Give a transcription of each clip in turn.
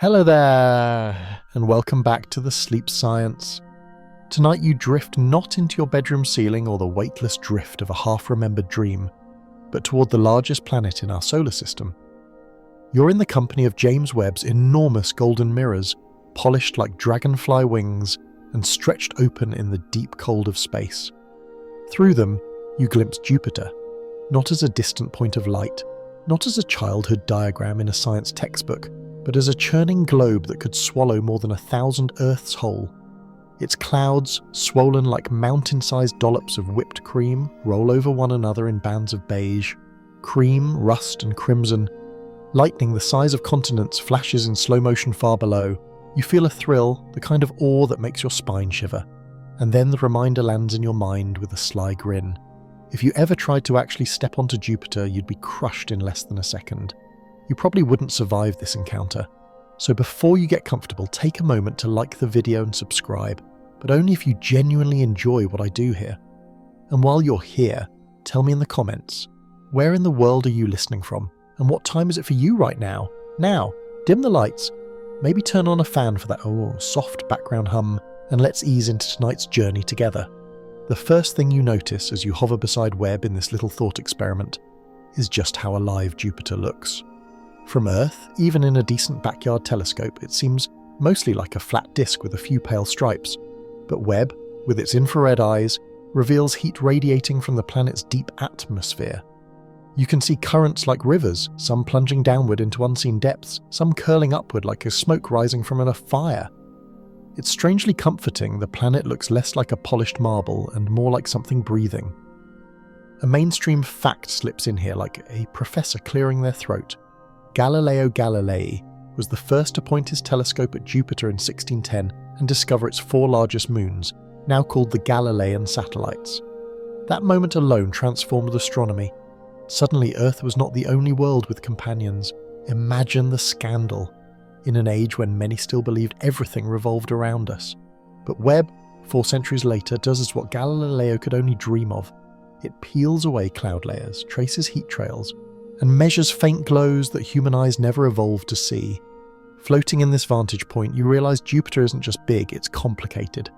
Hello there, and welcome back to the Sleep Science. Tonight you drift not into your bedroom ceiling or the weightless drift of a half-remembered dream, but toward the largest planet in our solar system. You're in the company of James Webb's enormous golden mirrors, polished like dragonfly wings and stretched open in the deep cold of space. Through them, you glimpse Jupiter, not as a distant point of light, not as a childhood diagram in a science textbook, but as a churning globe that could swallow more than 1,000 Earths whole. Its clouds, swollen like mountain-sized dollops of whipped cream, roll over one another in bands of beige. Cream, rust and crimson. Lightning the size of continents flashes in slow motion far below. You feel a thrill, the kind of awe that makes your spine shiver. And then the reminder lands in your mind with a sly grin. If you ever tried to actually step onto Jupiter, you'd be crushed in less than a second. You probably wouldn't survive this encounter. So before you get comfortable, take a moment to like the video and subscribe, but only if you genuinely enjoy what I do here. And while you're here, tell me in the comments, where in the world are you listening from? And what time is it for you right now? Now, dim the lights, maybe turn on a fan for that soft background hum, and let's ease into tonight's journey together. The first thing you notice as you hover beside Webb in this little thought experiment is just how alive Jupiter looks. From Earth, even in a decent backyard telescope, it seems mostly like a flat disk with a few pale stripes. But Webb, with its infrared eyes, reveals heat radiating from the planet's deep atmosphere. You can see currents like rivers, some plunging downward into unseen depths, some curling upward like a smoke rising from a fire. It's strangely comforting. The planet looks less like a polished marble and more like something breathing. A mainstream fact slips in here like a professor clearing their throat. Galileo Galilei was the first to point his telescope at Jupiter in 1610 and discover its 4 largest moons, now called the Galilean satellites. That moment alone transformed astronomy. Suddenly Earth was not the only world with companions. Imagine the scandal, in an age when many still believed everything revolved around us. But Webb, 4 centuries later, does what Galileo could only dream of. It peels away cloud layers, traces heat trails, and measures faint glows that human eyes never evolved to see. Floating in this vantage point, you realise Jupiter isn't just big, it's complicated.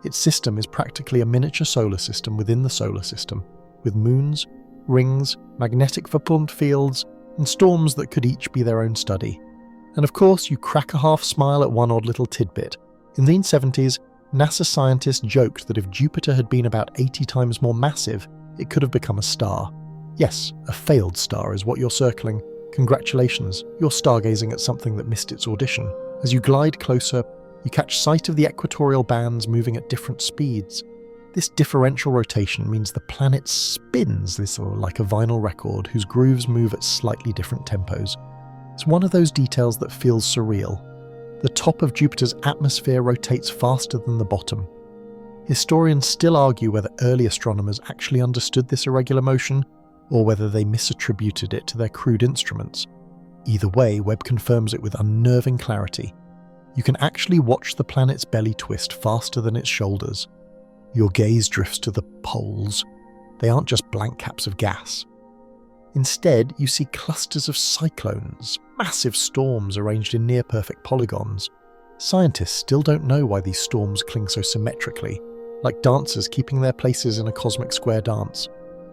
Its system is practically a miniature solar system within the solar system, with moons, rings, magnetic formed fields, and storms that could each be their own study. And of course, you crack a half smile at one odd little tidbit. In the 1970s, NASA scientists joked that if Jupiter had been about 80 times more massive, it could have become a star. Yes, a failed star is what you're circling. Congratulations, you're stargazing at something that missed its audition. As you glide closer, you catch sight of the equatorial bands moving at different speeds. This differential rotation means the planet spins like a vinyl record whose grooves move at slightly different tempos. It's one of those details that feels surreal. The top of Jupiter's atmosphere rotates faster than the bottom. Historians still argue whether early astronomers actually understood this irregular motion, or whether they misattributed it to their crude instruments. Either way, Webb confirms it with unnerving clarity. You can actually watch the planet's belly twist faster than its shoulders. Your gaze drifts to the poles. They aren't just blank caps of gas. Instead, you see clusters of cyclones, massive storms arranged in near-perfect polygons. Scientists still don't know why these storms cling so symmetrically, like dancers keeping their places in a cosmic square dance.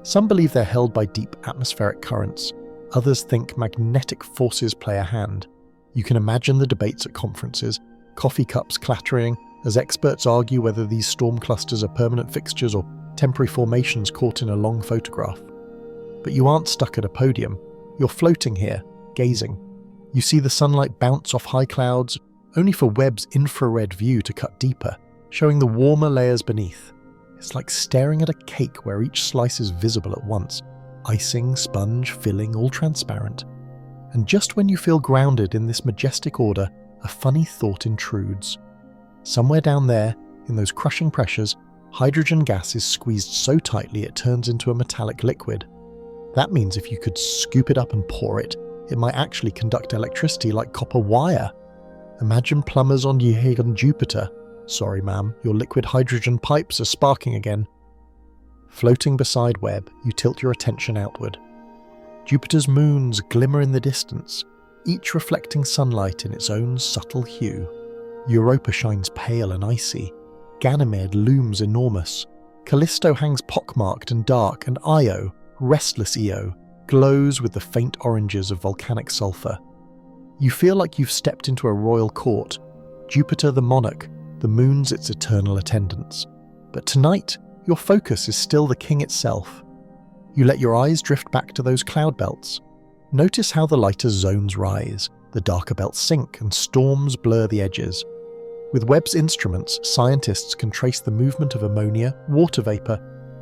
Some believe they're held by deep atmospheric currents. Others think magnetic forces play a hand. You can imagine the debates at conferences, coffee cups clattering, as experts argue whether these storm clusters are permanent fixtures or temporary formations caught in a long photograph. But you aren't stuck at a podium. You're floating here, gazing. You see the sunlight bounce off high clouds, only for Webb's infrared view to cut deeper, showing the warmer layers beneath. It's like staring at a cake where each slice is visible at once. Icing, sponge, filling, all transparent. And just when you feel grounded in this majestic order, a funny thought intrudes. Somewhere down there, in those crushing pressures, hydrogen gas is squeezed so tightly it turns into a metallic liquid. That means if you could scoop it up and pour it, it might actually conduct electricity like copper wire. Imagine plumbers on Jupiter. Sorry ma'am, your liquid hydrogen pipes are sparking again. Floating beside Webb, you tilt your attention outward. Jupiter's moons glimmer in the distance, each reflecting sunlight in its own subtle hue. Europa shines pale and icy, Ganymede looms enormous, Callisto hangs pockmarked and dark, and Io, restless Io, glows with the faint oranges of volcanic sulfur. You feel like you've stepped into a royal court, Jupiter the monarch, the moon's its eternal attendants. But tonight, your focus is still the king itself. You let your eyes drift back to those cloud belts. Notice how the lighter zones rise, the darker belts sink, and storms blur the edges. With Webb's instruments, scientists can trace the movement of ammonia, water vapor,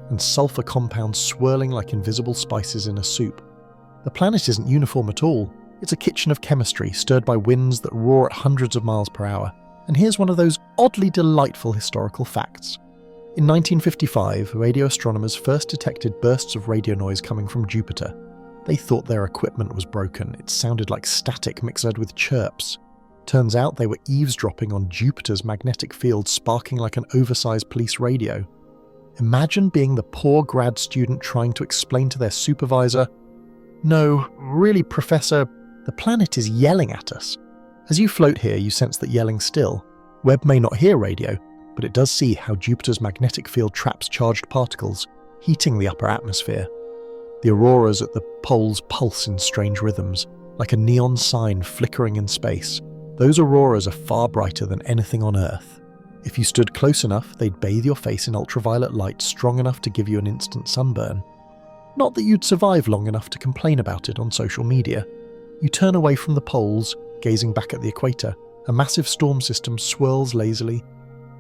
and sulfur compounds swirling like invisible spices in a soup. The planet isn't uniform at all. It's a kitchen of chemistry stirred by winds that roar at hundreds of miles per hour. And here's one of those oddly delightful historical facts. In 1955, radio astronomers first detected bursts of radio noise coming from Jupiter. They thought their equipment was broken. It sounded like static mixed with chirps. Turns out they were eavesdropping on Jupiter's magnetic field sparking like an oversized police radio. Imagine being the poor grad student trying to explain to their supervisor, "No, really, Professor, the planet is yelling at us." As you float here, you sense that yelling still. Webb may not hear radio, but it does see how Jupiter's magnetic field traps charged particles, heating the upper atmosphere. The auroras at the poles pulse in strange rhythms, like a neon sign flickering in space. Those auroras are far brighter than anything on Earth. If you stood close enough, they'd bathe your face in ultraviolet light strong enough to give you an instant sunburn. Not that you'd survive long enough to complain about it on social media. You turn away from the poles, gazing back at the equator. A massive storm system swirls lazily.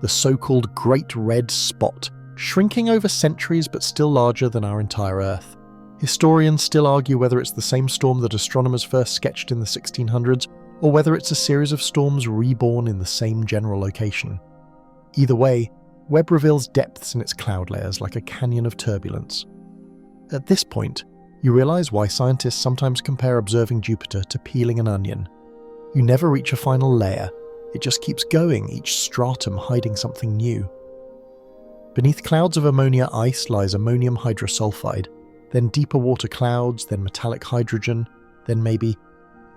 The so-called Great Red Spot, shrinking over centuries but still larger than our entire Earth. Historians still argue whether it's the same storm that astronomers first sketched in the 1600s, or whether it's a series of storms reborn in the same general location. Either way, Webb reveals depths in its cloud layers like a canyon of turbulence. At this point, you realize why scientists sometimes compare observing Jupiter to peeling an onion. You never reach a final layer, it just keeps going, each stratum hiding something new. Beneath clouds of ammonia ice lies ammonium hydrosulfide, then deeper water clouds, then metallic hydrogen, then maybe,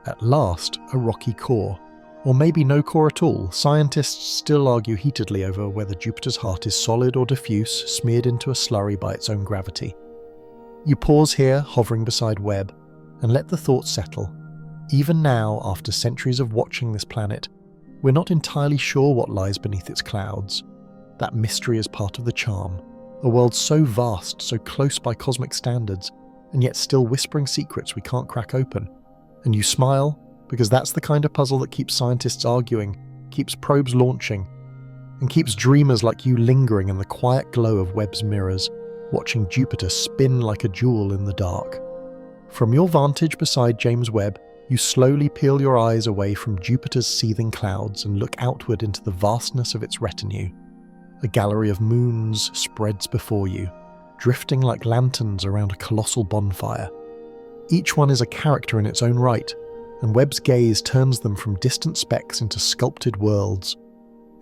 at last, a rocky core. Or maybe no core at all. Scientists still argue heatedly over whether Jupiter's heart is solid or diffuse, smeared into a slurry by its own gravity. You pause here, hovering beside Webb, and let the thought settle. Even now, after centuries of watching this planet, we're not entirely sure what lies beneath its clouds. That mystery is part of the charm. A world so vast, so close by cosmic standards, and yet still whispering secrets we can't crack open. And you smile, because that's the kind of puzzle that keeps scientists arguing, keeps probes launching, and keeps dreamers like you lingering in the quiet glow of Webb's mirrors, watching Jupiter spin like a jewel in the dark. From your vantage beside James Webb, you slowly peel your eyes away from Jupiter's seething clouds and look outward into the vastness of its retinue. A gallery of moons spreads before you, drifting like lanterns around a colossal bonfire. Each one is a character in its own right, and Webb's gaze turns them from distant specks into sculpted worlds.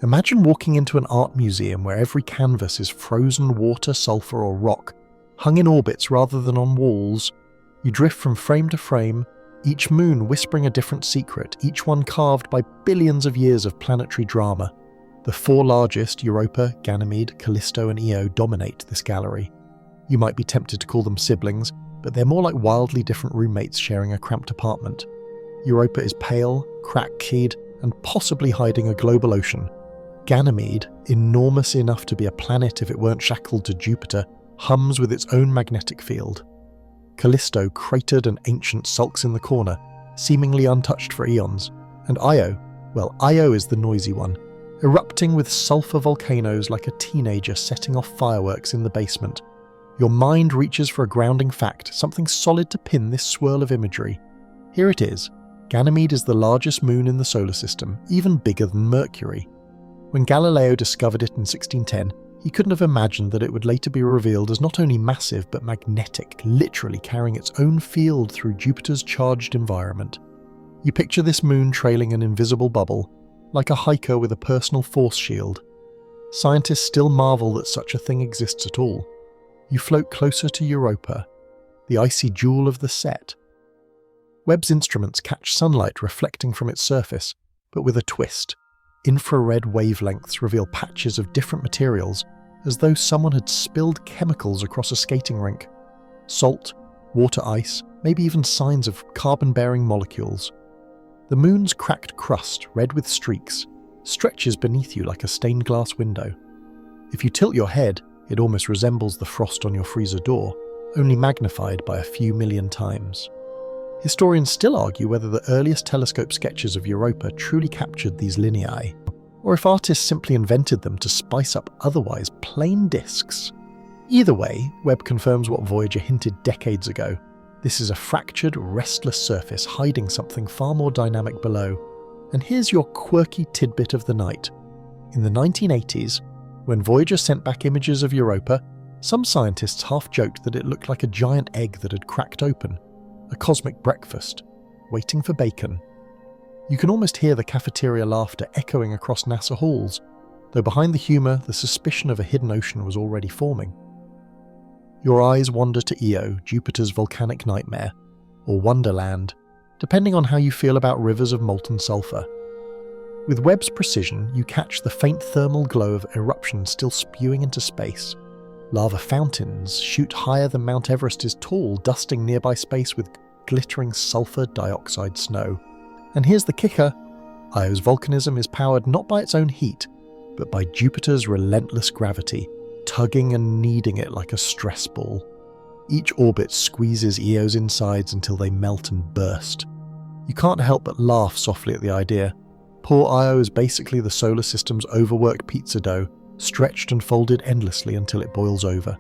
Imagine walking into an art museum where every canvas is frozen water, sulfur, or rock, hung in orbits rather than on walls. You drift from frame to frame, each moon whispering a different secret, each one carved by billions of years of planetary drama. The four largest, Europa, Ganymede, Callisto, and Io, dominate this gallery. You might be tempted to call them siblings, but they're more like wildly different roommates sharing a cramped apartment. Europa is pale, crack-keyed, and possibly hiding a global ocean. Ganymede, enormous enough to be a planet if it weren't shackled to Jupiter, hums with its own magnetic field. Callisto, cratered and ancient, sulks in the corner, seemingly untouched for eons. And Io, well, Io is the noisy one, erupting with sulfur volcanoes like a teenager setting off fireworks in the basement. Your mind reaches for a grounding fact, something solid to pin this swirl of imagery. Here it is. Ganymede is the largest moon in the solar system, even bigger than Mercury. When Galileo discovered it in 1610, he couldn't have imagined that it would later be revealed as not only massive but magnetic, literally carrying its own field through Jupiter's charged environment. You picture this moon trailing an invisible bubble, like a hiker with a personal force shield. Scientists still marvel that such a thing exists at all. You float closer to Europa, the icy jewel of the set. Webb's instruments catch sunlight reflecting from its surface, but with a twist. Infrared wavelengths reveal patches of different materials, as though someone had spilled chemicals across a skating rink. Salt, water ice, maybe even signs of carbon-bearing molecules. The moon's cracked crust, red with streaks, stretches beneath you like a stained glass window. If you tilt your head, it almost resembles the frost on your freezer door, only magnified by a few million times. Historians still argue whether the earliest telescope sketches of Europa truly captured these lineae, or if artists simply invented them to spice up otherwise plain disks. Either way, Webb confirms what Voyager hinted decades ago. This is a fractured, restless surface hiding something far more dynamic below. And here's your quirky tidbit of the night. In the 1980s, when Voyager sent back images of Europa, some scientists half-joked that it looked like a giant egg that had cracked open, a cosmic breakfast, waiting for bacon. You can almost hear the cafeteria laughter echoing across NASA halls, though behind the humour, the suspicion of a hidden ocean was already forming. Your eyes wander to Io, Jupiter's volcanic nightmare, or Wonderland, depending on how you feel about rivers of molten sulfur. With Webb's precision, you catch the faint thermal glow of eruptions still spewing into space. Lava fountains shoot higher than Mount Everest is tall, dusting nearby space with glittering sulfur dioxide snow. And here's the kicker: Io's volcanism is powered not by its own heat, but by Jupiter's relentless gravity, tugging and kneading it like a stress ball. Each orbit squeezes Io's insides until they melt and burst. You can't help but laugh softly at the idea. Poor Io is basically the solar system's overworked pizza dough, stretched and folded endlessly until it boils over.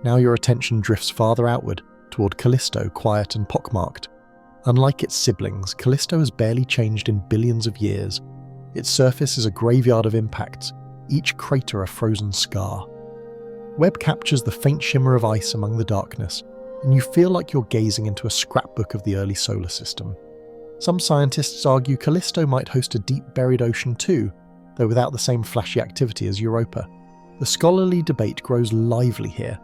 Now your attention drifts farther outward, toward Callisto, quiet and pockmarked. Unlike its siblings, Callisto has barely changed in billions of years. Its surface is a graveyard of impacts, each crater a frozen scar. Webb captures the faint shimmer of ice among the darkness, and you feel like you're gazing into a scrapbook of the early solar system. Some scientists argue Callisto might host a deep-buried ocean too, though without the same flashy activity as Europa. The scholarly debate grows lively here.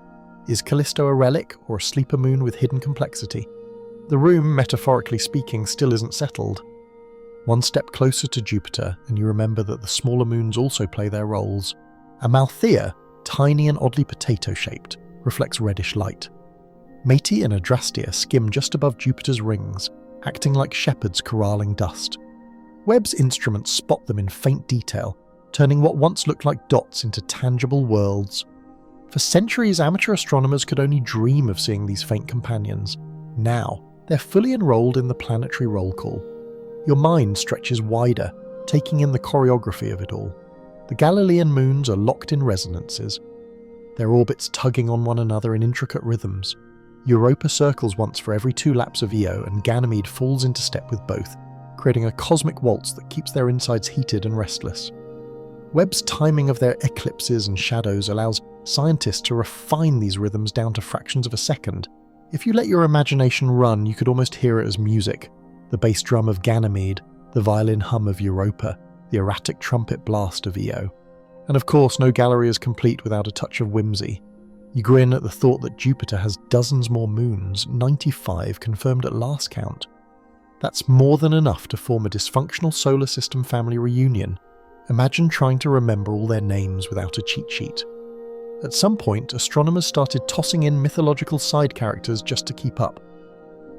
Is Callisto a relic or a sleeper moon with hidden complexity? The room, metaphorically speaking, still isn't settled. One step closer to Jupiter, and you remember that the smaller moons also play their roles. Amalthea, tiny and oddly potato-shaped, reflects reddish light. Métis and Adrastea skim just above Jupiter's rings, acting like shepherds corralling dust. Webb's instruments spot them in faint detail, turning what once looked like dots into tangible worlds. For centuries, amateur astronomers could only dream of seeing these faint companions. Now, they're fully enrolled in the planetary roll call. Your mind stretches wider, taking in the choreography of it all. The Galilean moons are locked in resonances, their orbits tugging on one another in intricate rhythms. Europa circles once for every 2 laps of Io, and Ganymede falls into step with both, creating a cosmic waltz that keeps their insides heated and restless. Webb's timing of their eclipses and shadows allows scientists to refine these rhythms down to fractions of a second. If you let your imagination run, you could almost hear it as music. The bass drum of Ganymede, the violin hum of Europa, the erratic trumpet blast of Io. And of course, no gallery is complete without a touch of whimsy. You grin at the thought that Jupiter has dozens more moons, 95 confirmed at last count. That's more than enough to form a dysfunctional solar system family reunion. Imagine trying to remember all their names without a cheat sheet. At some point, astronomers started tossing in mythological side characters just to keep up.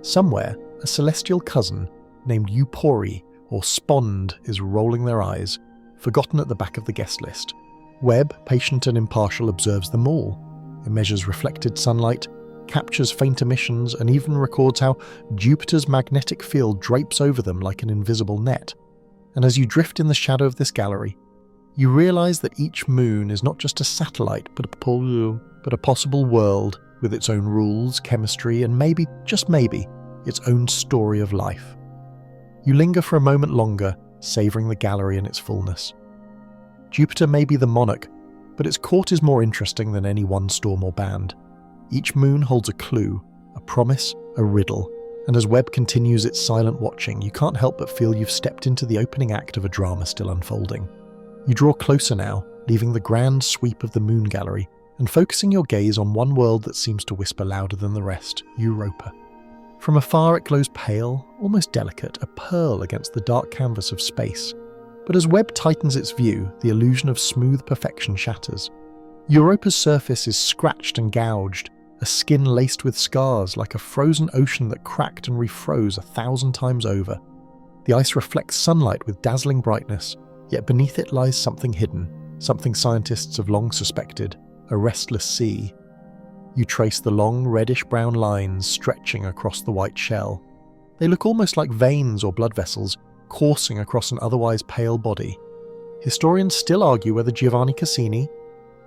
Somewhere, a celestial cousin named Eupori or Spond is rolling their eyes, forgotten at the back of the guest list. Webb, patient and impartial, observes them all. It measures reflected sunlight, captures faint emissions, and even records how Jupiter's magnetic field drapes over them like an invisible net. And as you drift in the shadow of this gallery, you realize that each moon is not just a satellite, but a possible world with its own rules, chemistry, and maybe, just maybe, its own story of life. You linger for a moment longer, savouring the gallery in its fullness. Jupiter may be the monarch, but its court is more interesting than any one storm or band. Each moon holds a clue, a promise, a riddle, and as Webb continues its silent watching, you can't help but feel you've stepped into the opening act of a drama still unfolding. You draw closer now, leaving the grand sweep of the moon gallery, and focusing your gaze on one world that seems to whisper louder than the rest, Europa. From afar it glows pale, almost delicate, a pearl against the dark canvas of space. But as Webb tightens its view, the illusion of smooth perfection shatters. Europa's surface is scratched and gouged, a skin laced with scars like a frozen ocean that cracked and refroze 1,000 times over. The ice reflects sunlight with dazzling brightness, yet beneath it lies something hidden, something scientists have long suspected, a restless sea. You trace the long reddish-brown lines stretching across the white shell. They look almost like veins or blood vessels coursing across an otherwise pale body. Historians still argue whether Giovanni Cassini,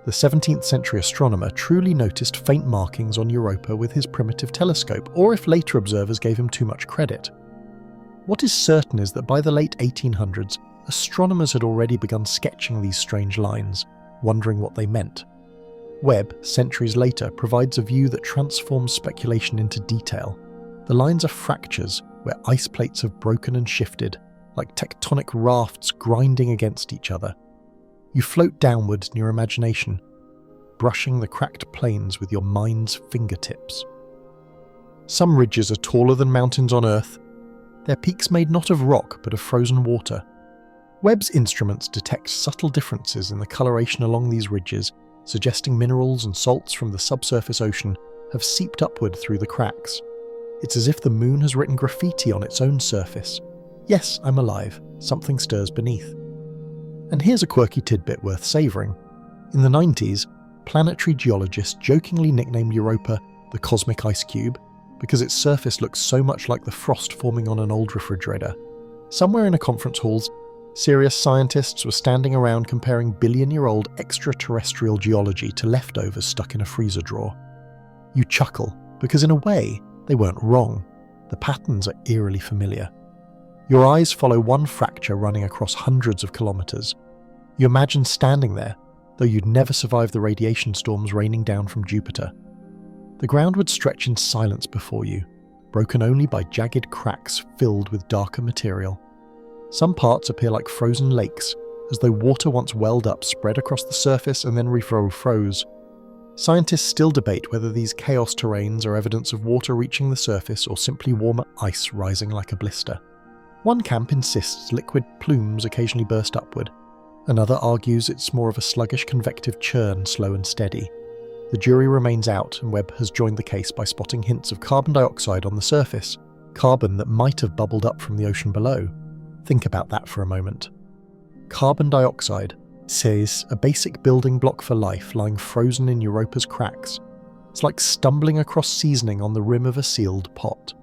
the 17th century astronomer, truly noticed faint markings on Europa with his primitive telescope, or if later observers gave him too much credit. What is certain is that by the late 1800s, astronomers had already begun sketching these strange lines, wondering what they meant. Webb, centuries later, provides a view that transforms speculation into detail. The lines are fractures where ice plates have broken and shifted, like tectonic rafts grinding against each other. You float downward in your imagination, brushing the cracked plains with your mind's fingertips. Some ridges are taller than mountains on Earth, their peaks made not of rock but of frozen water. Webb's instruments detect subtle differences in the coloration along these ridges, suggesting minerals and salts from the subsurface ocean have seeped upward through the cracks. It's as if the moon has written graffiti on its own surface. Yes, I'm alive. Something stirs beneath. And here's a quirky tidbit worth savouring. In the 90s, planetary geologists jokingly nicknamed Europa the cosmic ice cube because its surface looks so much like the frost forming on an old refrigerator. Somewhere in a conference hall, serious scientists were standing around comparing billion-year-old extraterrestrial geology to leftovers stuck in a freezer drawer. You chuckle, because in a way, they weren't wrong. The patterns are eerily familiar. Your eyes follow one fracture running across hundreds of kilometres. You imagine standing there, though you'd never survive the radiation storms raining down from Jupiter. The ground would stretch in silence before you, broken only by jagged cracks filled with darker material. Some parts appear like frozen lakes, as though water once welled up spread across the surface and then refroze. Scientists still debate whether these chaos terrains are evidence of water reaching the surface or simply warmer ice rising like a blister. One camp insists liquid plumes occasionally burst upward. Another argues it's more of a sluggish convective churn, slow and steady. The jury remains out, and Webb has joined the case by spotting hints of carbon dioxide on the surface, carbon that might have bubbled up from the ocean below. Think about that for a moment. Carbon dioxide, says, a basic building block for life lying frozen in Europa's cracks. It's like stumbling across seasoning on the rim of a sealed pot.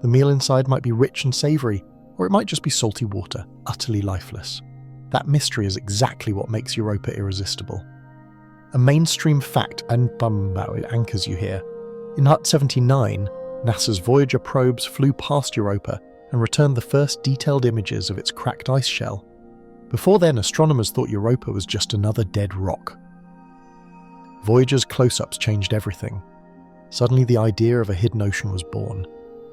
The meal inside might be rich and savoury, or it might just be salty water, utterly lifeless. That mystery is exactly what makes Europa irresistible. A mainstream fact, and it anchors you here. In Hut 79, NASA's Voyager probes flew past Europa and returned the first detailed images of its cracked ice shell. Before then, astronomers thought Europa was just another dead rock. Voyager's close-ups changed everything. Suddenly the idea of a hidden ocean was born.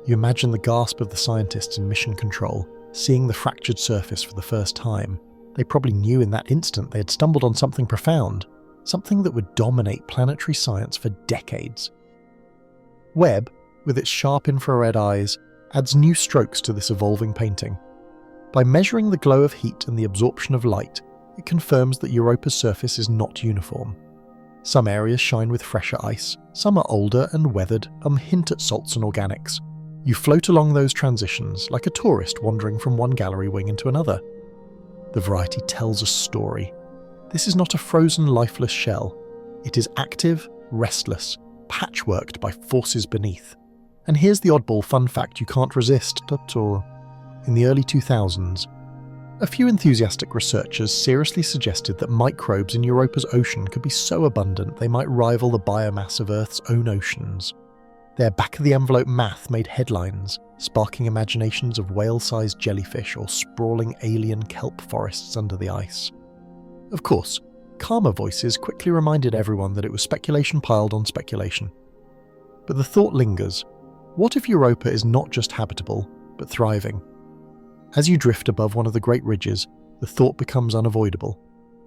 You imagine the gasp of the scientists in mission control, seeing the fractured surface for the first time. They probably knew in that instant they had stumbled on something profound, something that would dominate planetary science for decades. Webb, with its sharp infrared eyes, adds new strokes to this evolving painting. By measuring the glow of heat and the absorption of light, it confirms that Europa's surface is not uniform. Some areas shine with fresher ice, some are older and weathered, hint at salts and organics. You float along those transitions like a tourist wandering from one gallery wing into another. The variety tells a story. This is not a frozen, lifeless shell. It is active, restless, patchworked by forces beneath. And here's the oddball fun fact you can't resist. In the early 2000s, a few enthusiastic researchers seriously suggested that microbes in Europa's ocean could be so abundant they might rival the biomass of Earth's own oceans. Their back-of-the-envelope math made headlines, sparking imaginations of whale-sized jellyfish or sprawling alien kelp forests under the ice. Of course, calmer voices quickly reminded everyone that it was speculation piled on speculation. But the thought lingers. What if Europa is not just habitable, but thriving? As you drift above one of the great ridges, the thought becomes unavoidable.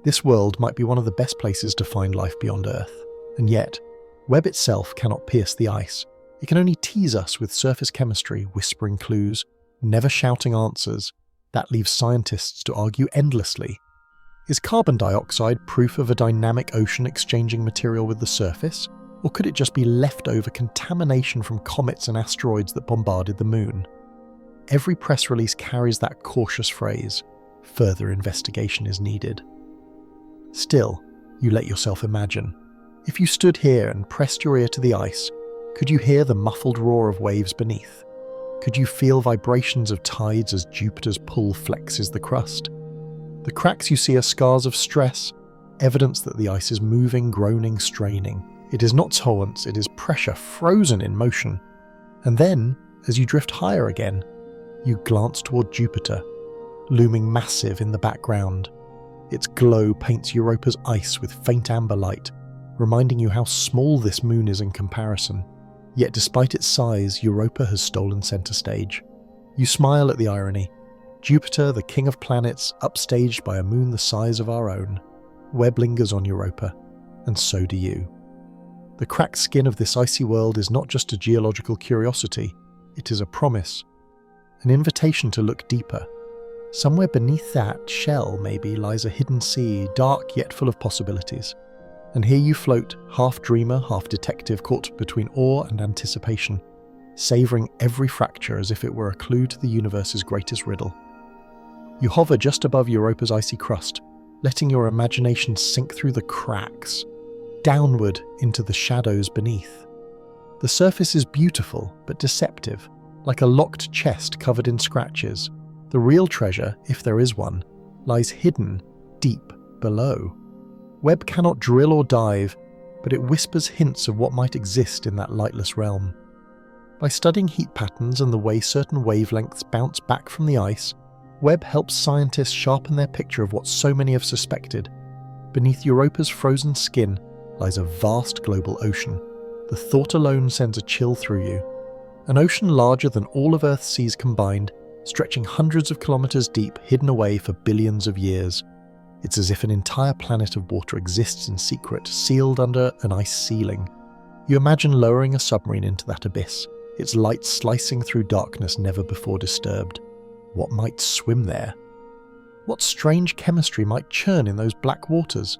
This world might be one of the best places to find life beyond Earth. And yet, Webb itself cannot pierce the ice. It can only tease us with surface chemistry, whispering clues, never shouting answers. That leaves scientists to argue endlessly. Is carbon dioxide proof of a dynamic ocean exchanging material with the surface? Or could it just be leftover contamination from comets and asteroids that bombarded the moon? Every press release carries that cautious phrase, "Further investigation is needed." Still, you let yourself imagine. If you stood here and pressed your ear to the ice, could you hear the muffled roar of waves beneath? Could you feel vibrations of tides as Jupiter's pull flexes the crust? The cracks you see are scars of stress, evidence that the ice is moving, groaning, straining. It is not tolerance, it is pressure frozen in motion. And then, as you drift higher again, you glance toward Jupiter, looming massive in the background. Its glow paints Europa's ice with faint amber light, reminding you how small this moon is in comparison. Yet despite its size, Europa has stolen center stage. You smile at the irony. Jupiter, the king of planets, upstaged by a moon the size of our own. Webb lingers on Europa, and so do you. The cracked skin of this icy world is not just a geological curiosity, it is a promise. An invitation to look deeper. Somewhere beneath that shell, maybe, lies a hidden sea, dark yet full of possibilities. And here you float, half dreamer, half detective, caught between awe and anticipation, savouring every fracture as if it were a clue to the universe's greatest riddle. You hover just above Europa's icy crust, letting your imagination sink through the cracks, downward into the shadows beneath. The surface is beautiful, but deceptive, like a locked chest covered in scratches. The real treasure, if there is one, lies hidden deep below. Webb cannot drill or dive, but it whispers hints of what might exist in that lightless realm. By studying heat patterns and the way certain wavelengths bounce back from the ice, Webb helps scientists sharpen their picture of what so many have suspected. Beneath Europa's frozen skin lies a vast global ocean. The thought alone sends a chill through you. An ocean larger than all of Earth's seas combined, stretching hundreds of kilometers deep, hidden away for billions of years. It's as if an entire planet of water exists in secret, sealed under an ice ceiling. You imagine lowering a submarine into that abyss, its light slicing through darkness never before disturbed. What might swim there? What strange chemistry might churn in those black waters?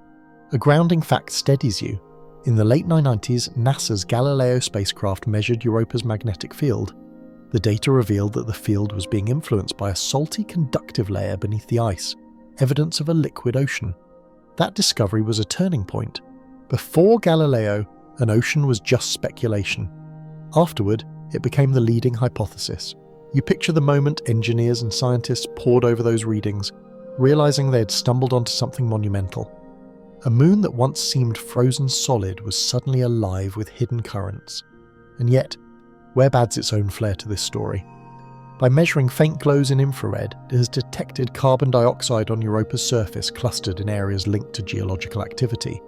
A grounding fact steadies you. In the late 1990s, NASA's Galileo spacecraft measured Europa's magnetic field. The data revealed that the field was being influenced by a salty conductive layer beneath the ice, evidence of a liquid ocean. That discovery was a turning point. Before Galileo, an ocean was just speculation. Afterward, it became the leading hypothesis. You picture the moment engineers and scientists pored over those readings, realizing they had stumbled onto something monumental. A moon that once seemed frozen solid was suddenly alive with hidden currents. And yet, Webb adds its own flair to this story. By measuring faint glows in infrared, it has detected carbon dioxide on Europa's surface clustered in areas linked to geological activity.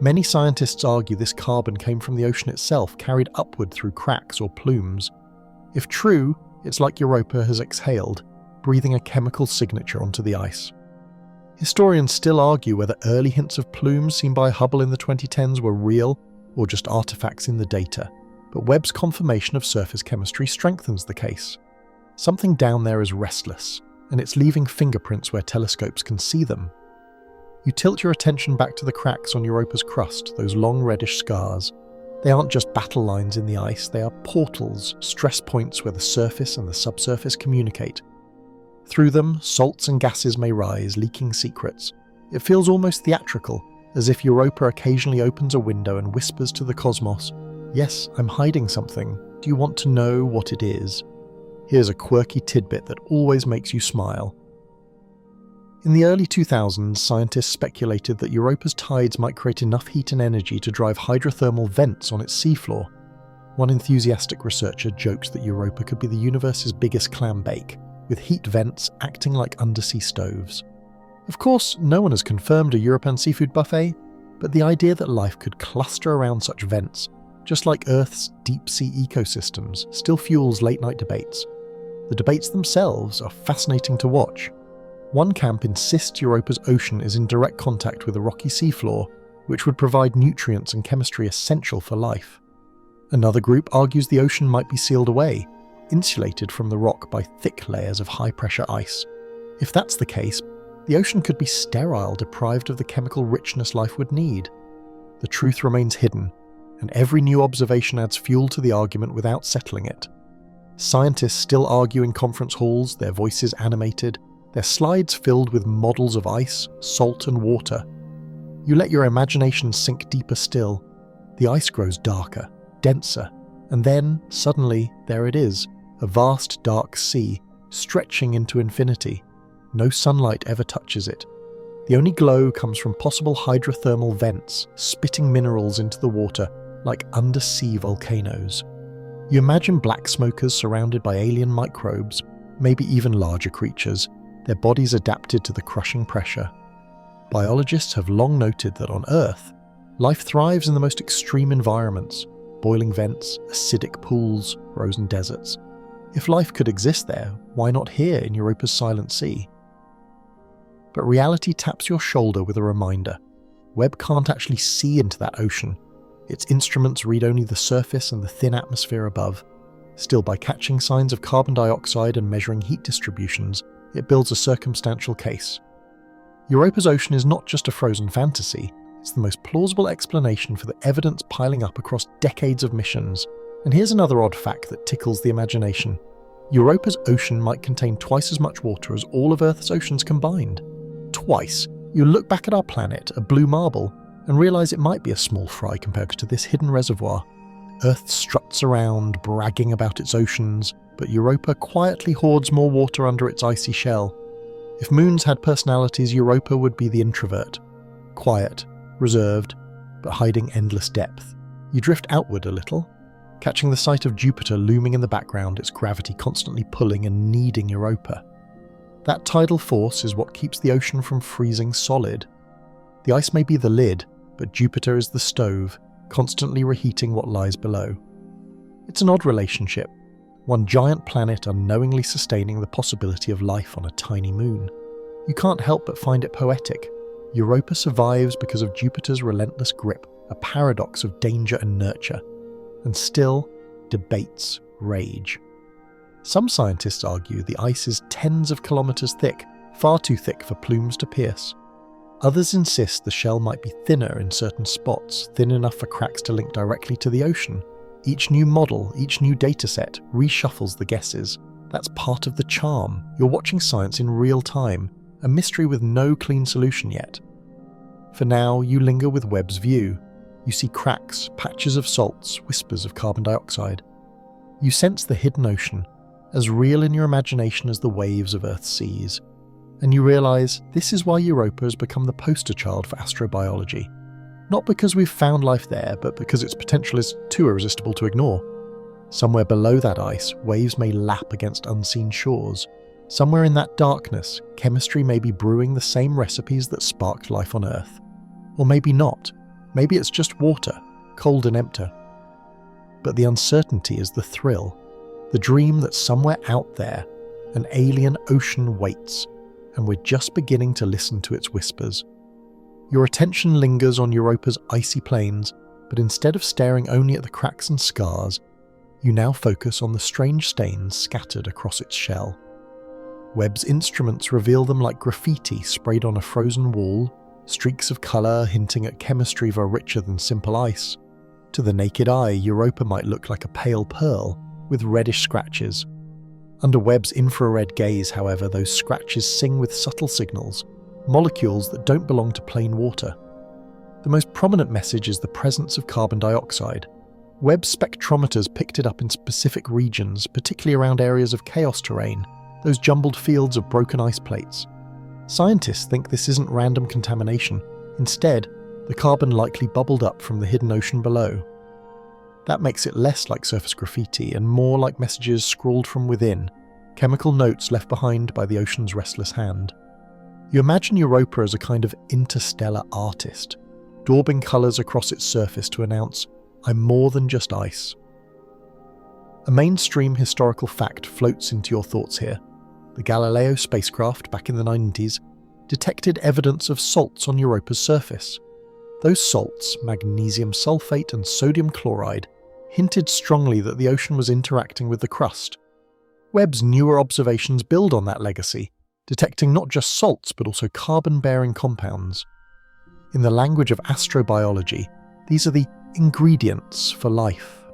Many scientists argue this carbon came from the ocean itself, carried upward through cracks or plumes. If true, it's like Europa has exhaled, breathing a chemical signature onto the ice. Historians still argue whether early hints of plumes seen by Hubble in the 2010s were real or just artifacts in the data, but Webb's confirmation of surface chemistry strengthens the case. Something down there is restless, and it's leaving fingerprints where telescopes can see them. You tilt your attention back to the cracks on Europa's crust, those long reddish scars. They aren't just battle lines in the ice, they are portals, stress points where the surface and the subsurface communicate. Through them, salts and gases may rise, leaking secrets. It feels almost theatrical, as if Europa occasionally opens a window and whispers to the cosmos, "Yes, I'm hiding something. Do you want to know what it is?" Here's a quirky tidbit that always makes you smile. In the early 2000s, scientists speculated that Europa's tides might create enough heat and energy to drive hydrothermal vents on its seafloor. One enthusiastic researcher joked that Europa could be the universe's biggest clam bake, with heat vents acting like undersea stoves. Of course, no one has confirmed a European seafood buffet, but the idea that life could cluster around such vents, just like Earth's deep-sea ecosystems, still fuels late-night debates. The debates themselves are fascinating to watch. One camp insists Europa's ocean is in direct contact with a rocky seafloor, which would provide nutrients and chemistry essential for life. Another group argues the ocean might be sealed away, insulated from the rock by thick layers of high-pressure ice. If that's the case, the ocean could be sterile, deprived of the chemical richness life would need. The truth remains hidden, and every new observation adds fuel to the argument without settling it. Scientists still argue in conference halls, their voices animated, their slides filled with models of ice, salt and water. You let your imagination sink deeper still. The ice grows darker, denser, and then, suddenly, there it is, a vast dark sea, stretching into infinity. No sunlight ever touches it. The only glow comes from possible hydrothermal vents, spitting minerals into the water like undersea volcanoes. You imagine black smokers surrounded by alien microbes, maybe even larger creatures, their bodies adapted to the crushing pressure. Biologists have long noted that on Earth, life thrives in the most extreme environments: boiling vents, acidic pools, frozen deserts. If life could exist there, why not here in Europa's Silent Sea? But reality taps your shoulder with a reminder. Webb can't actually see into that ocean. Its instruments read only the surface and the thin atmosphere above. Still, by catching signs of carbon dioxide and measuring heat distributions, it builds a circumstantial case. Europa's ocean is not just a frozen fantasy, it's the most plausible explanation for the evidence piling up across decades of missions. And here's another odd fact that tickles the imagination. Europa's ocean might contain twice as much water as all of Earth's oceans combined. Twice. You look back at our planet, a blue marble, and realise it might be a small fry compared to this hidden reservoir. Earth struts around, bragging about its oceans, but Europa quietly hoards more water under its icy shell. If moons had personalities, Europa would be the introvert. Quiet, reserved, but hiding endless depth. You drift outward a little, catching the sight of Jupiter looming in the background, its gravity constantly pulling and kneading Europa. That tidal force is what keeps the ocean from freezing solid. The ice may be the lid, but Jupiter is the stove, constantly reheating what lies below. It's an odd relationship, one giant planet unknowingly sustaining the possibility of life on a tiny moon. You can't help but find it poetic. Europa survives because of Jupiter's relentless grip, a paradox of danger and nurture. And still, debates rage. Some scientists argue the ice is tens of kilometers thick, far too thick for plumes to pierce. Others insist the shell might be thinner in certain spots, thin enough for cracks to link directly to the ocean. Each new model, each new dataset reshuffles the guesses. That's part of the charm. You're watching science in real time, a mystery with no clean solution yet. For now, you linger with Webb's view. You see cracks, patches of salts, whispers of carbon dioxide. You sense the hidden ocean, as real in your imagination as the waves of Earth's seas. And you realise this is why Europa has become the poster child for astrobiology. Not because we've found life there, but because its potential is too irresistible to ignore. Somewhere below that ice, waves may lap against unseen shores. Somewhere in that darkness, chemistry may be brewing the same recipes that sparked life on Earth. Or maybe not. Maybe it's just water, cold and empty. But the uncertainty is the thrill. The dream that somewhere out there, an alien ocean waits, and we're just beginning to listen to its whispers. Your attention lingers on Europa's icy plains, but instead of staring only at the cracks and scars, you now focus on the strange stains scattered across its shell. Webb's instruments reveal them like graffiti sprayed on a frozen wall, streaks of colour hinting at chemistry far richer than simple ice. To the naked eye, Europa might look like a pale pearl, with reddish scratches. Under Webb's infrared gaze, however, those scratches sing with subtle signals, molecules that don't belong to plain water. The most prominent message is the presence of carbon dioxide. Webb's spectrometers picked it up in specific regions, particularly around areas of chaos terrain, those jumbled fields of broken ice plates. Scientists think this isn't random contamination. Instead, the carbon likely bubbled up from the hidden ocean below. That makes it less like surface graffiti and more like messages scrawled from within, chemical notes left behind by the ocean's restless hand. You imagine Europa as a kind of interstellar artist, daubing colours across its surface to announce, "I'm more than just ice." A mainstream historical fact floats into your thoughts here. The Galileo spacecraft back in the 90s detected evidence of salts on Europa's surface. Those salts, magnesium sulfate and sodium chloride, hinted strongly that the ocean was interacting with the crust. Webb's newer observations build on that legacy, detecting not just salts but also carbon-bearing compounds. In the language of astrobiology, these are the ingredients for life.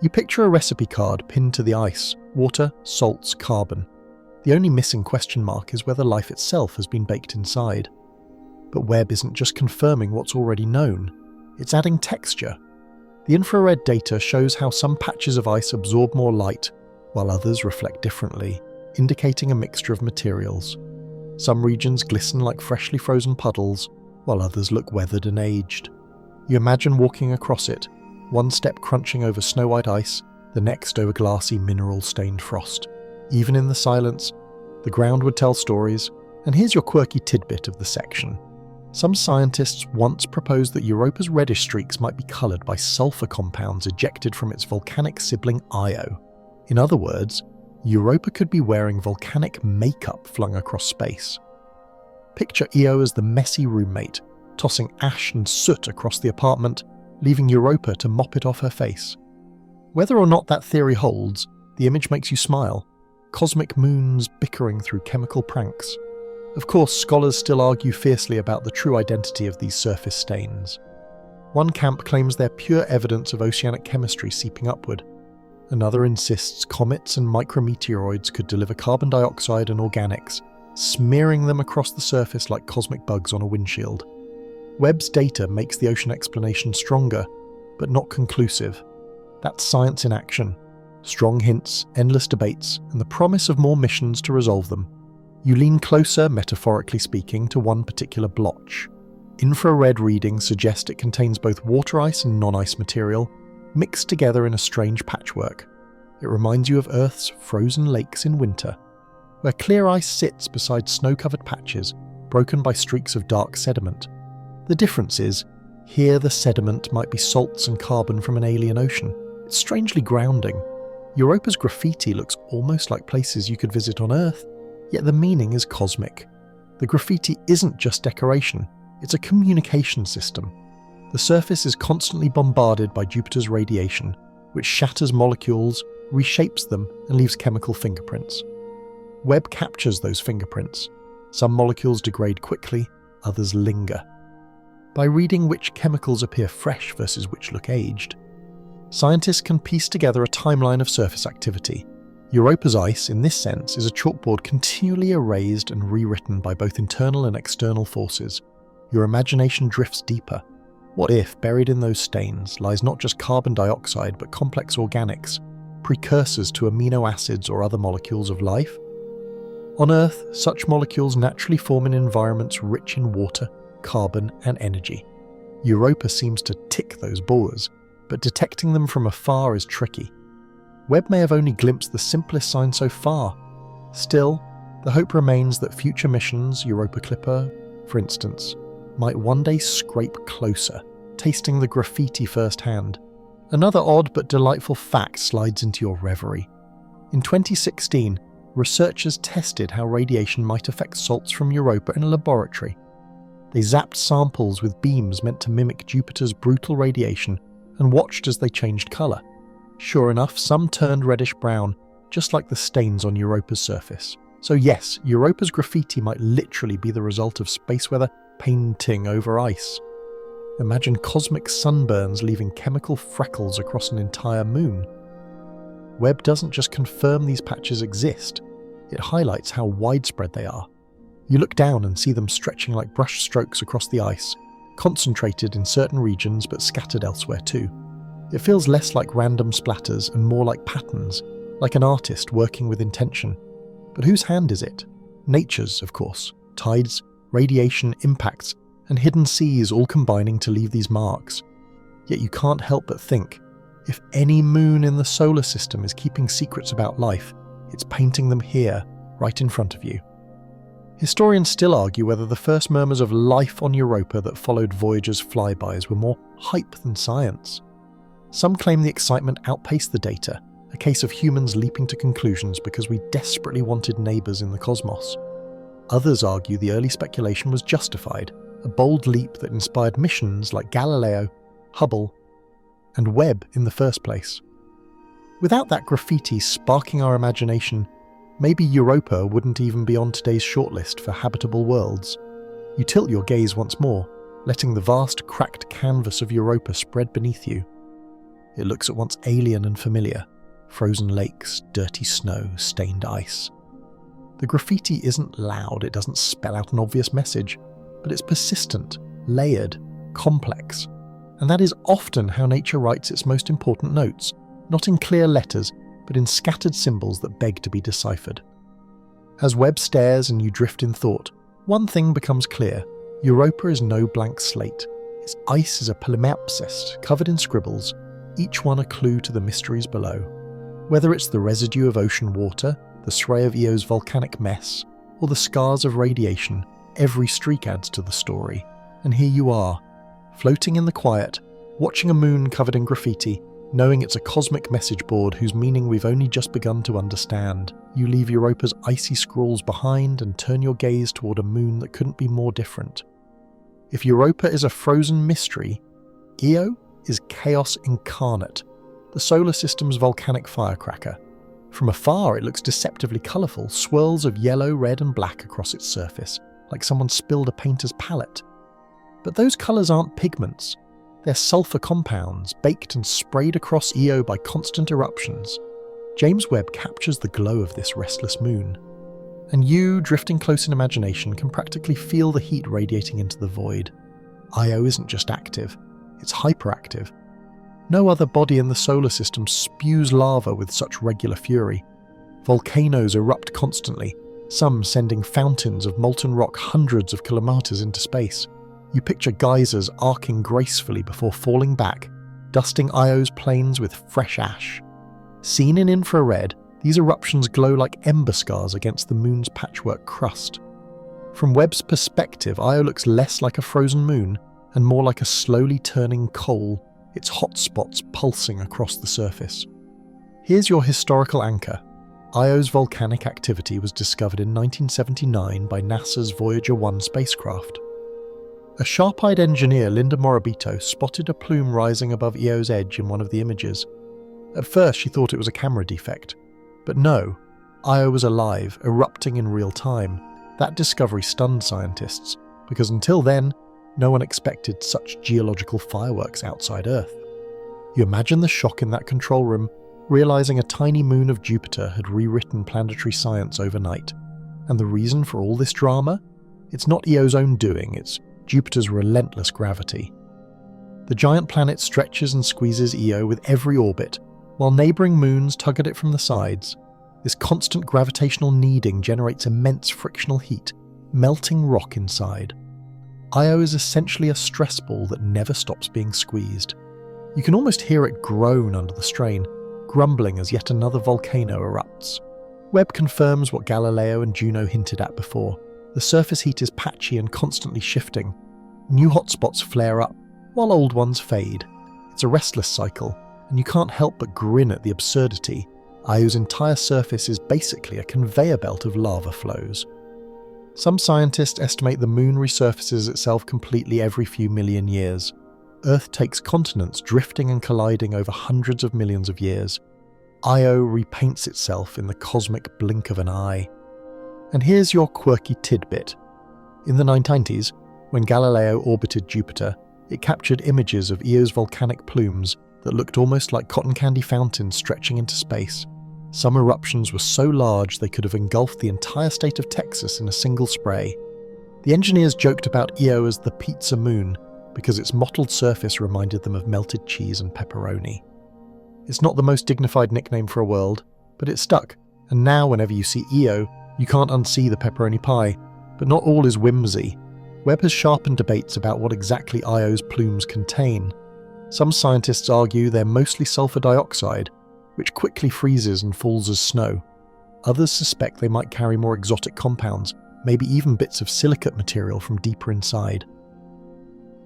You picture a recipe card pinned to the ice: water, salts, carbon. The only missing question mark is whether life itself has been baked inside. But Webb isn't just confirming what's already known, it's adding texture. The infrared data shows how some patches of ice absorb more light, while others reflect differently, indicating a mixture of materials. Some regions glisten like freshly frozen puddles, while others look weathered and aged. You imagine walking across it, one step crunching over snow-white ice, the next over glassy mineral-stained frost. Even in the silence, the ground would tell stories, and here's your quirky tidbit of the section. Some scientists once proposed that Europa's reddish streaks might be coloured by sulfur compounds ejected from its volcanic sibling Io. In other words, Europa could be wearing volcanic makeup flung across space. Picture Io as the messy roommate, tossing ash and soot across the apartment, leaving Europa to mop it off her face. Whether or not that theory holds, the image makes you smile. Cosmic moons bickering through chemical pranks. Of course, scholars still argue fiercely about the true identity of these surface stains. One camp claims they're pure evidence of oceanic chemistry seeping upward. Another insists comets and micrometeoroids could deliver carbon dioxide and organics, smearing them across the surface like cosmic bugs on a windshield. Webb's data makes the ocean explanation stronger, but not conclusive. That's science in action. Strong hints, endless debates, and the promise of more missions to resolve them. You lean closer, metaphorically speaking, to one particular blotch. Infrared readings suggest it contains both water ice and non-ice material, mixed together in a strange patchwork. It reminds you of Earth's frozen lakes in winter, where clear ice sits beside snow-covered patches, broken by streaks of dark sediment. The difference is, here the sediment might be salts and carbon from an alien ocean. It's strangely grounding. Europa's graffiti looks almost like places you could visit on Earth, yet the meaning is cosmic. The graffiti isn't just decoration, it's a communication system. The surface is constantly bombarded by Jupiter's radiation, which shatters molecules, reshapes them, and leaves chemical fingerprints. Webb captures those fingerprints. Some molecules degrade quickly, others linger. By reading which chemicals appear fresh versus which look aged, scientists can piece together a timeline of surface activity. Europa's ice, in this sense, is a chalkboard continually erased and rewritten by both internal and external forces. Your imagination drifts deeper. What if, buried in those stains, lies not just carbon dioxide but complex organics, precursors to amino acids or other molecules of life? On Earth, such molecules naturally form in environments rich in water, carbon, and energy. Europa seems to tick those borders, but detecting them from afar is tricky. Webb may have only glimpsed the simplest sign so far. Still, the hope remains that future missions, Europa Clipper, for instance, might one day scrape closer, tasting the graffiti firsthand. Another odd but delightful fact slides into your reverie. In 2016, researchers tested how radiation might affect salts from Europa in a laboratory. They zapped samples with beams meant to mimic Jupiter's brutal radiation and watched as they changed colour. Sure enough, some turned reddish-brown, just like the stains on Europa's surface. So yes, Europa's graffiti might literally be the result of space weather painting over ice. Imagine cosmic sunburns leaving chemical freckles across an entire moon. Webb doesn't just confirm these patches exist, it highlights how widespread they are. You look down and see them stretching like brush strokes across the ice, concentrated in certain regions but scattered elsewhere too. It feels less like random splatters and more like patterns, like an artist working with intention. But whose hand is it? Nature's, of course. Tides, radiation, impacts, and hidden seas all combining to leave these marks. Yet you can't help but think, if any moon in the solar system is keeping secrets about life, it's painting them here, right in front of you. Historians still argue whether the first murmurs of life on Europa that followed Voyager's flybys were more hype than science. Some claim the excitement outpaced the data, a case of humans leaping to conclusions because we desperately wanted neighbours in the cosmos. Others argue the early speculation was justified, a bold leap that inspired missions like Galileo, Hubble, and Webb in the first place. Without that graffiti sparking our imagination, maybe Europa wouldn't even be on today's shortlist for habitable worlds. You tilt your gaze once more, letting the vast cracked canvas of Europa spread beneath you. It looks at once alien and familiar: frozen lakes, dirty snow, stained ice. The graffiti isn't loud, it doesn't spell out an obvious message, but it's persistent, layered, complex. And that is often how nature writes its most important notes, not in clear letters, but in scattered symbols that beg to be deciphered. As Webb stares and you drift in thought, one thing becomes clear: Europa is no blank slate. Its ice is a palimpsest covered in scribbles, each one a clue to the mysteries below. Whether it's the residue of ocean water, the spray of Io's volcanic mess, or the scars of radiation, every streak adds to the story. And here you are, floating in the quiet, watching a moon covered in graffiti, knowing it's a cosmic message board whose meaning we've only just begun to understand. You leave Europa's icy scrawls behind and turn your gaze toward a moon that couldn't be more different. If Europa is a frozen mystery, Io is chaos incarnate, the solar system's volcanic firecracker. From afar it looks deceptively colourful, swirls of yellow, red and black across its surface, like someone spilled a painter's palette. But those colours aren't pigments. They're sulfur compounds, baked and sprayed across Io by constant eruptions. James Webb captures the glow of this restless moon. And you, drifting close in imagination, can practically feel the heat radiating into the void. Io isn't just active, it's hyperactive. No other body in the solar system spews lava with such regular fury. Volcanoes erupt constantly, some sending fountains of molten rock hundreds of kilometers into space. You picture geysers arcing gracefully before falling back, dusting Io's plains with fresh ash. Seen in infrared, these eruptions glow like ember scars against the moon's patchwork crust. From Webb's perspective, Io looks less like a frozen moon and more like a slowly turning coal, its hot spots pulsing across the surface. Here's your historical anchor. Io's volcanic activity was discovered in 1979 by NASA's Voyager 1 spacecraft. A sharp-eyed engineer, Linda Morabito, spotted a plume rising above Io's edge in one of the images. At first she thought it was a camera defect. But no, Io was alive, erupting in real time. That discovery stunned scientists, because until then, no one expected such geological fireworks outside Earth. You imagine the shock in that control room, realizing a tiny moon of Jupiter had rewritten planetary science overnight. And the reason for all this drama? It's not Io's own doing, it's Jupiter's relentless gravity. The giant planet stretches and squeezes Io with every orbit, while neighbouring moons tug at it from the sides. This constant gravitational kneading generates immense frictional heat, melting rock inside. Io is essentially a stress ball that never stops being squeezed. You can almost hear it groan under the strain, grumbling as yet another volcano erupts. Webb confirms what Galileo and Juno hinted at before. The surface heat is patchy and constantly shifting. New hotspots flare up, while old ones fade. It's a restless cycle, and you can't help but grin at the absurdity. Io's entire surface is basically a conveyor belt of lava flows. Some scientists estimate the moon resurfaces itself completely every few million years. Earth takes continents drifting and colliding over hundreds of millions of years. Io repaints itself in the cosmic blink of an eye. And here's your quirky tidbit. In the 1990s, when Galileo orbited Jupiter, it captured images of Io's volcanic plumes that looked almost like cotton candy fountains stretching into space. Some eruptions were so large they could have engulfed the entire state of Texas in a single spray. The engineers joked about Io as the pizza moon because its mottled surface reminded them of melted cheese and pepperoni. It's not the most dignified nickname for a world, but it stuck, and now whenever you see Io, you can't unsee the pepperoni pie. But not all is whimsy. Webb has sharpened debates about what exactly Io's plumes contain. Some scientists argue they're mostly sulfur dioxide, which quickly freezes and falls as snow. Others suspect they might carry more exotic compounds, maybe even bits of silicate material from deeper inside.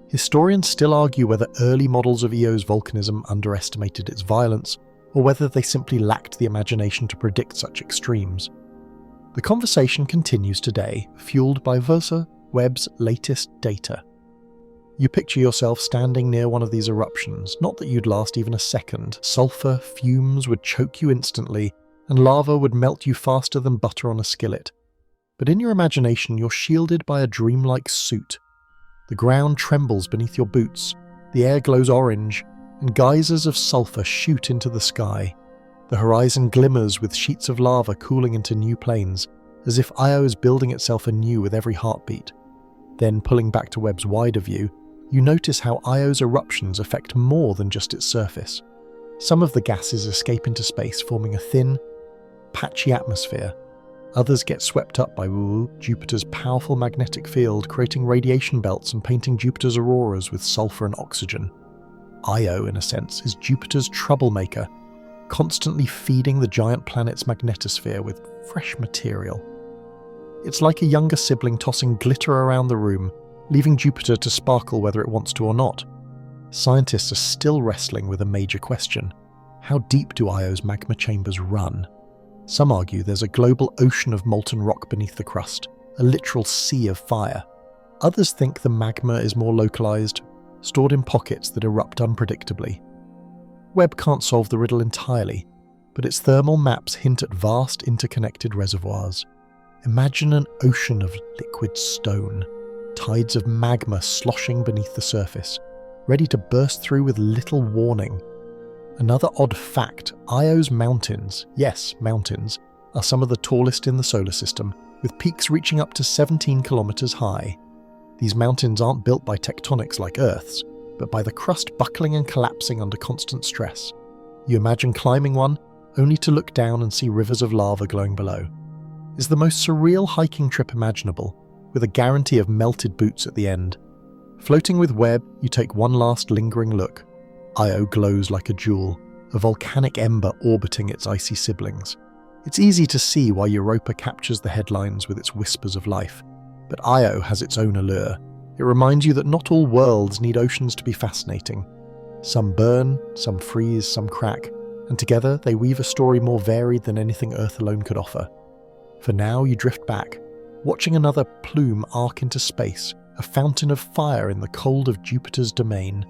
Historians still argue whether early models of Io's volcanism underestimated its violence, or whether they simply lacked the imagination to predict such extremes. The conversation continues today, fueled by Webb's latest data. You picture yourself standing near one of these eruptions, not that you'd last even a second. Sulfur fumes would choke you instantly, and lava would melt you faster than butter on a skillet. But in your imagination, you're shielded by a dreamlike suit. The ground trembles beneath your boots, the air glows orange, and geysers of sulfur shoot into the sky. The horizon glimmers with sheets of lava cooling into new planes, as if Io is building itself anew with every heartbeat. Then, pulling back to Webb's wider view, you notice how Io's eruptions affect more than just its surface. Some of the gases escape into space, forming a thin, patchy atmosphere. Others get swept up by Jupiter's powerful magnetic field, creating radiation belts and painting Jupiter's auroras with sulfur and oxygen. Io, in a sense, is Jupiter's troublemaker, constantly feeding the giant planet's magnetosphere with fresh material. It's like a younger sibling tossing glitter around the room, leaving Jupiter to sparkle whether it wants to or not. Scientists are still wrestling with a major question. How deep do Io's magma chambers run? Some argue there's a global ocean of molten rock beneath the crust, a literal sea of fire. Others think the magma is more localized, stored in pockets that erupt unpredictably. Webb can't solve the riddle entirely, but its thermal maps hint at vast interconnected reservoirs. Imagine an ocean of liquid stone, tides of magma sloshing beneath the surface, ready to burst through with little warning. Another odd fact, Io's mountains, yes, mountains, are some of the tallest in the solar system, with peaks reaching up to 17 kilometers high. These mountains aren't built by tectonics like Earth's, but by the crust buckling and collapsing under constant stress. You imagine climbing one, only to look down and see rivers of lava glowing below. It's the most surreal hiking trip imaginable, with a guarantee of melted boots at the end. Floating with Webb, you take one last lingering look. Io glows like a jewel, a volcanic ember orbiting its icy siblings. It's easy to see why Europa captures the headlines with its whispers of life, but Io has its own allure. It reminds you that not all worlds need oceans to be fascinating. Some burn, some freeze, some crack, and together they weave a story more varied than anything Earth alone could offer. For now, you drift back, watching another plume arc into space, a fountain of fire in the cold of Jupiter's domain.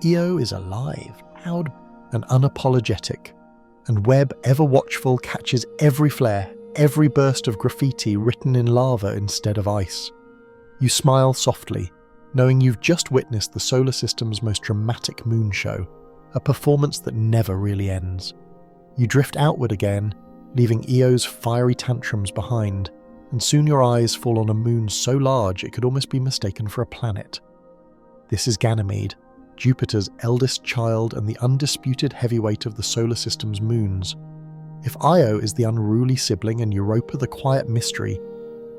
Io is alive, loud, and unapologetic, and Webb, ever watchful, catches every flare, every burst of graffiti written in lava instead of ice. You smile softly, knowing you've just witnessed the solar system's most dramatic moon show, a performance that never really ends. You drift outward again, leaving Io's fiery tantrums behind, and soon your eyes fall on a moon so large it could almost be mistaken for a planet. This is Ganymede, Jupiter's eldest child and the undisputed heavyweight of the solar system's moons. If Io is the unruly sibling and Europa the quiet mystery,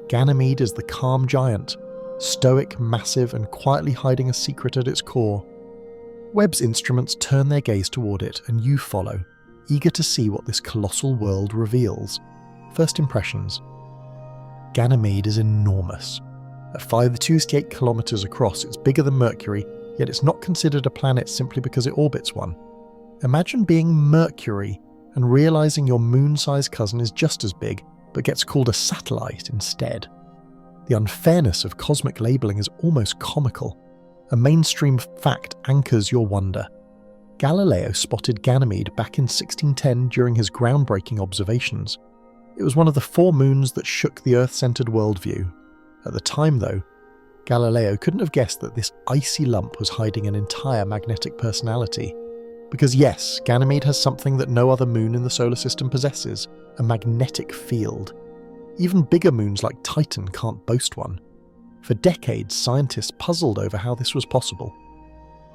Ganymede is the calm giant, stoic, massive, and quietly hiding a secret at its core. Webb's instruments turn their gaze toward it, and you follow, eager to see what this colossal world reveals. First impressions. Ganymede is enormous. At 528 kilometers across, it's bigger than Mercury, yet it's not considered a planet simply because it orbits one. Imagine being Mercury and realizing your moon-sized cousin is just as big, but gets called a satellite instead. The unfairness of cosmic labeling is almost comical. A mainstream fact anchors your wonder. Galileo spotted Ganymede back in 1610 during his groundbreaking observations. It was one of the 4 moons that shook the Earth-centered worldview. At the time, though, Galileo couldn't have guessed that this icy lump was hiding an entire magnetic personality. Because yes, Ganymede has something that no other moon in the solar system possesses, a magnetic field. Even bigger moons like Titan can't boast one. For decades, scientists puzzled over how this was possible.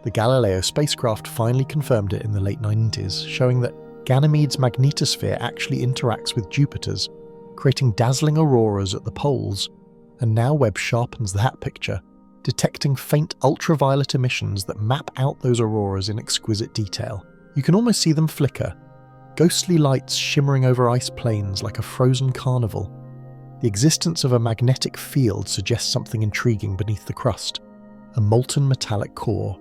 The Galileo spacecraft finally confirmed it in the late 90s, showing that Ganymede's magnetosphere actually interacts with Jupiter's, creating dazzling auroras at the poles. And now Webb sharpens that picture, detecting faint ultraviolet emissions that map out those auroras in exquisite detail. You can almost see them flicker, ghostly lights shimmering over ice plains like a frozen carnival. The existence of a magnetic field suggests something intriguing beneath the crust, a molten metallic core.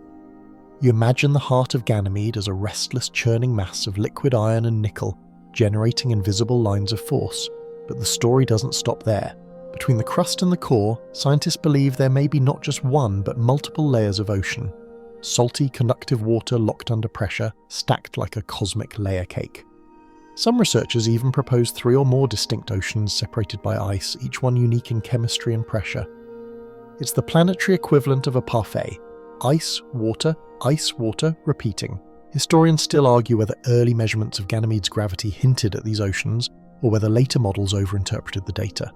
You imagine the heart of Ganymede as a restless churning mass of liquid iron and nickel, generating invisible lines of force. But the story doesn't stop there. Between the crust and the core, scientists believe there may be not just one but multiple layers of ocean. Salty, conductive water locked under pressure, stacked like a cosmic layer cake. Some researchers even propose 3 or more distinct oceans separated by ice, each one unique in chemistry and pressure. It's the planetary equivalent of a parfait. Ice, water, repeating. Historians still argue whether early measurements of Ganymede's gravity hinted at these oceans, or whether later models overinterpreted the data.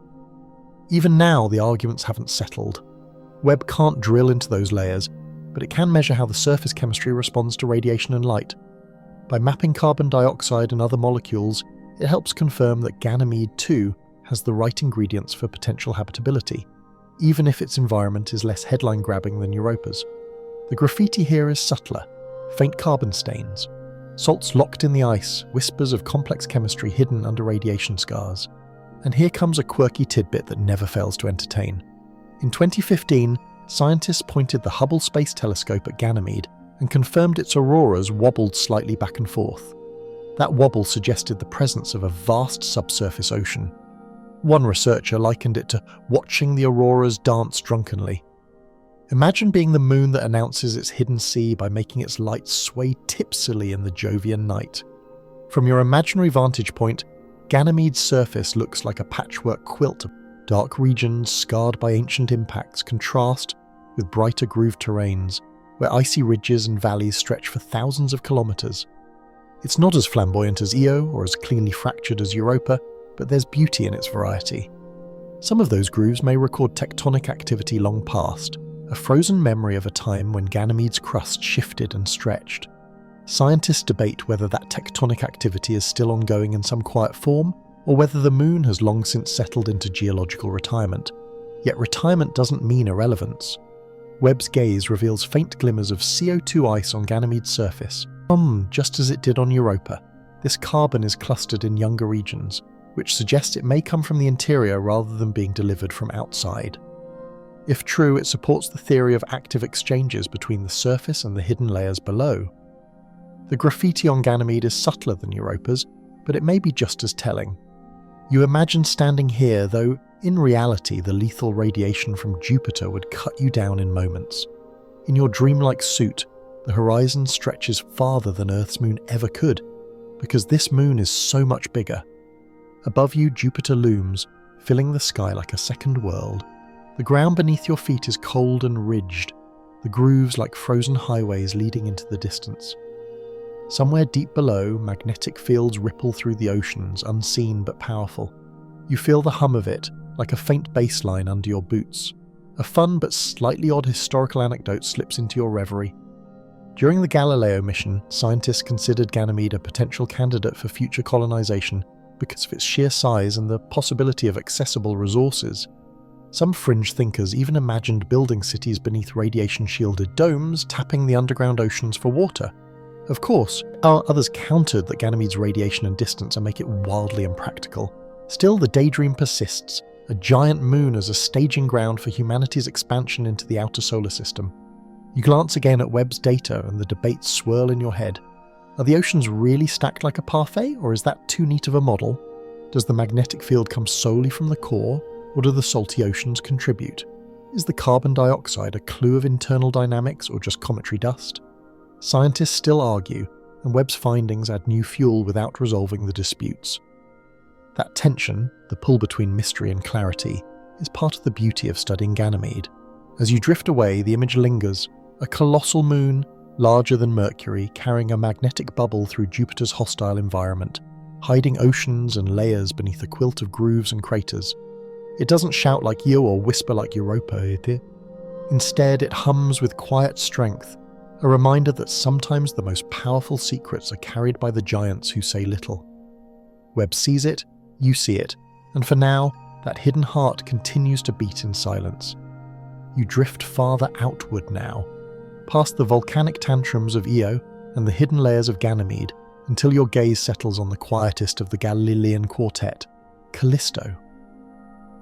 Even now, the arguments haven't settled. Webb can't drill into those layers, but it can measure how the surface chemistry responds to radiation and light. By mapping carbon dioxide and other molecules, it helps confirm that Ganymede too has the right ingredients for potential habitability, even if its environment is less headline-grabbing than Europa's. The graffiti here is subtler, faint carbon stains, salts locked in the ice, whispers of complex chemistry hidden under radiation scars. And here comes a quirky tidbit that never fails to entertain. In 2015, scientists pointed the Hubble Space Telescope at Ganymede and confirmed its auroras wobbled slightly back and forth. That wobble suggested the presence of a vast subsurface ocean. One researcher likened it to watching the auroras dance drunkenly. Imagine being the moon that announces its hidden sea by making its light sway tipsily in the Jovian night. From your imaginary vantage point, Ganymede's surface looks like a patchwork quilt. Dark regions scarred by ancient impacts contrast with brighter grooved terrains, where icy ridges and valleys stretch for thousands of kilometers. It's not as flamboyant as Io or as cleanly fractured as Europa, but there's beauty in its variety. Some of those grooves may record tectonic activity long past, a frozen memory of a time when Ganymede's crust shifted and stretched. Scientists debate whether that tectonic activity is still ongoing in some quiet form, or whether the moon has long since settled into geological retirement. Yet retirement doesn't mean irrelevance. Webb's gaze reveals faint glimmers of CO2 ice on Ganymede's surface. Just as it did on Europa, this carbon is clustered in younger regions, which suggests it may come from the interior rather than being delivered from outside. If true, it supports the theory of active exchanges between the surface and the hidden layers below. The graffiti on Ganymede is subtler than Europa's, but it may be just as telling. You imagine standing here, though in reality the lethal radiation from Jupiter would cut you down in moments. In your dreamlike suit, the horizon stretches farther than Earth's moon ever could, because this moon is so much bigger. Above you, Jupiter looms, filling the sky like a second world. The ground beneath your feet is cold and ridged, the grooves like frozen highways leading into the distance. Somewhere deep below, magnetic fields ripple through the oceans, unseen but powerful. You feel the hum of it, like a faint bass line under your boots. A fun but slightly odd historical anecdote slips into your reverie. During the Galileo mission, scientists considered Ganymede a potential candidate for future colonization because of its sheer size and the possibility of accessible resources. Some fringe thinkers even imagined building cities beneath radiation-shielded domes, tapping the underground oceans for water. Of course, others countered that Ganymede's radiation and distance make it wildly impractical. Still, the daydream persists, a giant moon as a staging ground for humanity's expansion into the outer solar system. You glance again at Webb's data and the debates swirl in your head. Are the oceans really stacked like a parfait, or is that too neat of a model? Does the magnetic field come solely from the core, or do the salty oceans contribute? Is the carbon dioxide a clue of internal dynamics or just cometary dust? Scientists still argue, and Webb's findings add new fuel without resolving the disputes. That tension, the pull between mystery and clarity, is part of the beauty of studying Ganymede. As you drift away, the image lingers, a colossal moon, larger than Mercury, carrying a magnetic bubble through Jupiter's hostile environment, hiding oceans and layers beneath a quilt of grooves and craters. It doesn't shout like Io or whisper like Europa. Instead, it hums with quiet strength, a reminder that sometimes the most powerful secrets are carried by the giants who say little. Webb sees it, you see it, and for now, that hidden heart continues to beat in silence. You drift farther outward now, past the volcanic tantrums of Io and the hidden layers of Ganymede, until your gaze settles on the quietest of the Galilean quartet, Callisto.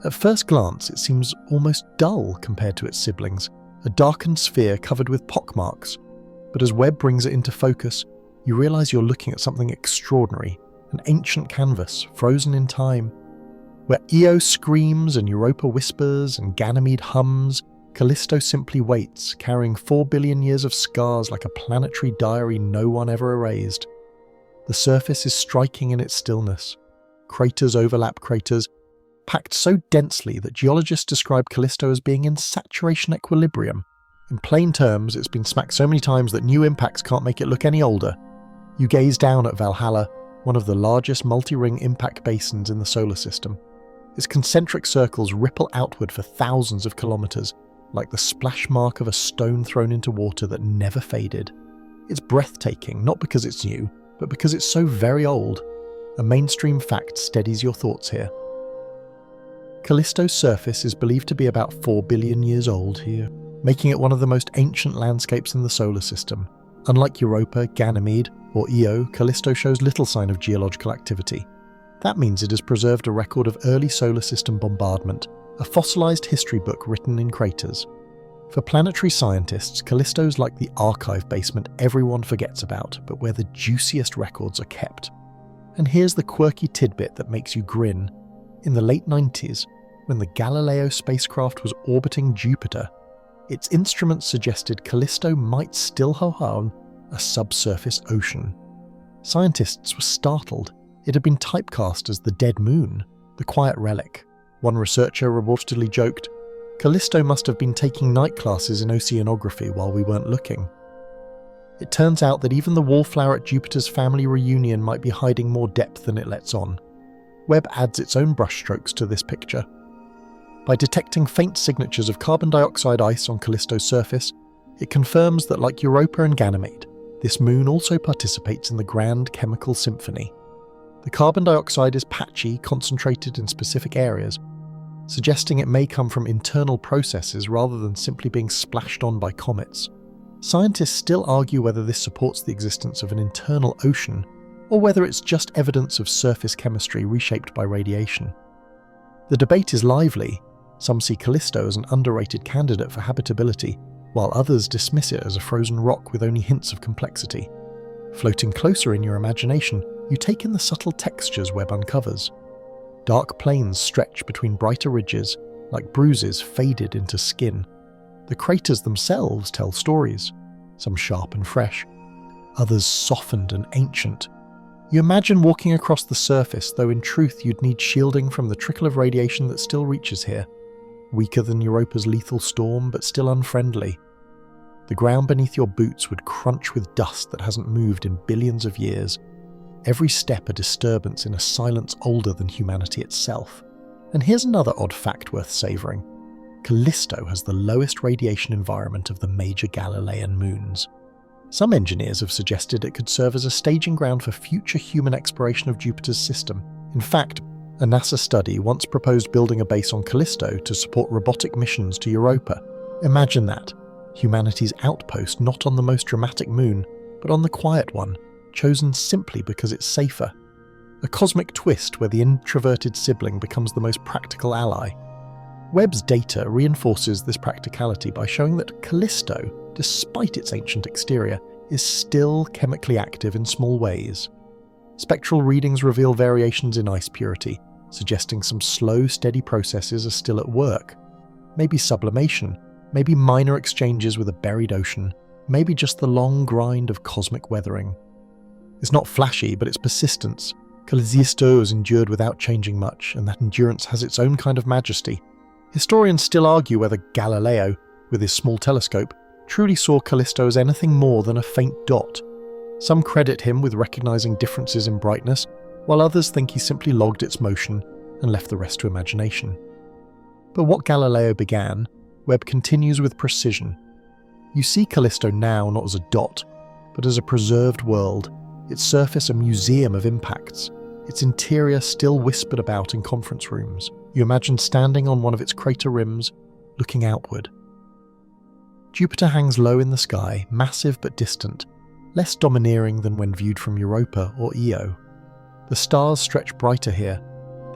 At first glance, it seems almost dull compared to its siblings, a darkened sphere covered with pockmarks. But as Webb brings it into focus, you realize you're looking at something extraordinary, an ancient canvas, frozen in time. Where Io screams and Europa whispers and Ganymede hums, Callisto simply waits, carrying 4 billion years of scars like a planetary diary no one ever erased. The surface is striking in its stillness. Craters overlap craters, packed so densely that geologists describe Callisto as being in saturation equilibrium. In plain terms, it's been smacked so many times that new impacts can't make it look any older. You gaze down at Valhalla, one of the largest multi-ring impact basins in the solar system. Its concentric circles ripple outward for thousands of kilometers, like the splash mark of a stone thrown into water that never faded. It's breathtaking, not because it's new, but because it's so very old. A mainstream fact steadies your thoughts here. Callisto's surface is believed to be about 4 billion years old here, making it one of the most ancient landscapes in the solar system. Unlike Europa, Ganymede, or Io, Callisto shows little sign of geological activity. That means it has preserved a record of early solar system bombardment, a fossilized history book written in craters. For planetary scientists, Callisto's like the archive basement everyone forgets about, but where the juiciest records are kept. And here's the quirky tidbit that makes you grin. In the late 90s, when the Galileo spacecraft was orbiting Jupiter, its instruments suggested Callisto might still hold a subsurface ocean. Scientists were startled. It had been typecast as the dead moon, the quiet relic. One researcher reportedly joked, "Callisto must have been taking night classes in oceanography while we weren't looking." It turns out that even the wallflower at Jupiter's family reunion might be hiding more depth than it lets on. Webb adds its own brushstrokes to this picture. By detecting faint signatures of carbon dioxide ice on Callisto's surface, it confirms that, like Europa and Ganymede, this moon also participates in the grand chemical symphony. The carbon dioxide is patchy, concentrated in specific areas, suggesting it may come from internal processes rather than simply being splashed on by comets. Scientists still argue whether this supports the existence of an internal ocean, or whether it's just evidence of surface chemistry reshaped by radiation. The debate is lively. Some see Callisto as an underrated candidate for habitability, while others dismiss it as a frozen rock with only hints of complexity. Floating closer in your imagination, you take in the subtle textures Webb uncovers. Dark plains stretch between brighter ridges, like bruises faded into skin. The craters themselves tell stories, some sharp and fresh, others softened and ancient. You imagine walking across the surface, though in truth you'd need shielding from the trickle of radiation that still reaches here. Weaker than Europa's lethal storm, but still unfriendly. The ground beneath your boots would crunch with dust that hasn't moved in billions of years. Every step a disturbance in a silence older than humanity itself. And here's another odd fact worth savouring. Callisto has the lowest radiation environment of the major Galilean moons. Some engineers have suggested it could serve as a staging ground for future human exploration of Jupiter's system. In fact, a NASA study once proposed building a base on Callisto to support robotic missions to Europa. Imagine that. Humanity's outpost not on the most dramatic moon, but on the quiet one, chosen simply because it's safer. A cosmic twist where the introverted sibling becomes the most practical ally. Webb's data reinforces this practicality by showing that Callisto, despite its ancient exterior, is still chemically active in small ways. Spectral readings reveal variations in ice purity, suggesting some slow, steady processes are still at work. Maybe sublimation, maybe minor exchanges with a buried ocean, maybe just the long grind of cosmic weathering. It's not flashy, but its persistence. Callisto has endured without changing much, and that endurance has its own kind of majesty. Historians still argue whether Galileo, with his small telescope, truly saw Callisto as anything more than a faint dot. Some credit him with recognizing differences in brightness, while others think he simply logged its motion and left the rest to imagination. But what Galileo began, Webb continues with precision. You see Callisto now not as a dot, but as a preserved world, its surface a museum of impacts, its interior still whispered about in conference rooms. You imagine standing on one of its crater rims, looking outward. Jupiter hangs low in the sky, massive but distant, less domineering than when viewed from Europa or Io. The stars stretch brighter here,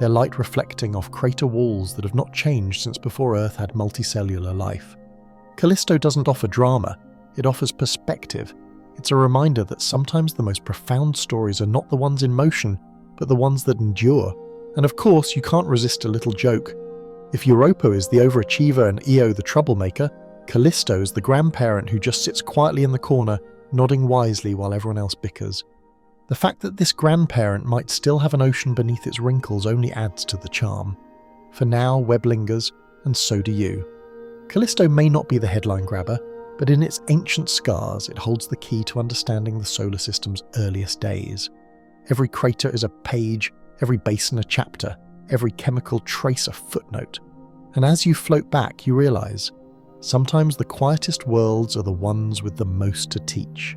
their light reflecting off crater walls that have not changed since before Earth had multicellular life. Callisto doesn't offer drama, it offers perspective. It's a reminder that sometimes the most profound stories are not the ones in motion, but the ones that endure. And of course, you can't resist a little joke. If Europa is the overachiever and Io the troublemaker, Callisto's the grandparent who just sits quietly in the corner, nodding wisely while everyone else bickers. The fact that this grandparent might still have an ocean beneath its wrinkles only adds to the charm. For now, Webb lingers, and so do you. Callisto may not be the headline grabber, but in its ancient scars it holds the key to understanding the solar system's earliest days. Every crater is a page, every basin a chapter, every chemical trace a footnote. And as you float back, you realise, sometimes the quietest worlds are the ones with the most to teach.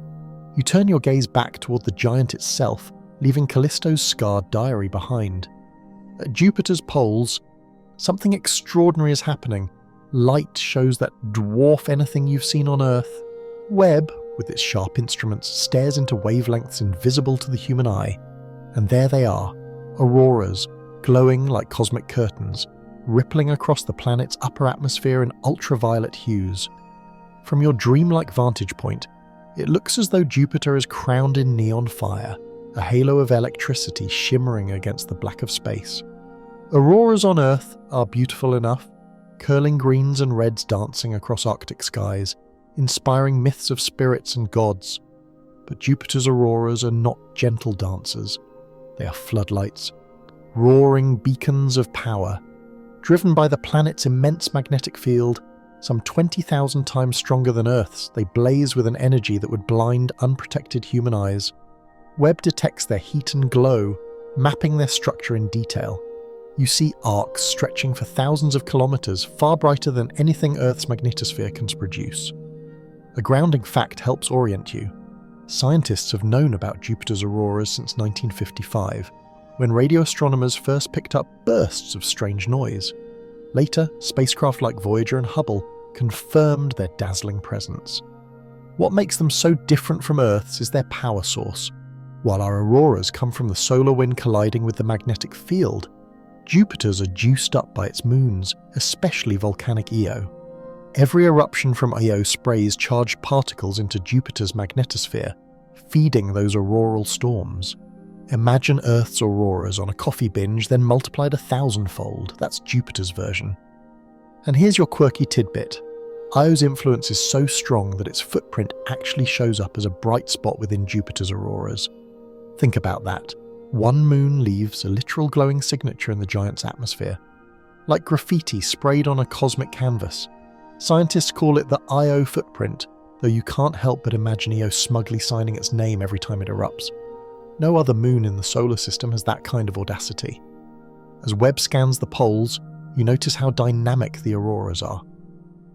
You turn your gaze back toward the giant itself, leaving Callisto's scarred diary behind. At Jupiter's poles, something extraordinary is happening. Light shows that dwarf anything you've seen on Earth. Webb, with its sharp instruments, stares into wavelengths invisible to the human eye. And there they are, auroras, glowing like cosmic curtains, rippling across the planet's upper atmosphere in ultraviolet hues. From your dreamlike vantage point, it looks as though Jupiter is crowned in neon fire, a halo of electricity shimmering against the black of space. Auroras on Earth are beautiful enough, curling greens and reds dancing across Arctic skies, inspiring myths of spirits and gods. But Jupiter's auroras are not gentle dancers. They are floodlights, roaring beacons of power. Driven by the planet's immense magnetic field, some 20,000 times stronger than Earth's, they blaze with an energy that would blind unprotected human eyes. Webb detects their heat and glow, mapping their structure in detail. You see arcs stretching for thousands of kilometers, far brighter than anything Earth's magnetosphere can produce. A grounding fact helps orient you. Scientists have known about Jupiter's auroras since 1955, when radio astronomers first picked up bursts of strange noise. Later, spacecraft like Voyager and Hubble confirmed their dazzling presence. What makes them so different from Earth's is their power source. While our auroras come from the solar wind colliding with the magnetic field, Jupiter's are juiced up by its moons, especially volcanic Io. Every eruption from Io sprays charged particles into Jupiter's magnetosphere, feeding those auroral storms. Imagine Earth's auroras on a coffee binge, then multiplied 1,000-fold. That's Jupiter's version. And here's your quirky tidbit. Io's influence is so strong that its footprint actually shows up as a bright spot within Jupiter's auroras. Think about that. One moon leaves a literal glowing signature in the giant's atmosphere. Like graffiti sprayed on a cosmic canvas. Scientists call it the Io footprint, though you can't help but imagine Io smugly signing its name every time it erupts. No other moon in the solar system has that kind of audacity. As Webb scans the poles, you notice how dynamic the auroras are.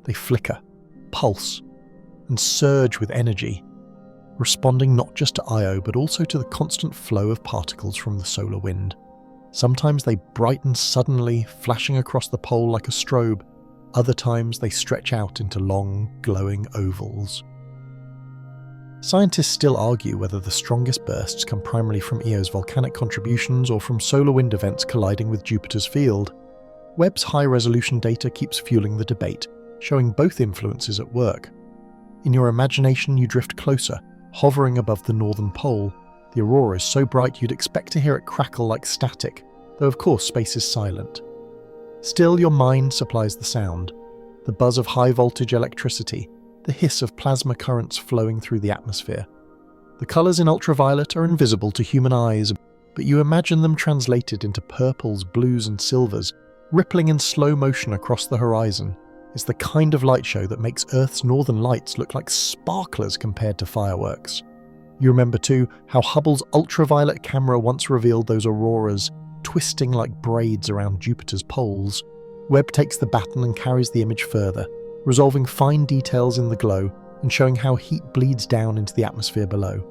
They flicker, pulse, and surge with energy, responding not just to Io but also to the constant flow of particles from the solar wind. Sometimes they brighten suddenly, flashing across the pole like a strobe. Other times they stretch out into long, glowing ovals. Scientists still argue whether the strongest bursts come primarily from Io's volcanic contributions or from solar wind events colliding with Jupiter's field. Webb's high-resolution data keeps fueling the debate, showing both influences at work. In your imagination, you drift closer, hovering above the northern pole. The aurora is so bright you'd expect to hear it crackle like static, though of course space is silent. Still, your mind supplies the sound, the buzz of high-voltage electricity, the hiss of plasma currents flowing through the atmosphere. The colours in ultraviolet are invisible to human eyes, but you imagine them translated into purples, blues and silvers, rippling in slow motion across the horizon. It's the kind of light show that makes Earth's northern lights look like sparklers compared to fireworks. You remember too how Hubble's ultraviolet camera once revealed those auroras twisting like braids around Jupiter's poles. Webb takes the baton and carries the image further, resolving fine details in the glow and showing how heat bleeds down into the atmosphere below.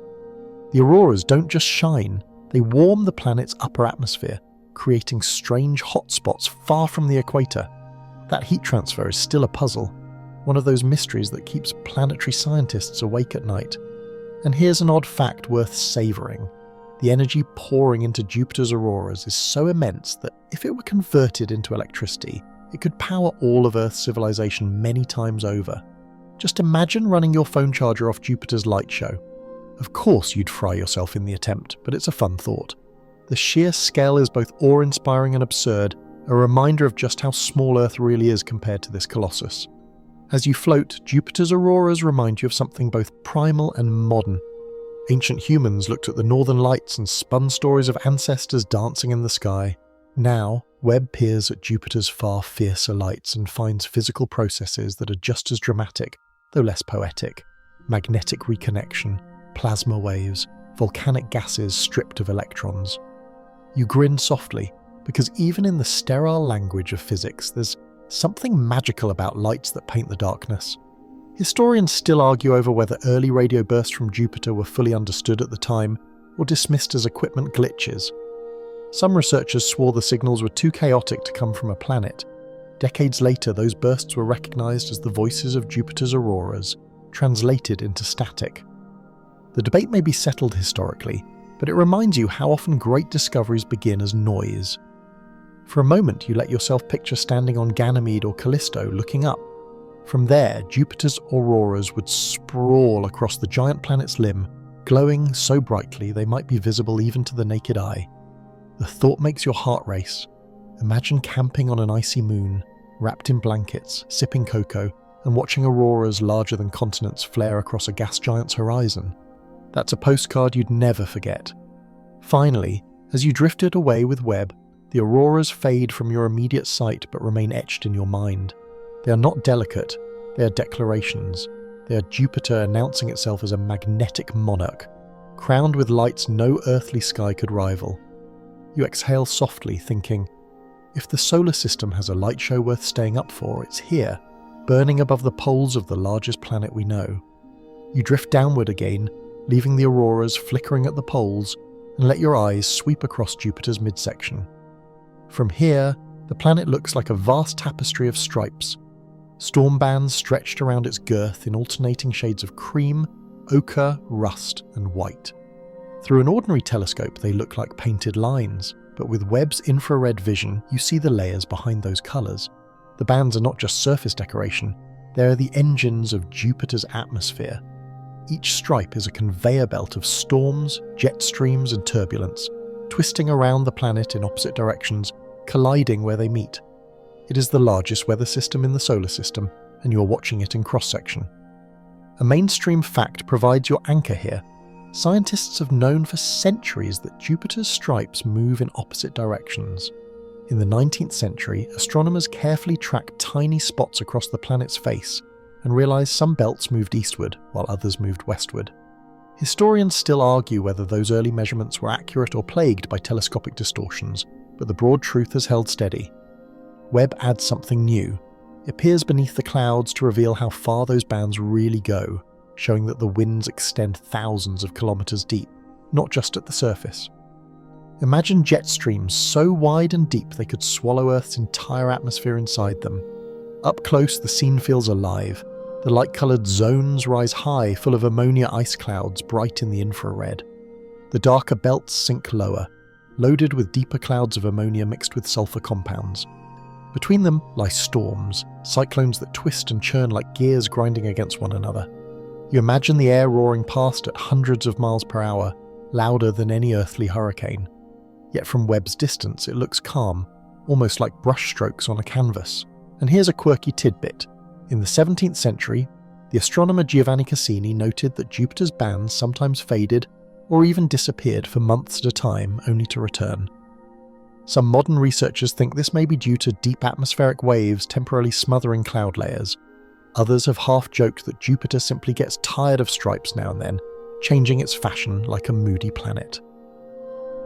The auroras don't just shine, they warm the planet's upper atmosphere, creating strange hotspots far from the equator. That heat transfer is still a puzzle, one of those mysteries that keeps planetary scientists awake at night. And here's an odd fact worth savouring. The energy pouring into Jupiter's auroras is so immense that if it were converted into electricity, it could power all of Earth's civilization many times over. Just imagine running your phone charger off Jupiter's light show. Of course you'd fry yourself in the attempt, but it's a fun thought. The sheer scale is both awe-inspiring and absurd, a reminder of just how small Earth really is compared to this colossus. As you float, Jupiter's auroras remind you of something both primal and modern. Ancient humans looked at the northern lights and spun stories of ancestors dancing in the sky. Now, Webb peers at Jupiter's far fiercer lights and finds physical processes that are just as dramatic, though less poetic. Magnetic reconnection, plasma waves, volcanic gases stripped of electrons. You grin softly, because even in the sterile language of physics, there's something magical about lights that paint the darkness. Historians still argue over whether early radio bursts from Jupiter were fully understood at the time or dismissed as equipment glitches. Some researchers swore the signals were too chaotic to come from a planet. Decades later, those bursts were recognized as the voices of Jupiter's auroras, translated into static. The debate may be settled historically, but it reminds you how often great discoveries begin as noise. For a moment, you let yourself picture standing on Ganymede or Callisto looking up. From there, Jupiter's auroras would sprawl across the giant planet's limb, glowing so brightly they might be visible even to the naked eye. The thought makes your heart race. Imagine camping on an icy moon, wrapped in blankets, sipping cocoa, and watching auroras larger than continents flare across a gas giant's horizon. That's a postcard you'd never forget. Finally, as you drifted away with Webb, the auroras fade from your immediate sight but remain etched in your mind. They are not delicate, they are declarations. They are Jupiter announcing itself as a magnetic monarch, crowned with lights no earthly sky could rival. You exhale softly, thinking, if the solar system has a light show worth staying up for, it's here, burning above the poles of the largest planet we know. You drift downward again, leaving the auroras flickering at the poles, and let your eyes sweep across Jupiter's midsection. From here, the planet looks like a vast tapestry of stripes. Storm bands stretched around its girth in alternating shades of cream, ochre, rust, and white. Through an ordinary telescope, they look like painted lines, but with Webb's infrared vision, you see the layers behind those colours. The bands are not just surface decoration, they are the engines of Jupiter's atmosphere. Each stripe is a conveyor belt of storms, jet streams, and turbulence, twisting around the planet in opposite directions, colliding where they meet. It is the largest weather system in the solar system, and you're watching it in cross-section. A mainstream fact provides your anchor here. Scientists have known for centuries that Jupiter's stripes move in opposite directions. In the 19th century, astronomers carefully tracked tiny spots across the planet's face and realized some belts moved eastward while others moved westward. Historians still argue whether those early measurements were accurate or plagued by telescopic distortions, but the broad truth has held steady. Webb adds something new. It peers beneath the clouds to reveal how far those bands really go, showing that the winds extend thousands of kilometers deep, not just at the surface. Imagine jet streams so wide and deep they could swallow Earth's entire atmosphere inside them. Up close, the scene feels alive. The light-coloured zones rise high, full of ammonia ice clouds bright in the infrared. The darker belts sink lower, loaded with deeper clouds of ammonia mixed with sulfur compounds. Between them lie storms, cyclones that twist and churn like gears grinding against one another. You imagine the air roaring past at hundreds of miles per hour, louder than any earthly hurricane. Yet from Webb's distance it looks calm, almost like brushstrokes on a canvas. And here's a quirky tidbit. In the 17th century, the astronomer Giovanni Cassini noted that Jupiter's bands sometimes faded or even disappeared for months at a time, only to return. Some modern researchers think this may be due to deep atmospheric waves temporarily smothering cloud layers. Others have half joked that Jupiter simply gets tired of stripes now and then, changing its fashion like a moody planet.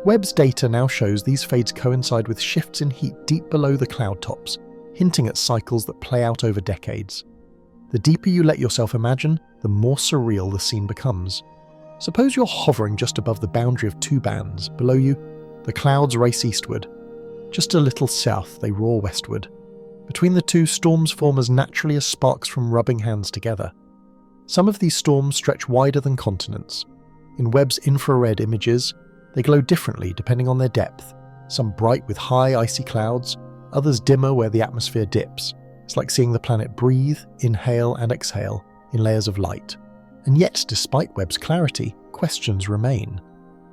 Webb's data now shows these fades coincide with shifts in heat deep below the cloud tops, hinting at cycles that play out over decades. The deeper you let yourself imagine, the more surreal the scene becomes. Suppose you're hovering just above the boundary of two bands. Below you, the clouds race eastward. Just a little south, they roar westward. Between the two, storms form as naturally as sparks from rubbing hands together. Some of these storms stretch wider than continents. In Webb's infrared images, they glow differently depending on their depth, some bright with high icy clouds, others dimmer where the atmosphere dips. It's like seeing the planet breathe, inhale and exhale in layers of light. And yet, despite Webb's clarity, questions remain.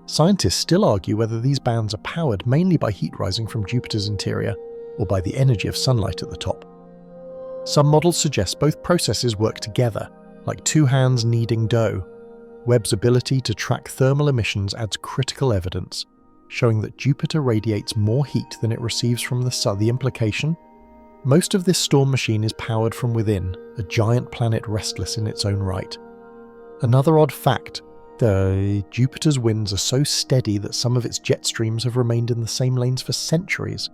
Scientists still argue whether these bands are powered mainly by heat rising from Jupiter's interior or by the energy of sunlight at the top. Some models suggest both processes work together, like two hands kneading dough. Webb's ability to track thermal emissions adds critical evidence, showing that Jupiter radiates more heat than it receives from the Sun. The implication? Most of this storm machine is powered from within, a giant planet restless in its own right. Another odd fact, Jupiter's winds are so steady that some of its jet streams have remained in the same lanes for centuries.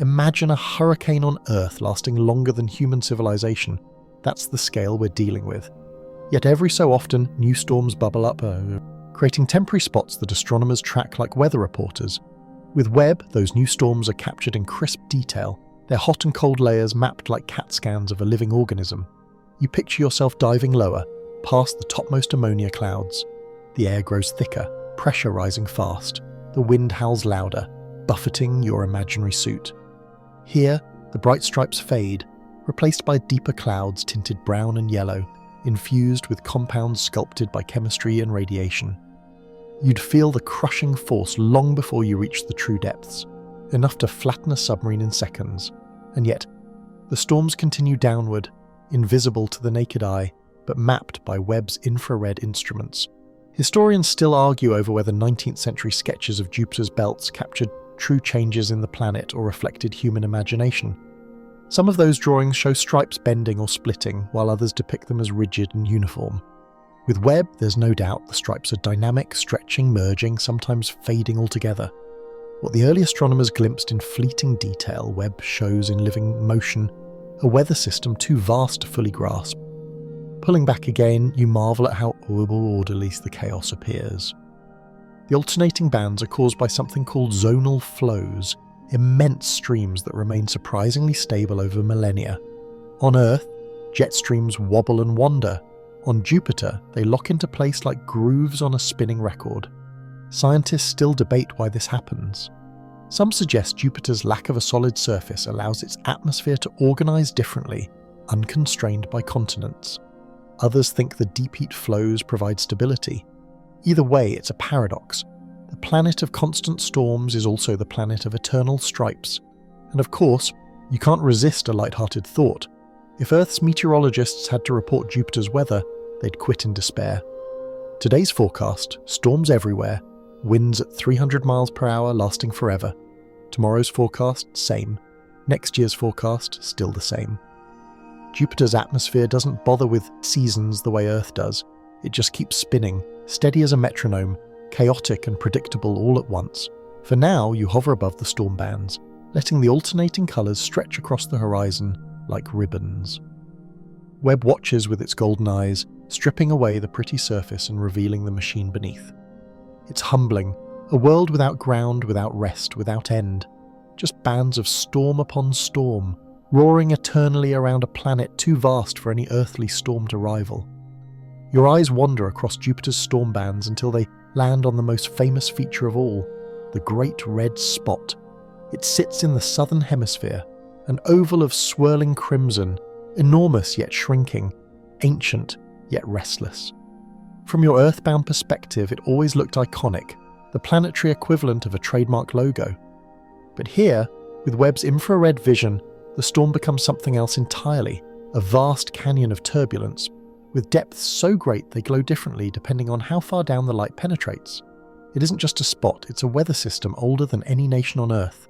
Imagine a hurricane on Earth lasting longer than human civilization. That's the scale we're dealing with. Yet every so often, new storms bubble up, creating temporary spots that astronomers track like weather reporters. With Webb, those new storms are captured in crisp detail, their hot and cold layers mapped like CAT scans of a living organism. You picture yourself diving lower, past the topmost ammonia clouds. The air grows thicker, pressure rising fast. The wind howls louder, buffeting your imaginary suit. Here, the bright stripes fade, replaced by deeper clouds tinted brown and yellow, infused with compounds sculpted by chemistry and radiation. You'd feel the crushing force long before you reach the true depths, enough to flatten a submarine in seconds. And yet, the storms continue downward, invisible to the naked eye, but mapped by Webb's infrared instruments. Historians still argue over whether 19th century sketches of Jupiter's belts captured true changes in the planet or reflected human imagination. Some of those drawings show stripes bending or splitting, while others depict them as rigid and uniform. With Webb, there's no doubt the stripes are dynamic, stretching, merging, sometimes fading altogether. What the early astronomers glimpsed in fleeting detail, Webb shows in living motion, a weather system too vast to fully grasp. Pulling back again, you marvel at how orderly the chaos appears. The alternating bands are caused by something called zonal flows, immense streams that remain surprisingly stable over millennia. On Earth, jet streams wobble and wander. On Jupiter, they lock into place like grooves on a spinning record. Scientists still debate why this happens. Some suggest Jupiter's lack of a solid surface allows its atmosphere to organize differently, unconstrained by continents. Others think the deep heat flows provide stability. Either way, it's a paradox. The planet of constant storms is also the planet of eternal stripes. And of course, you can't resist a light-hearted thought. If Earth's meteorologists had to report Jupiter's weather, they'd quit in despair. Today's forecast, storms everywhere, winds at 300 miles per hour lasting forever. Tomorrow's forecast, same. Next year's forecast, still the same. Jupiter's atmosphere doesn't bother with seasons the way Earth does. It just keeps spinning, steady as a metronome, chaotic and predictable all at once. For now, you hover above the storm bands, letting the alternating colours stretch across the horizon like ribbons. Webb watches with its golden eyes, stripping away the pretty surface and revealing the machine beneath. It's humbling, a world without ground, without rest, without end. Just bands of storm upon storm, roaring eternally around a planet too vast for any earthly storm to rival. Your eyes wander across Jupiter's storm bands until they land on the most famous feature of all, the Great Red Spot. It sits in the southern hemisphere, an oval of swirling crimson, enormous yet shrinking, ancient yet restless. From your earthbound perspective, it always looked iconic, the planetary equivalent of a trademark logo. But here, with Webb's infrared vision, the storm becomes something else entirely, a vast canyon of turbulence, with depths so great they glow differently depending on how far down the light penetrates. It isn't just a spot, it's a weather system older than any nation on Earth.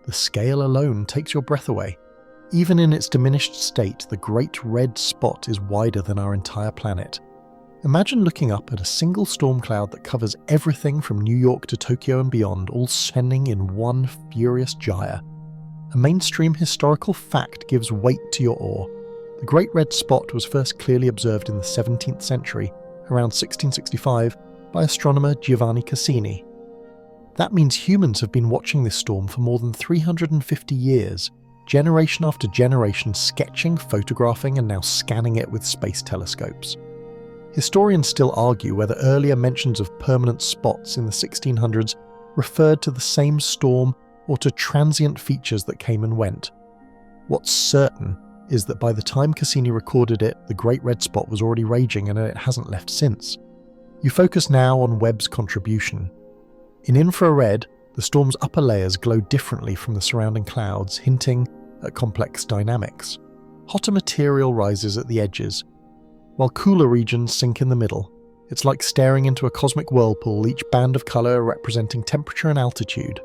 The scale alone takes your breath away. Even in its diminished state, the Great Red Spot is wider than our entire planet. Imagine looking up at a single storm cloud that covers everything from New York to Tokyo and beyond, all spinning in one furious gyre. A mainstream historical fact gives weight to your awe. The Great Red Spot was first clearly observed in the 17th century, around 1665, by astronomer Giovanni Cassini. That means humans have been watching this storm for more than 350 years, generation after generation sketching, photographing, and now scanning it with space telescopes. Historians still argue whether earlier mentions of permanent spots in the 1600s referred to the same storm or to transient features that came and went. What's certain is that by the time Cassini recorded it, the Great Red Spot was already raging and it hasn't left since. You focus now on Webb's contribution. In infrared, the storm's upper layers glow differently from the surrounding clouds, hinting at complex dynamics. Hotter material rises at the edges, while cooler regions sink in the middle. It's like staring into a cosmic whirlpool, each band of colour representing temperature and altitude.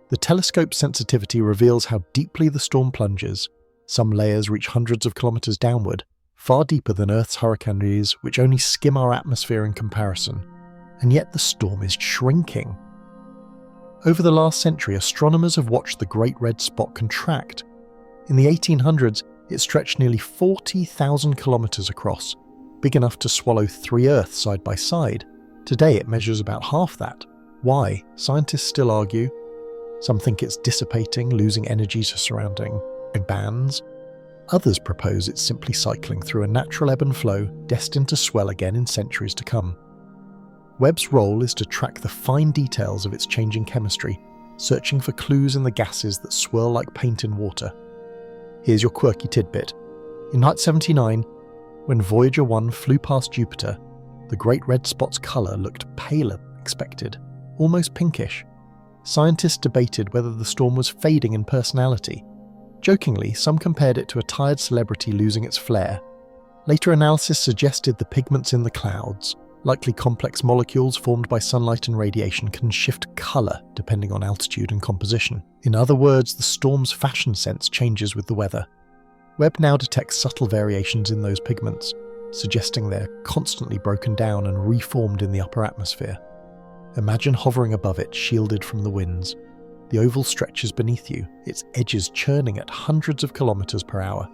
The telescope's sensitivity reveals how deeply the storm plunges. Some layers reach hundreds of kilometres downward, far deeper than Earth's hurricane rays, which only skim our atmosphere in comparison. And yet the storm is shrinking. Over the last century, astronomers have watched the Great Red Spot contract. In the 1800s, it stretched nearly 40,000 kilometres across, big enough to swallow 3 Earths side by side. Today it measures about half that. Why? Scientists still argue. Some think it's dissipating, losing energy to surrounding bands. Others propose it's simply cycling through a natural ebb and flow, destined to swell again in centuries to come. Webb's role is to track the fine details of its changing chemistry, searching for clues in the gases that swirl like paint in water. Here's your quirky tidbit. In 1979, when Voyager 1 flew past Jupiter, the Great Red Spot's colour looked paler than expected, almost pinkish. Scientists debated whether the storm was fading in personality. Jokingly, some compared it to a tired celebrity losing its flair. Later analysis suggested the pigments in the clouds, likely complex molecules formed by sunlight and radiation, can shift colour depending on altitude and composition. In other words, the storm's fashion sense changes with the weather. Webb now detects subtle variations in those pigments, suggesting they're constantly broken down and reformed in the upper atmosphere. Imagine hovering above it, shielded from the winds. The oval stretches beneath you, its edges churning at hundreds of kilometres per hour.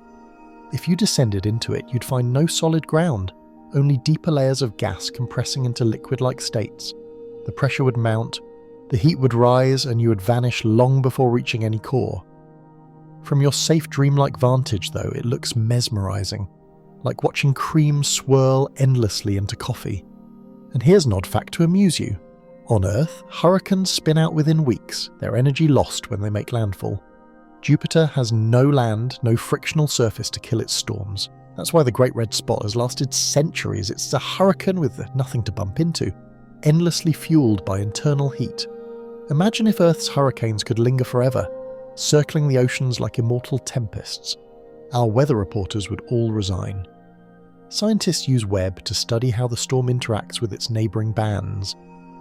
If you descended into it, you'd find no solid ground, only deeper layers of gas compressing into liquid-like states. The pressure would mount, the heat would rise, and you would vanish long before reaching any core. From your safe dreamlike vantage, though, it looks mesmerising, like watching cream swirl endlessly into coffee. And here's an odd fact to amuse you. On Earth, hurricanes spin out within weeks, their energy lost when they make landfall. Jupiter has no land, no frictional surface to kill its storms. That's why the Great Red Spot has lasted centuries. It's a hurricane with nothing to bump into, endlessly fueled by internal heat. Imagine if Earth's hurricanes could linger forever, circling the oceans like immortal tempests. Our weather reporters would all resign. Scientists use Webb to study how the storm interacts with its neighbouring bands.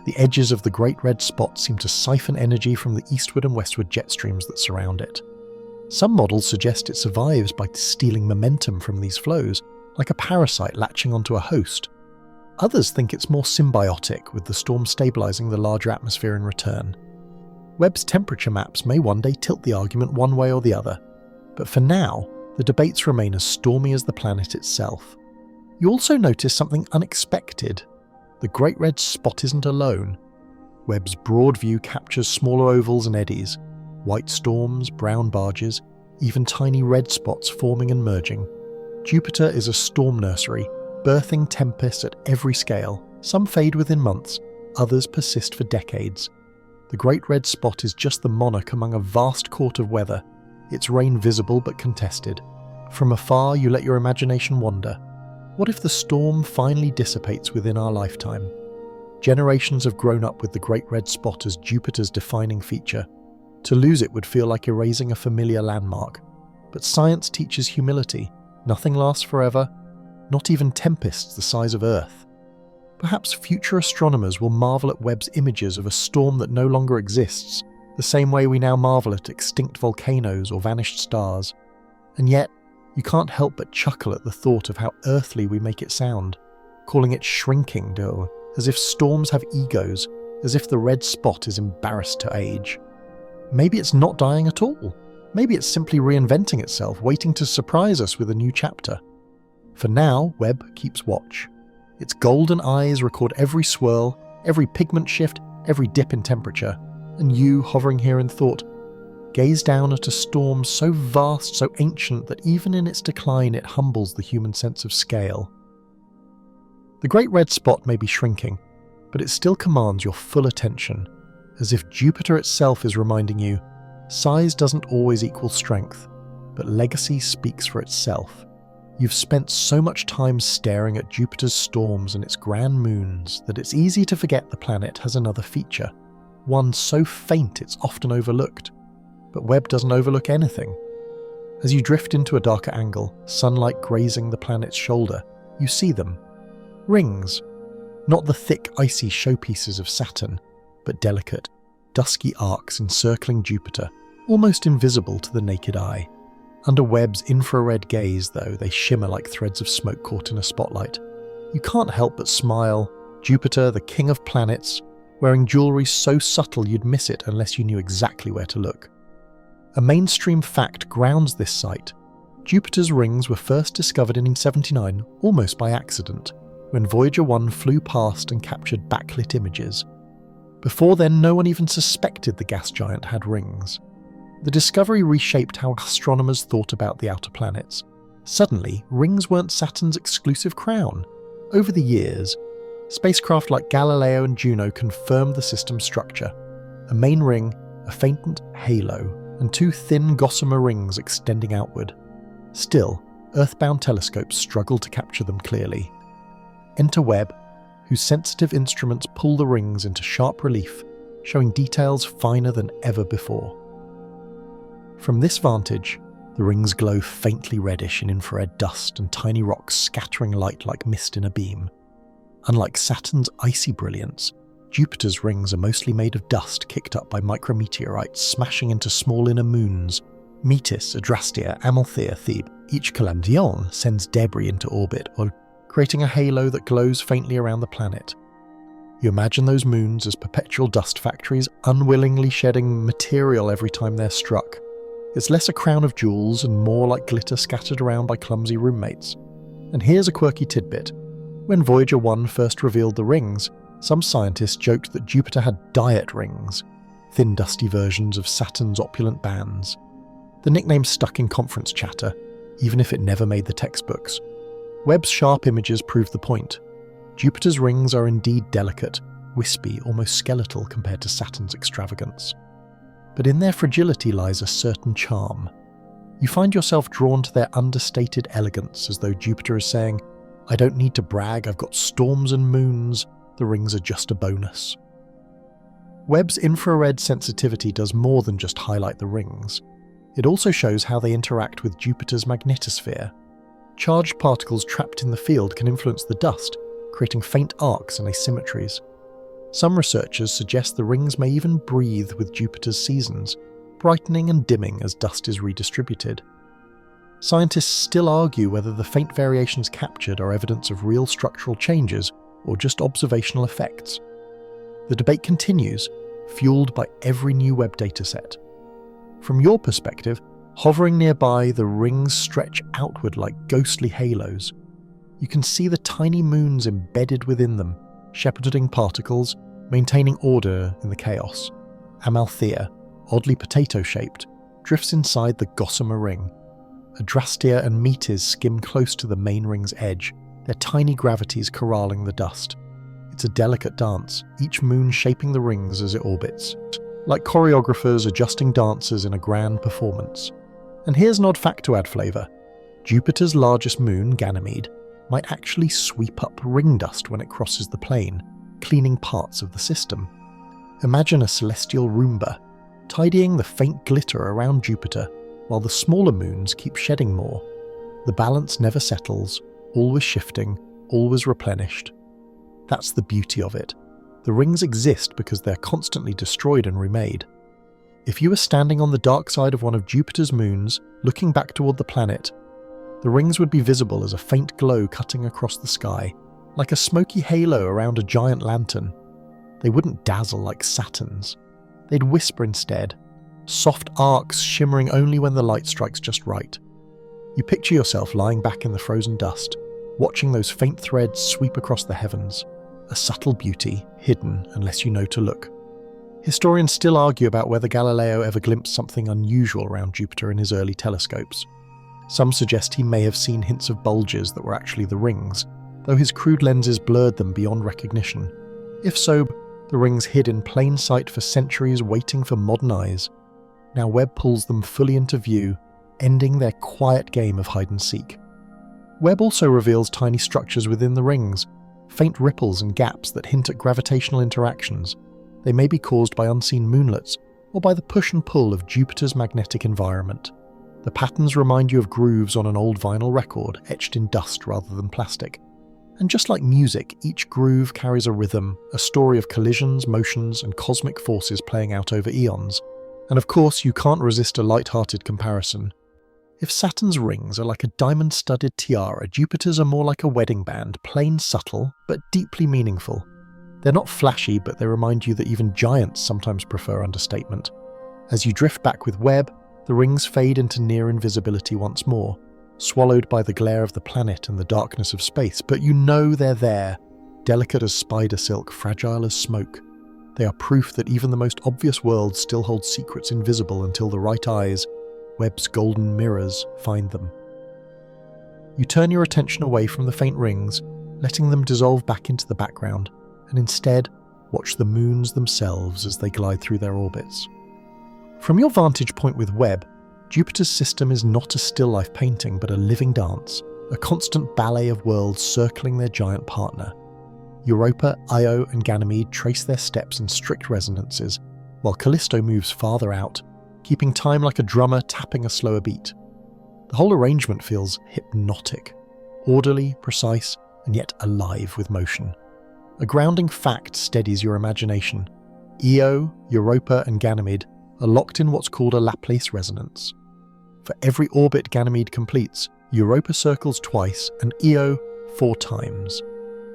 The edges of the Great Red Spot seem to siphon energy from the eastward and westward jet streams that surround it. Some models suggest it survives by stealing momentum from these flows, like a parasite latching onto a host. Others think it's more symbiotic, with the storm stabilising the larger atmosphere in return. Webb's temperature maps may one day tilt the argument one way or the other, but for now, the debates remain as stormy as the planet itself. You also notice something unexpected. The Great Red Spot isn't alone. Webb's broad view captures smaller ovals and eddies, white storms, brown barges, even tiny red spots forming and merging. Jupiter is a storm nursery, birthing tempests at every scale. Some fade within months, others persist for decades. The Great Red Spot is just the monarch among a vast court of weather, its reign visible but contested. From afar, you let your imagination wander. What if the storm finally dissipates within our lifetime? Generations have grown up with the Great Red Spot as Jupiter's defining feature. To lose it would feel like erasing a familiar landmark. But science teaches humility. Nothing lasts forever, not even tempests the size of Earth. Perhaps future astronomers will marvel at Webb's images of a storm that no longer exists, the same way we now marvel at extinct volcanoes or vanished stars. And yet, you can't help but chuckle at the thought of how earthly we make it sound, calling it shrinking, though, as if storms have egos, as if the red spot is embarrassed to age. Maybe it's not dying at all. Maybe it's simply reinventing itself, waiting to surprise us with a new chapter. For now, Webb keeps watch. Its golden eyes record every swirl, every pigment shift, every dip in temperature, and you, hovering here in thought, gaze down at a storm so vast, so ancient, that even in its decline it humbles the human sense of scale. The Great Red Spot may be shrinking, but it still commands your full attention, as if Jupiter itself is reminding you, size doesn't always equal strength, but legacy speaks for itself. You've spent so much time staring at Jupiter's storms and its grand moons that it's easy to forget the planet has another feature. one so faint it's often overlooked. But Webb doesn't overlook anything. As you drift into a darker angle, sunlight grazing the planet's shoulder, you see them. Rings. Not the thick, icy showpieces of Saturn, but delicate, dusky arcs encircling Jupiter, almost invisible to the naked eye. Under Webb's infrared gaze, though, they shimmer like threads of smoke caught in a spotlight. You can't help but smile. Jupiter, the king of planets, wearing jewelry so subtle you'd miss it unless you knew exactly where to look. A mainstream fact grounds this sight. Jupiter's rings were first discovered in 1979 almost by accident, when Voyager 1 flew past and captured backlit images. Before then, no one even suspected the gas giant had rings. The discovery reshaped how astronomers thought about the outer planets. Suddenly, rings weren't Saturn's exclusive crown. Over the years, spacecraft like Galileo and Juno confirmed the system's structure. A main ring, a faint halo, and two thin gossamer rings extending outward. Still, Earthbound telescopes struggle to capture them clearly. Enter Webb, whose sensitive instruments pull the rings into sharp relief, showing details finer than ever before. From this vantage, the rings glow faintly reddish in infrared dust and tiny rocks scattering light like mist in a beam. Unlike Saturn's icy brilliance, Jupiter's rings are mostly made of dust kicked up by micrometeorites smashing into small inner moons. Metis, Adrastea, Amalthea, Thebe. Each Calamdion sends debris into orbit, or creating a halo that glows faintly around the planet. You imagine those moons as perpetual dust factories, unwillingly shedding material every time they're struck. It's less a crown of jewels and more like glitter scattered around by clumsy roommates. And here's a quirky tidbit. When Voyager 1 first revealed the rings, some scientists joked that Jupiter had diet rings, thin dusty versions of Saturn's opulent bands. The nickname stuck in conference chatter, even if it never made the textbooks. Webb's sharp images prove the point. Jupiter's rings are indeed delicate, wispy, almost skeletal compared to Saturn's extravagance. But in their fragility lies a certain charm. You find yourself drawn to their understated elegance, as though Jupiter is saying, "I don't need to brag, I've got storms and moons, the rings are just a bonus." Webb's infrared sensitivity does more than just highlight the rings. It also shows how they interact with Jupiter's magnetosphere. Charged particles trapped in the field can influence the dust, creating faint arcs and asymmetries. Some researchers suggest the rings may even breathe with Jupiter's seasons, brightening and dimming as dust is redistributed. Scientists still argue whether the faint variations captured are evidence of real structural changes or just observational effects. The debate continues, fueled by every new Webb dataset. From your perspective, hovering nearby, the rings stretch outward like ghostly halos. You can see the tiny moons embedded within them, shepherding particles, maintaining order in the chaos. Amalthea, oddly potato-shaped, drifts inside the gossamer ring. Adrastea and Metis skim close to the main ring's edge, their tiny gravities corralling the dust. It's a delicate dance, each moon shaping the rings as it orbits, like choreographers adjusting dancers in a grand performance. And here's an odd fact to add flavour. Jupiter's largest moon, Ganymede, might actually sweep up ring dust when it crosses the plane, cleaning parts of the system. Imagine a celestial Roomba, tidying the faint glitter around Jupiter, while the smaller moons keep shedding more. The balance never settles, always shifting, always replenished. That's the beauty of it. The rings exist because they're constantly destroyed and remade. If you were standing on the dark side of one of Jupiter's moons, looking back toward the planet, the rings would be visible as a faint glow cutting across the sky, like a smoky halo around a giant lantern. They wouldn't dazzle like Saturn's. They'd whisper instead, soft arcs shimmering only when the light strikes just right. You picture yourself lying back in the frozen dust, watching those faint threads sweep across the heavens, a subtle beauty, hidden unless you know to look. Historians still argue about whether Galileo ever glimpsed something unusual around Jupiter in his early telescopes. Some suggest he may have seen hints of bulges that were actually the rings, though his crude lenses blurred them beyond recognition. If so, the rings hid in plain sight for centuries waiting for modern eyes. Now Webb pulls them fully into view, ending their quiet game of hide-and-seek. Webb also reveals tiny structures within the rings, faint ripples and gaps that hint at gravitational interactions. They may be caused by unseen moonlets or by the push and pull of Jupiter's magnetic environment. The patterns remind you of grooves on an old vinyl record etched in dust rather than plastic. And just like music, each groove carries a rhythm, a story of collisions, motions, and cosmic forces playing out over eons. And of course, you can't resist a light-hearted comparison. If Saturn's rings are like a diamond-studded tiara, Jupiter's are more like a wedding band, plain subtle, but deeply meaningful. They're not flashy, but they remind you that even giants sometimes prefer understatement. As you drift back with Webb, the rings fade into near invisibility once more, swallowed by the glare of the planet and the darkness of space, but you know they're there, delicate as spider silk, fragile as smoke. They are proof that even the most obvious worlds still hold secrets invisible until the right eyes, Webb's golden mirrors, find them. You turn your attention away from the faint rings, letting them dissolve back into the background, and instead watch the moons themselves as they glide through their orbits. From your vantage point with Webb, Jupiter's system is not a still life painting but a living dance, a constant ballet of worlds circling their giant partner. Europa, Io, and Ganymede trace their steps in strict resonances, while Callisto moves farther out, keeping time like a drummer tapping a slower beat. The whole arrangement feels hypnotic, orderly, precise, and yet alive with motion. A grounding fact steadies your imagination. Io, Europa, and Ganymede are locked in what's called a Laplace resonance. For every orbit Ganymede completes, Europa circles twice and Io 4 times.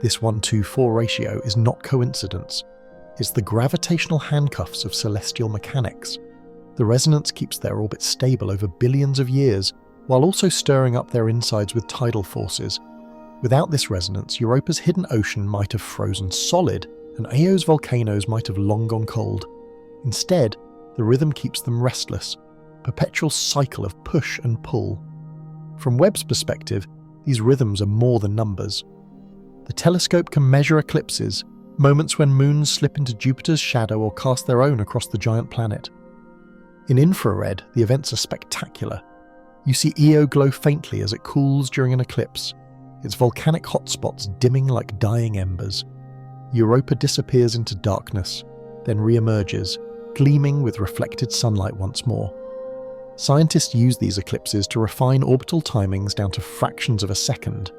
This 1-to-4 ratio is not coincidence. It's the gravitational handcuffs of celestial mechanics. The resonance keeps their orbit stable over billions of years, while also stirring up their insides with tidal forces. Without this resonance, Europa's hidden ocean might have frozen solid, and Io's volcanoes might have long gone cold. Instead, the rhythm keeps them restless, a perpetual cycle of push and pull. From Webb's perspective, these rhythms are more than numbers. The telescope can measure eclipses, moments when moons slip into Jupiter's shadow or cast their own across the giant planet. In infrared, the events are spectacular. You see Io glow faintly as it cools during an eclipse, its volcanic hotspots dimming like dying embers. Europa disappears into darkness, then re-emerges, gleaming with reflected sunlight once more. Scientists use these eclipses to refine orbital timings down to fractions of a second.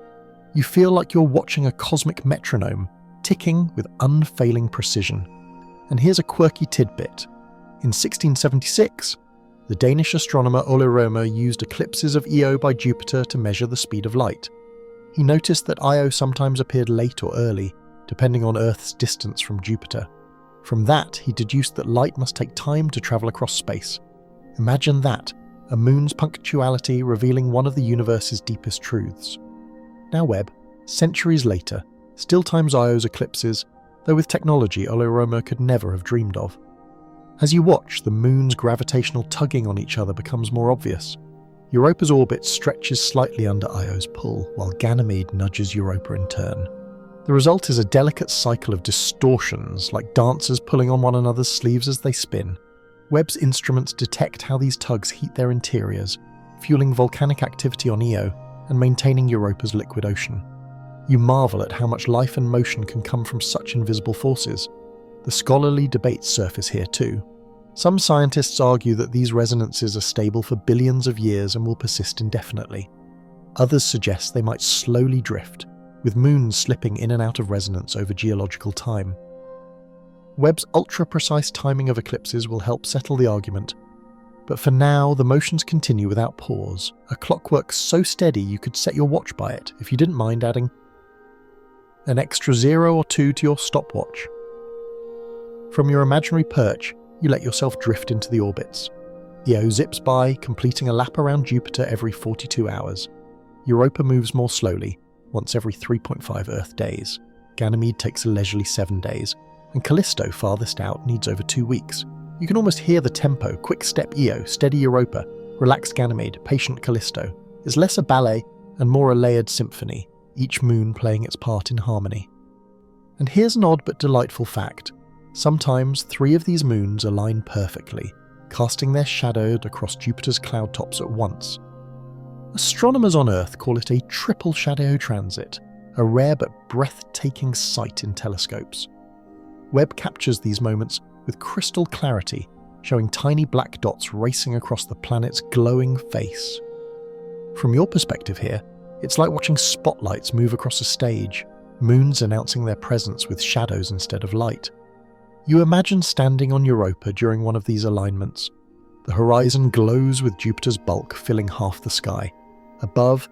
You feel like you're watching a cosmic metronome, ticking with unfailing precision. And here's a quirky tidbit. In 1676, the Danish astronomer Ole Rømer used eclipses of Io by Jupiter to measure the speed of light. He noticed that Io sometimes appeared late or early, depending on Earth's distance from Jupiter. From that, he deduced that light must take time to travel across space. Imagine that, a moon's punctuality revealing one of the universe's deepest truths. Now Webb, centuries later, still times Io's eclipses, though with technology Ole Rømer could never have dreamed of. As you watch, the moon's gravitational tugging on each other becomes more obvious. Europa's orbit stretches slightly under Io's pull, while Ganymede nudges Europa in turn. The result is a delicate cycle of distortions, like dancers pulling on one another's sleeves as they spin. Webb's instruments detect how these tugs heat their interiors, fueling volcanic activity on Io and maintaining Europa's liquid ocean. You marvel at how much life and motion can come from such invisible forces. The scholarly debates surface here too. Some scientists argue that these resonances are stable for billions of years and will persist indefinitely. Others suggest they might slowly drift, with moons slipping in and out of resonance over geological time. Webb's ultra-precise timing of eclipses will help settle the argument, but for now the motions continue without pause, a clockwork so steady you could set your watch by it if you didn't mind adding an extra 0 or 2 to your stopwatch. From your imaginary perch, you let yourself drift into the orbits. Io zips by, completing a lap around Jupiter every 42 hours. Europa moves more slowly, once every 3.5 Earth days. Ganymede takes a leisurely 7 days, and Callisto, farthest out, needs over 2 weeks. You can almost hear the tempo: quick step Io, steady Europa, relaxed Ganymede, patient Callisto. It's less a ballet and more a layered symphony, each moon playing its part in harmony. And here's an odd but delightful fact. Sometimes 3 of these moons align perfectly, casting their shadow across Jupiter's cloud tops at once. Astronomers on Earth call it a triple shadow transit, a rare but breathtaking sight in telescopes. Webb captures these moments with crystal clarity, showing tiny black dots racing across the planet's glowing face. From your perspective here, it's like watching spotlights move across a stage, moons announcing their presence with shadows instead of light. You imagine standing on Europa during one of these alignments. The horizon glows with Jupiter's bulk filling half the sky. Above,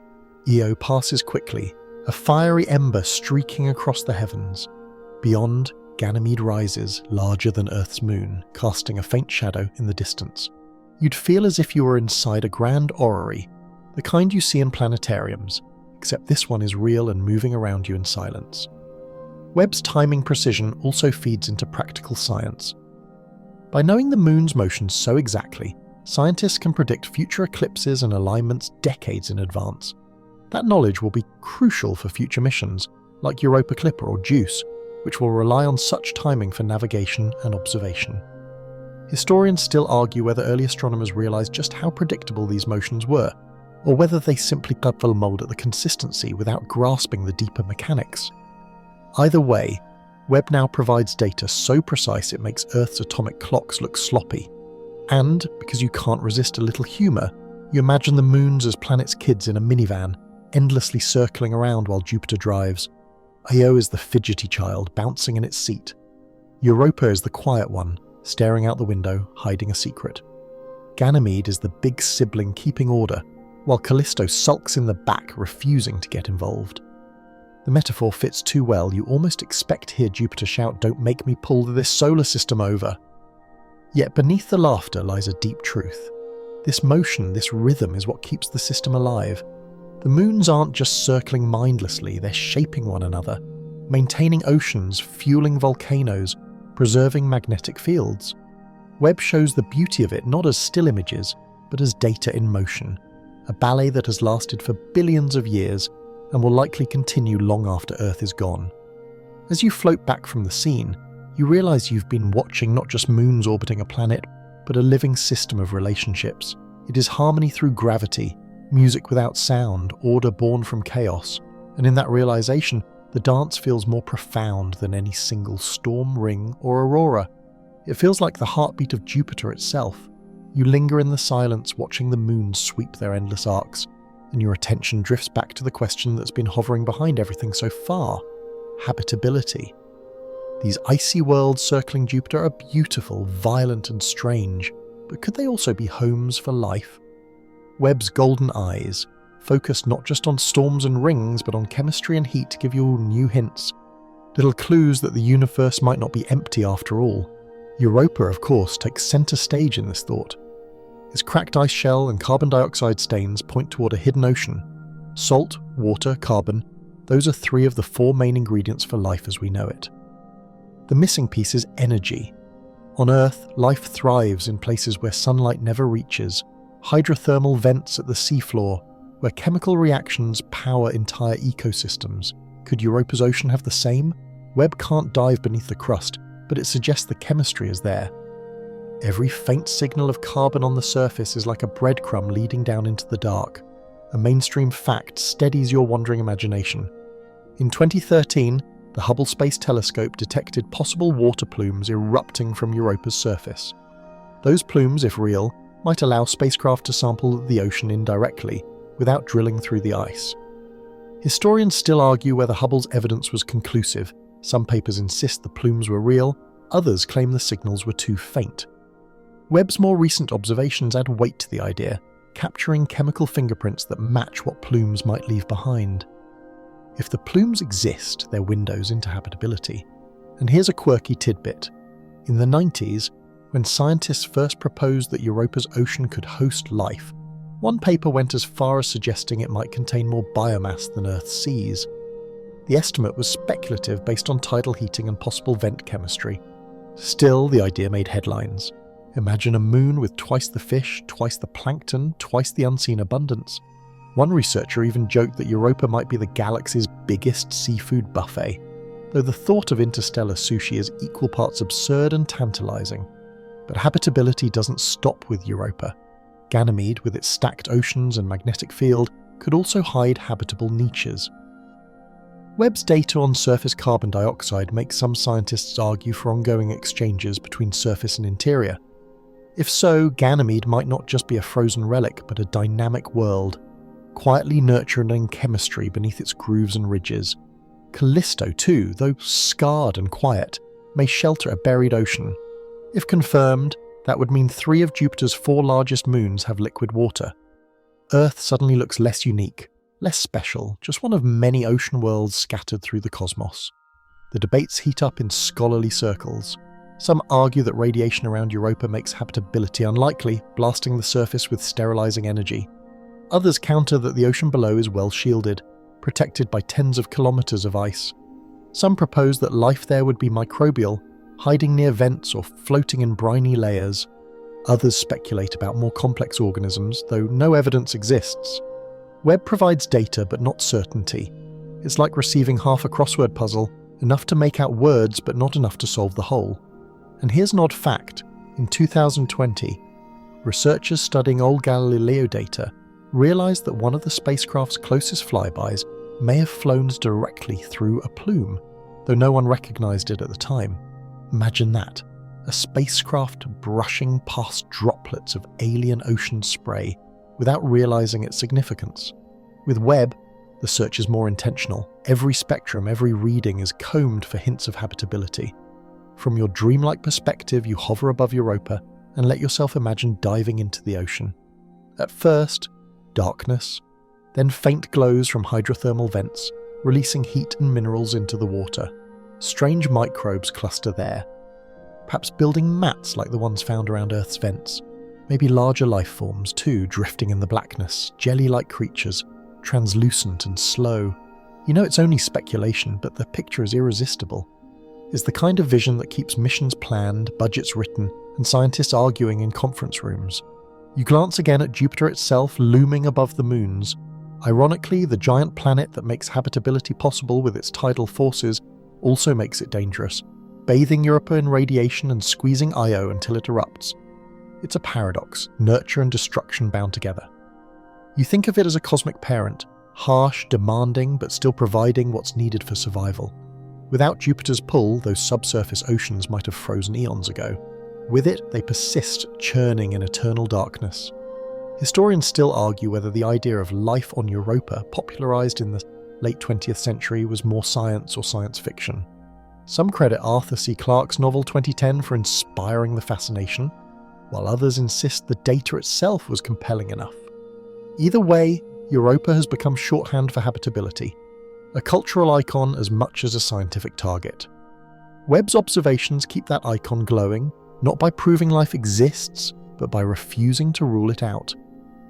Io passes quickly, a fiery ember streaking across the heavens. Beyond, Ganymede rises, larger than Earth's moon, casting a faint shadow in the distance. You'd feel as if you were inside a grand orrery, the kind you see in planetariums, except this one is real and moving around you in silence. Webb's timing precision also feeds into practical science. By knowing the moon's motion so exactly, scientists can predict future eclipses and alignments decades in advance. That knowledge will be crucial for future missions, like Europa Clipper or JUICE, which will rely on such timing for navigation and observation. Historians still argue whether early astronomers realized just how predictable these motions were, or whether they simply cut the mold at the consistency without grasping the deeper mechanics. Either way, Webb now provides data so precise it makes Earth's atomic clocks look sloppy. And, because you can't resist a little humour, you imagine the moons as planet's kids in a minivan, endlessly circling around while Jupiter drives. Io is the fidgety child, bouncing in its seat. Europa is the quiet one, staring out the window, hiding a secret. Ganymede is the big sibling keeping order, while Callisto sulks in the back, refusing to get involved. The metaphor fits too well, you almost expect to hear Jupiter shout, "Don't make me pull this solar system over." Yet beneath the laughter lies a deep truth. This motion, this rhythm is what keeps the system alive. The moons aren't just circling mindlessly, they're shaping one another, maintaining oceans, fueling volcanoes, preserving magnetic fields. Webb shows the beauty of it not as still images, but as data in motion, a ballet that has lasted for billions of years and will likely continue long after Earth is gone. As you float back from the scene, you realize you've been watching not just moons orbiting a planet, but a living system of relationships. It is harmony through gravity, music without sound, order born from chaos, and in that realization, the dance feels more profound than any single storm, ring, or aurora. It feels like the heartbeat of Jupiter itself. You linger in the silence, watching the moons sweep their endless arcs, and your attention drifts back to the question that's been hovering behind everything so far: habitability. These icy worlds circling Jupiter are beautiful, violent, and strange, but could they also be homes for life? Webb's golden eyes, focused not just on storms and rings, but on chemistry and heat, give you new hints, little clues that the universe might not be empty after all. Europa, of course, takes center stage in this thought. Its cracked ice shell and carbon dioxide stains point toward a hidden ocean. Salt, water, carbon, those are three of the four main ingredients for life as we know it. The missing piece is energy. On Earth, life thrives in places where sunlight never reaches, hydrothermal vents at the seafloor, where chemical reactions power entire ecosystems. Could Europa's ocean have the same? Webb can't dive beneath the crust, but it suggests the chemistry is there. Every faint signal of carbon on the surface is like a breadcrumb leading down into the dark. A mainstream fact steadies your wandering imagination. In 2013, the Hubble Space Telescope detected possible water plumes erupting from Europa's surface. Those plumes, if real, might allow spacecraft to sample the ocean indirectly, without drilling through the ice. Historians still argue whether Hubble's evidence was conclusive. Some papers insist the plumes were real, others claim the signals were too faint. Webb's more recent observations add weight to the idea, capturing chemical fingerprints that match what plumes might leave behind. If the plumes exist, they're windows into habitability. And here's a quirky tidbit. In the 90s, when scientists first proposed that Europa's ocean could host life, one paper went as far as suggesting it might contain more biomass than Earth's seas. The estimate was speculative based on tidal heating and possible vent chemistry. Still, the idea made headlines. Imagine a moon with twice the fish, twice the plankton, twice the unseen abundance. One researcher even joked that Europa might be the galaxy's biggest seafood buffet, though the thought of interstellar sushi is equal parts absurd and tantalizing. But habitability doesn't stop with Europa. Ganymede, with its stacked oceans and magnetic field, could also hide habitable niches. Webb's data on surface carbon dioxide makes some scientists argue for ongoing exchanges between surface and interior. If so, Ganymede might not just be a frozen relic, but a dynamic world, quietly nurturing chemistry beneath its grooves and ridges. Callisto, too, though scarred and quiet, may shelter a buried ocean. If confirmed, that would mean 3 of Jupiter's 4 largest moons have liquid water. Earth suddenly looks less unique, less special, just one of many ocean worlds scattered through the cosmos. The debates heat up in scholarly circles. Some argue that radiation around Europa makes habitability unlikely, blasting the surface with sterilizing energy. Others counter that the ocean below is well shielded, protected by tens of kilometers of ice. Some propose that life there would be microbial, hiding near vents or floating in briny layers. Others speculate about more complex organisms, though no evidence exists. Webb provides data but not certainty. It's like receiving half a crossword puzzle, enough to make out words but not enough to solve the whole. And here's an odd fact. In 2020, researchers studying old Galileo data realized that one of the spacecraft's closest flybys may have flown directly through a plume, though no one recognized it at the time. Imagine that. A spacecraft brushing past droplets of alien ocean spray without realizing its significance. With Webb, the search is more intentional. Every spectrum, every reading is combed for hints of habitability. From your dreamlike perspective, you hover above Europa and let yourself imagine diving into the ocean. At first, darkness, then faint glows from hydrothermal vents, releasing heat and minerals into the water. Strange microbes cluster there, perhaps building mats like the ones found around Earth's vents. Maybe larger life forms too, drifting in the blackness, jelly-like creatures, translucent and slow. You know it's only speculation, but the picture is irresistible. It's the kind of vision that keeps missions planned, budgets written, and scientists arguing in conference rooms. You glance again at Jupiter itself looming above the moons. Ironically, the giant planet that makes habitability possible with its tidal forces also makes it dangerous, bathing Europa in radiation and squeezing Io until it erupts. It's a paradox, nurture and destruction bound together. You think of it as a cosmic parent, harsh, demanding, but still providing what's needed for survival. Without Jupiter's pull, those subsurface oceans might have frozen eons ago. With it, they persist, churning in eternal darkness. Historians still argue whether the idea of life on Europa, popularized in the late 20th century, was more science or science fiction. Some credit Arthur C. Clarke's novel 2010 for inspiring the fascination, while others insist the data itself was compelling enough. Either way, Europa has become shorthand for habitability, a cultural icon as much as a scientific target. Webb's observations keep that icon glowing, not by proving life exists, but by refusing to rule it out.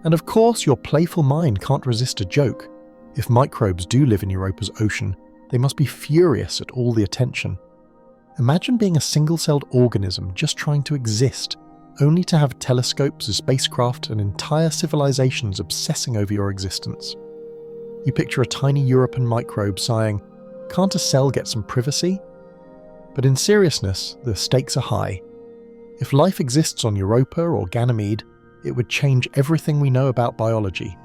And of course, your playful mind can't resist a joke. If microbes do live in Europa's ocean, they must be furious at all the attention. Imagine being a single-celled organism just trying to exist, only to have telescopes, a spacecraft, and entire civilizations obsessing over your existence. You picture a tiny European microbe sighing, "Can't a cell get some privacy?" But in seriousness, the stakes are high. If life exists on Europa or Ganymede, it would change everything we know about biology.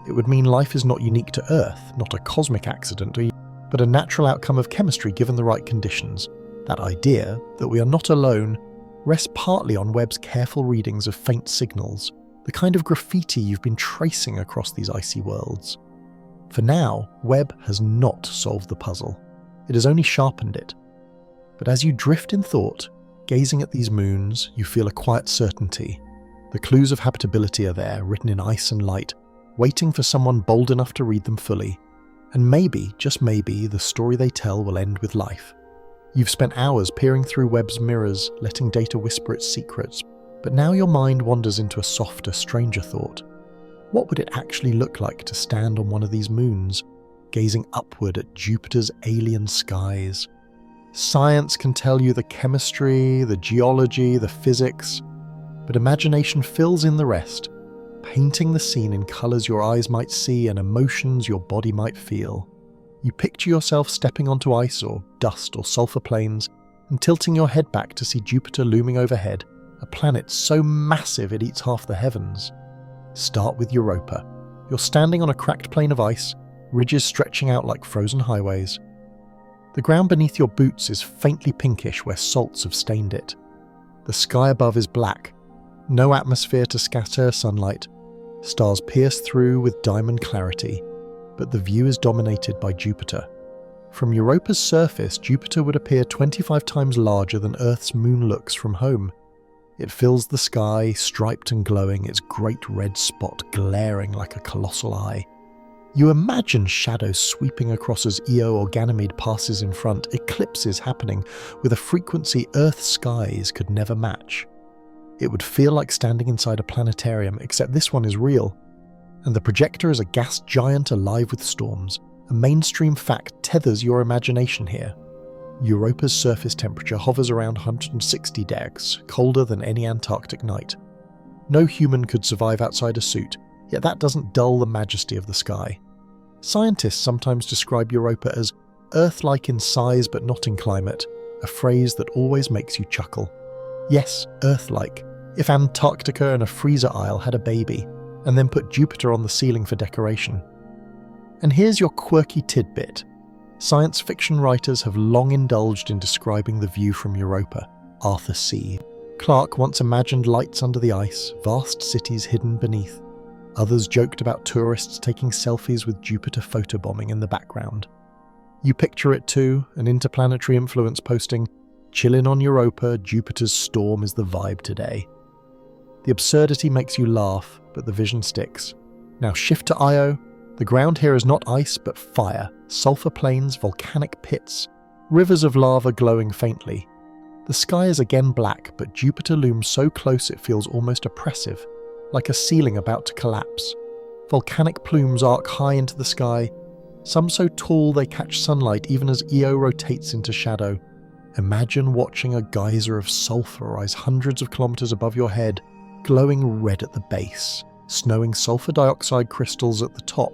It would mean life is not unique to Earth, not a cosmic accident, but a natural outcome of chemistry given the right conditions. That idea, that we are not alone, rests partly on Webb's careful readings of faint signals, the kind of graffiti you've been tracing across these icy worlds. For now, Webb has not solved the puzzle. It has only sharpened it. But as you drift in thought, gazing at these moons, you feel a quiet certainty. The clues of habitability are there, written in ice and light, waiting for someone bold enough to read them fully. And maybe, just maybe, the story they tell will end with life. You've spent hours peering through Webb's mirrors, letting data whisper its secrets, but now your mind wanders into a softer, stranger thought. What would it actually look like to stand on one of these moons, gazing upward at Jupiter's alien skies? Science can tell you the chemistry, the geology, the physics, but imagination fills in the rest, painting the scene in colours your eyes might see and emotions your body might feel. You picture yourself stepping onto ice or dust or sulfur plains and tilting your head back to see Jupiter looming overhead, a planet so massive it eats half the heavens. Start with Europa. You're standing on a cracked plain of ice, ridges stretching out like frozen highways. The ground beneath your boots is faintly pinkish where salts have stained it. The sky above is black, no atmosphere to scatter sunlight. Stars pierce through with diamond clarity, but the view is dominated by Jupiter. From Europa's surface, Jupiter would appear 25 times larger than Earth's moon looks from home. It fills the sky, striped and glowing, its great red spot glaring like a colossal eye. You imagine shadows sweeping across as Io or Ganymede passes in front, eclipses happening with a frequency Earth's skies could never match. It would feel like standing inside a planetarium, except this one is real. And the projector is a gas giant alive with storms. A mainstream fact tethers your imagination here. Europa's surface temperature hovers around 160 degrees, colder than any Antarctic night. No human could survive outside a suit, yet that doesn't dull the majesty of the sky. Scientists sometimes describe Europa as Earth-like in size but not in climate, a phrase that always makes you chuckle. Yes, Earth-like. If Antarctica and a freezer aisle had a baby, and then put Jupiter on the ceiling for decoration. And here's your quirky tidbit. Science fiction writers have long indulged in describing the view from Europa. Arthur C. Clarke once imagined lights under the ice, vast cities hidden beneath. Others joked about tourists taking selfies with Jupiter photobombing in the background. You picture it too, an interplanetary influence posting, "Chillin' on Europa, Jupiter's storm is the vibe today." The absurdity makes you laugh, but the vision sticks. Now shift to Io. The ground here is not ice, but fire, sulfur plains, volcanic pits, rivers of lava glowing faintly. The sky is again black, but Jupiter looms so close it feels almost oppressive, like a ceiling about to collapse. Volcanic plumes arc high into the sky, some so tall they catch sunlight even as Io rotates into shadow. Imagine watching a geyser of sulfur rise hundreds of kilometers above your head, glowing red at the base, snowing sulfur dioxide crystals at the top.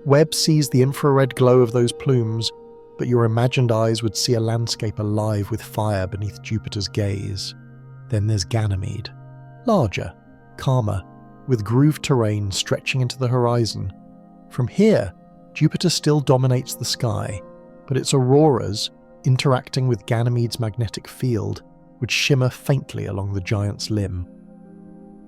Webb sees the infrared glow of those plumes, but your imagined eyes would see a landscape alive with fire beneath Jupiter's gaze. Then there's Ganymede. Larger, calmer, with grooved terrain stretching into the horizon. From here, Jupiter still dominates the sky, but its auroras, interacting with Ganymede's magnetic field, would shimmer faintly along the giant's limb.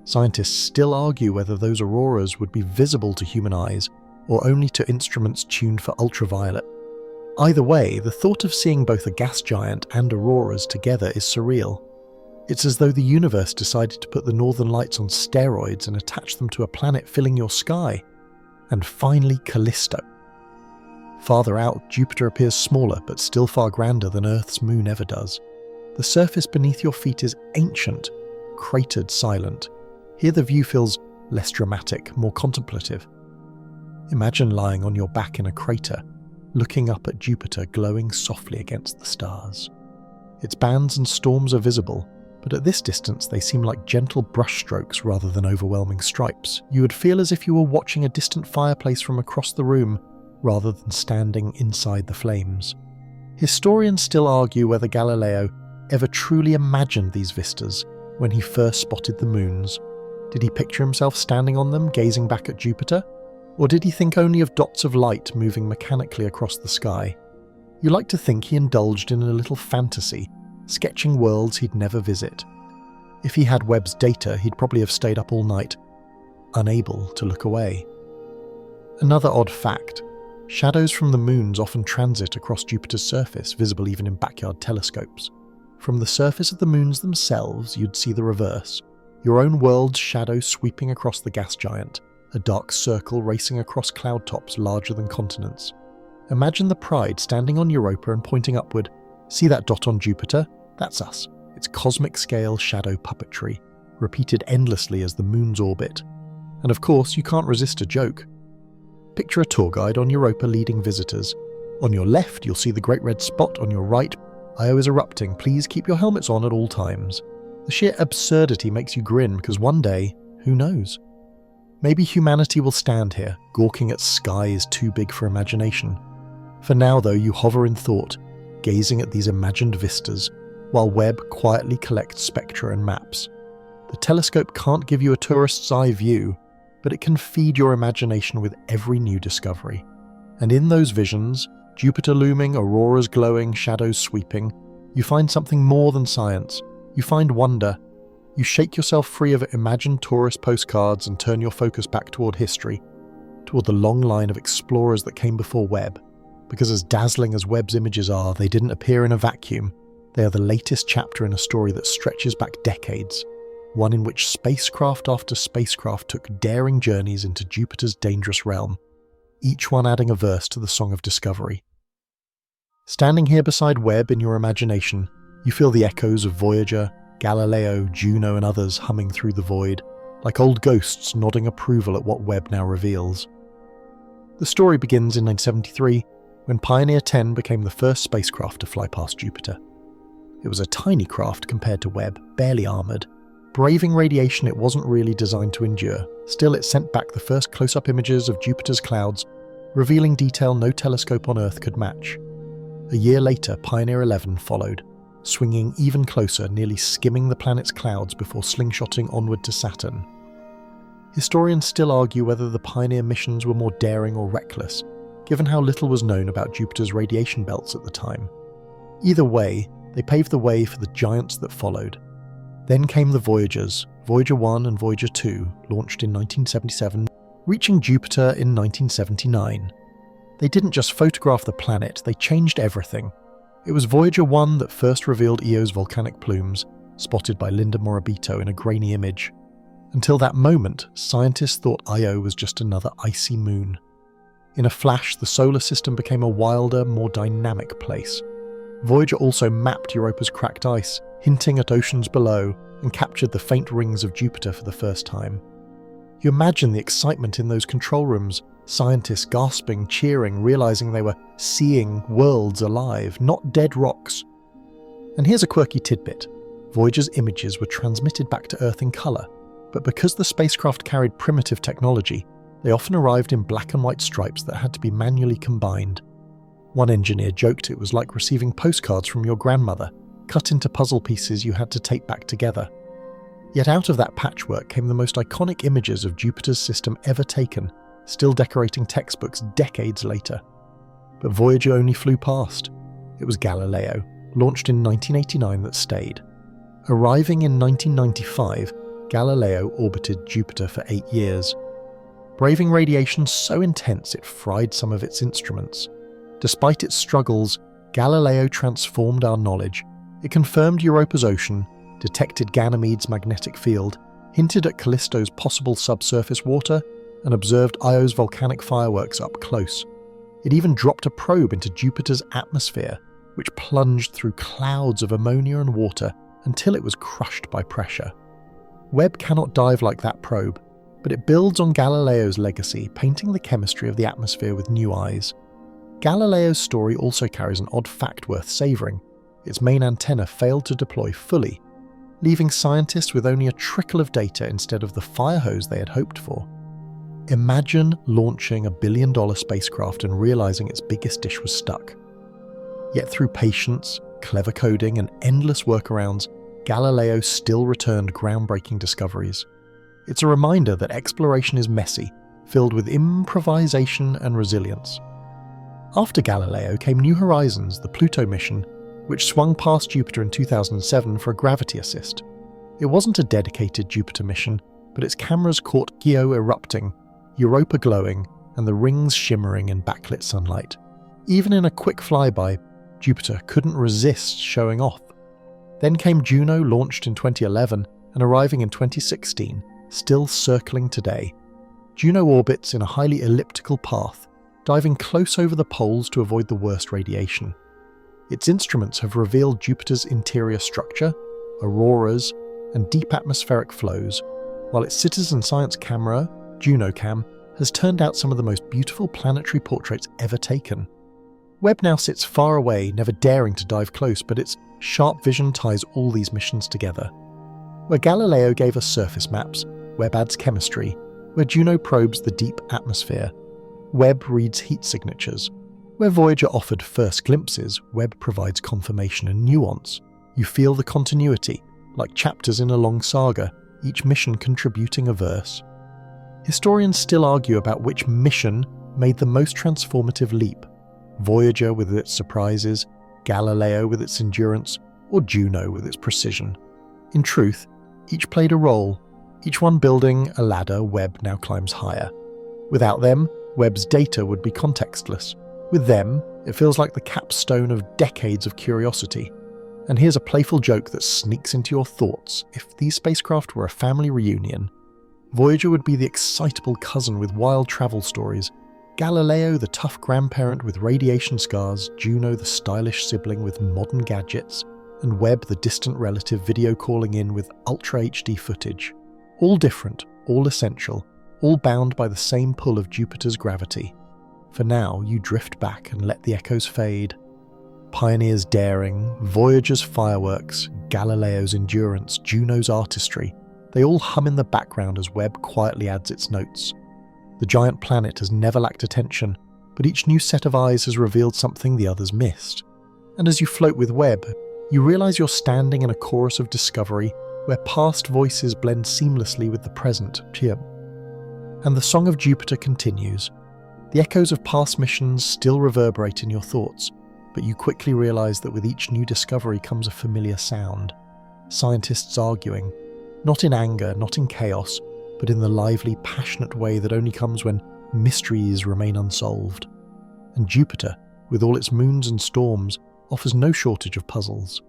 Scientists still argue whether those auroras would be visible to human eyes or only to instruments tuned for ultraviolet. Either way, the thought of seeing both a gas giant and auroras together is surreal. It's as though the universe decided to put the northern lights on steroids and attach them to a planet filling your sky. And finally, Callisto. Farther out, Jupiter appears smaller but still far grander than Earth's moon ever does. The surface beneath your feet is ancient, cratered, silent. Here the view feels less dramatic, more contemplative. Imagine lying on your back in a crater, looking up at Jupiter glowing softly against the stars. Its bands and storms are visible, but at this distance they seem like gentle brushstrokes rather than overwhelming stripes. You would feel as if you were watching a distant fireplace from across the room, rather than standing inside the flames. Historians still argue whether Galileo ever truly imagined these vistas when he first spotted the moons. Did he picture himself standing on them, gazing back at Jupiter? Or did he think only of dots of light moving mechanically across the sky? You like to think he indulged in a little fantasy, sketching worlds he'd never visit. If he had Webb's data, he'd probably have stayed up all night, unable to look away. Another odd fact: shadows from the moons often transit across Jupiter's surface, visible even in backyard telescopes. From the surface of the moons themselves, you'd see the reverse. Your own world's shadow sweeping across the gas giant, a dark circle racing across cloud tops larger than continents. Imagine the Pride standing on Europa and pointing upward. See that dot on Jupiter? That's us. It's cosmic-scale shadow puppetry, repeated endlessly as the moon's orbit. And of course, you can't resist a joke. Picture a tour guide on Europa leading visitors. On your left, you'll see the great red spot. On your right, Io is erupting. Please keep your helmets on at all times. The sheer absurdity makes you grin because one day, who knows? Maybe humanity will stand here, gawking at skies too big for imagination. For now, though, you hover in thought, gazing at these imagined vistas, while Webb quietly collects spectra and maps. The telescope can't give you a tourist's eye view, but it can feed your imagination with every new discovery. And in those visions, Jupiter looming, auroras glowing, shadows sweeping, you find something more than science. You find wonder. You shake yourself free of imagined tourist postcards and turn your focus back toward history, toward the long line of explorers that came before Webb. Because as dazzling as Webb's images are, they didn't appear in a vacuum. They are the latest chapter in a story that stretches back decades, one in which spacecraft after spacecraft took daring journeys into Jupiter's dangerous realm, each one adding a verse to the Song of Discovery. Standing here beside Webb in your imagination, you feel the echoes of Voyager, Galileo, Juno and others humming through the void, like old ghosts nodding approval at what Webb now reveals. The story begins in 1973, when Pioneer 10 became the first spacecraft to fly past Jupiter. It was a tiny craft compared to Webb, barely armoured. Braving radiation it wasn't really designed to endure. Still, it sent back the first close-up images of Jupiter's clouds, revealing detail no telescope on Earth could match. A year later, Pioneer 11 followed, swinging even closer, nearly skimming the planet's clouds before slingshotting onward to Saturn. Historians still argue whether the Pioneer missions were more daring or reckless, given how little was known about Jupiter's radiation belts at the time. Either way, they paved the way for the giants that followed. Then came the Voyagers, Voyager 1 and Voyager 2, launched in 1977, reaching Jupiter in 1979. They didn't just photograph the planet, they changed everything. It was Voyager 1 that first revealed Io's volcanic plumes, spotted by Linda Morabito in a grainy image. Until that moment, scientists thought Io was just another icy moon. In a flash, the solar system became a wilder, more dynamic place. Voyager also mapped Europa's cracked ice, hinting at oceans below, and captured the faint rings of Jupiter for the first time. You imagine the excitement in those control rooms, scientists gasping, cheering, realizing they were seeing worlds alive, not dead rocks. And here's a quirky tidbit. Voyager's images were transmitted back to Earth in colour, but because the spacecraft carried primitive technology, they often arrived in black and white stripes that had to be manually combined. One engineer joked it was like receiving postcards from your grandmother, cut into puzzle pieces you had to tape back together. Yet out of that patchwork came the most iconic images of Jupiter's system ever taken, still decorating textbooks decades later. But Voyager only flew past. It was Galileo, launched in 1989, that stayed. Arriving in 1995, Galileo orbited Jupiter for 8 years. Braving radiation so intense it fried some of its instruments. Despite its struggles, Galileo transformed our knowledge. It confirmed Europa's ocean, detected Ganymede's magnetic field, hinted at Callisto's possible subsurface water, and observed Io's volcanic fireworks up close. It even dropped a probe into Jupiter's atmosphere, which plunged through clouds of ammonia and water until it was crushed by pressure. Webb cannot dive like that probe, but it builds on Galileo's legacy, painting the chemistry of the atmosphere with new eyes. Galileo's story also carries an odd fact worth savouring. Its main antenna failed to deploy fully, leaving scientists with only a trickle of data instead of the fire hose they had hoped for. Imagine launching a billion-dollar spacecraft and realising its biggest dish was stuck. Yet through patience, clever coding and endless workarounds, Galileo still returned groundbreaking discoveries. It's a reminder that exploration is messy, filled with improvisation and resilience. After Galileo came New Horizons, the Pluto mission, which swung past Jupiter in 2007 for a gravity assist. It wasn't a dedicated Jupiter mission, but its cameras caught Io erupting, Europa glowing, and the rings shimmering in backlit sunlight. Even in a quick flyby, Jupiter couldn't resist showing off. Then came Juno, launched in 2011 and arriving in 2016, still circling today. Juno orbits in a highly elliptical path, diving close over the poles to avoid the worst radiation. Its instruments have revealed Jupiter's interior structure, auroras, and deep atmospheric flows, while its citizen science camera, JunoCam, has turned out some of the most beautiful planetary portraits ever taken. Webb now sits far away, never daring to dive close, but its sharp vision ties all these missions together. Where Galileo gave us surface maps, Webb adds chemistry. Where Juno probes the deep atmosphere, Webb reads heat signatures. Where Voyager offered first glimpses, Webb provides confirmation and nuance. You feel the continuity, like chapters in a long saga, each mission contributing a verse. Historians still argue about which mission made the most transformative leap: Voyager with its surprises, Galileo with its endurance, or Juno with its precision. In truth, each played a role, each one building a ladder Webb now climbs higher. Without them, Webb's data would be contextless. With them, it feels like the capstone of decades of curiosity. And here's a playful joke that sneaks into your thoughts. If these spacecraft were a family reunion, Voyager would be the excitable cousin with wild travel stories, Galileo the tough grandparent with radiation scars, Juno the stylish sibling with modern gadgets, and Webb the distant relative video calling in with Ultra HD footage. All different, all essential, all bound by the same pull of Jupiter's gravity. For now, you drift back and let the echoes fade. Pioneer's daring, Voyager's fireworks, Galileo's endurance, Juno's artistry, they all hum in the background as Webb quietly adds its notes. The giant planet has never lacked attention, but each new set of eyes has revealed something the others missed. And as you float with Webb, you realize you're standing in a chorus of discovery where past voices blend seamlessly with the present. And the song of Jupiter continues. The echoes of past missions still reverberate in your thoughts, but you quickly realize that with each new discovery comes a familiar sound. Scientists arguing, not in anger, not in chaos, but in the lively, passionate way that only comes when mysteries remain unsolved. And Jupiter, with all its moons and storms, offers no shortage of puzzles.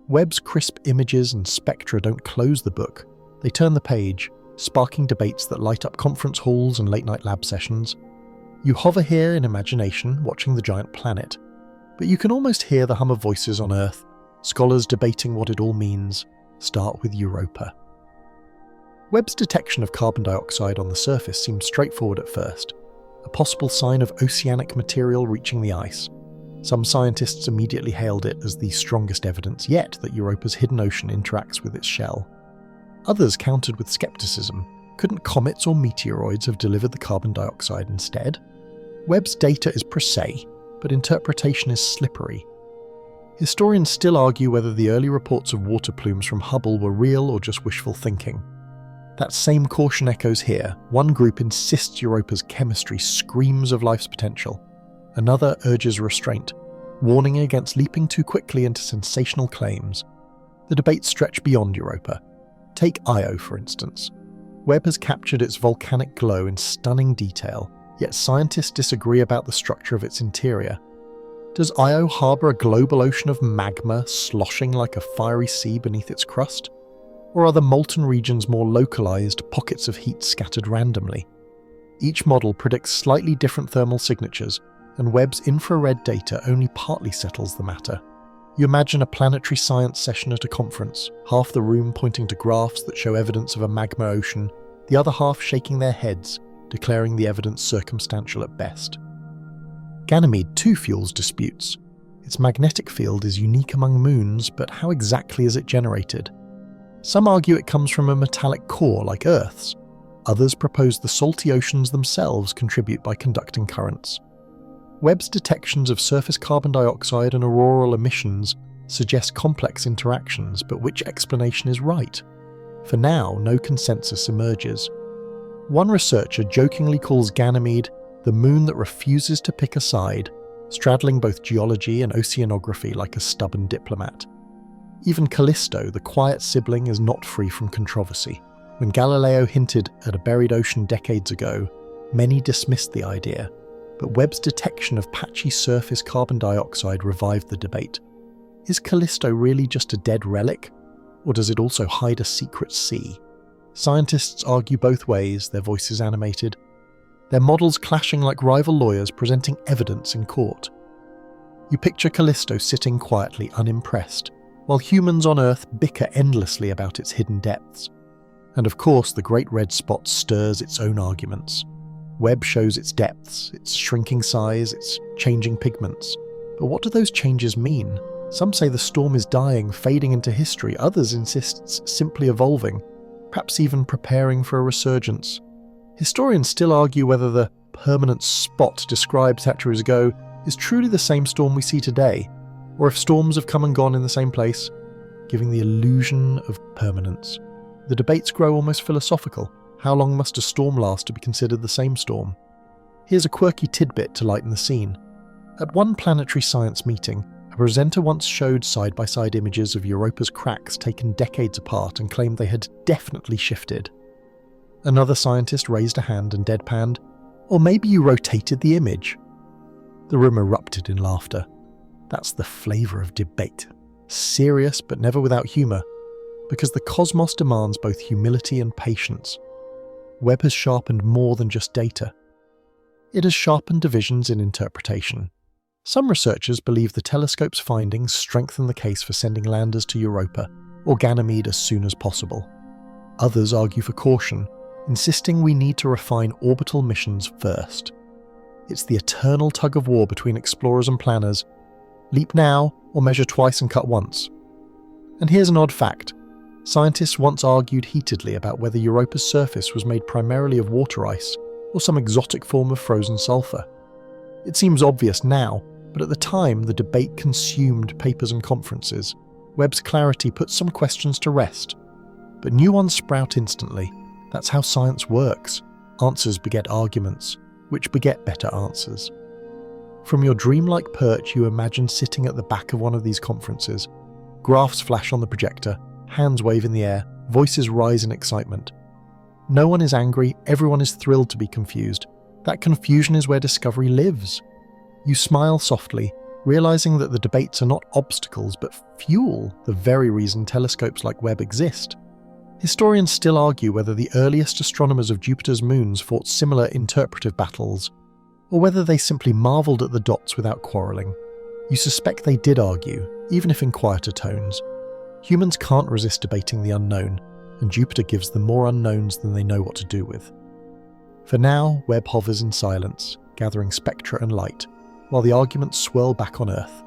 Webb's crisp images and spectra don't close the book. They turn the page, sparking debates that light up conference halls and late-night lab sessions. You hover here in imagination, watching the giant planet, but you can almost hear the hum of voices on Earth, scholars debating what it all means. Start with Europa. Webb's detection of carbon dioxide on the surface seemed straightforward at first, a possible sign of oceanic material reaching the ice. Some scientists immediately hailed it as the strongest evidence yet that Europa's hidden ocean interacts with its shell. Others countered with skepticism. Couldn't comets or meteoroids have delivered the carbon dioxide instead? Webb's data is precise, but interpretation is slippery. Historians still argue whether the early reports of water plumes from Hubble were real or just wishful thinking. That same caution echoes here. One group insists Europa's chemistry screams of life's potential. Another urges restraint, warning against leaping too quickly into sensational claims. The debates stretch beyond Europa. Take Io, for instance. Webb has captured its volcanic glow in stunning detail, yet scientists disagree about the structure of its interior. Does Io harbour a global ocean of magma sloshing like a fiery sea beneath its crust? Or are the molten regions more localised pockets of heat scattered randomly? Each model predicts slightly different thermal signatures, and Webb's infrared data only partly settles the matter. You imagine a planetary science session at a conference, half the room pointing to graphs that show evidence of a magma ocean, the other half shaking their heads, declaring the evidence circumstantial at best. Ganymede too fuels disputes. Its magnetic field is unique among moons, but how exactly is it generated? Some argue it comes from a metallic core like Earth's. Others propose the salty oceans themselves contribute by conducting currents. Webb's detections of surface carbon dioxide and auroral emissions suggest complex interactions, but which explanation is right? For now, no consensus emerges. One researcher jokingly calls Ganymede the moon that refuses to pick a side, straddling both geology and oceanography like a stubborn diplomat. Even Callisto, the quiet sibling, is not free from controversy. When Galileo hinted at a buried ocean decades ago, many dismissed the idea, but Webb's detection of patchy surface carbon dioxide revived the debate. Is Callisto really just a dead relic, or does it also hide a secret sea? Scientists argue both ways, their voices animated, their models clashing like rival lawyers presenting evidence in court. You picture Callisto sitting quietly, unimpressed, while humans on Earth bicker endlessly about its hidden depths. And of course, the great red spot stirs its own arguments. Webb shows its depths, its shrinking size, its changing pigments. But what do those changes mean? Some say the storm is dying, fading into history. Others insist it's simply evolving, perhaps even preparing for a resurgence. Historians still argue whether the permanent spot described centuries ago is truly the same storm we see today, or if storms have come and gone in the same place, giving the illusion of permanence. The debates grow almost philosophical. How long must a storm last to be considered the same storm? Here's a quirky tidbit to lighten the scene. At one planetary science meeting, a presenter once showed side-by-side images of Europa's cracks taken decades apart and claimed they had definitely shifted. Another scientist raised a hand and deadpanned, "Or maybe you rotated the image." The room erupted in laughter. That's the flavour of debate. Serious but never without humour, because the cosmos demands both humility and patience. Webb has sharpened more than just data. It has sharpened divisions in interpretation. Some researchers believe the telescope's findings strengthen the case for sending landers to Europa or Ganymede as soon as possible. Others argue for caution, insisting we need to refine orbital missions first. It's the eternal tug-of-war between explorers and planners. Leap now, or measure twice and cut once. And here's an odd fact. Scientists once argued heatedly about whether Europa's surface was made primarily of water ice or some exotic form of frozen sulfur. It seems obvious now, but at the time the debate consumed papers and conferences. Webb's clarity puts some questions to rest. But new ones sprout instantly. That's how science works. Answers beget arguments, which beget better answers. From your dreamlike perch, you imagine sitting at the back of one of these conferences. Graphs flash on the projector, hands wave in the air, voices rise in excitement. No one is angry, everyone is thrilled to be confused. That confusion is where discovery lives. You smile softly, realizing that the debates are not obstacles but fuel, the very reason telescopes like Webb exist. Historians still argue whether the earliest astronomers of Jupiter's moons fought similar interpretive battles, or whether they simply marvelled at the dots without quarrelling. You suspect they did argue, even if in quieter tones. Humans can't resist debating the unknown, and Jupiter gives them more unknowns than they know what to do with. For now, Webb hovers in silence, gathering spectra and light, while the arguments swirl back on Earth.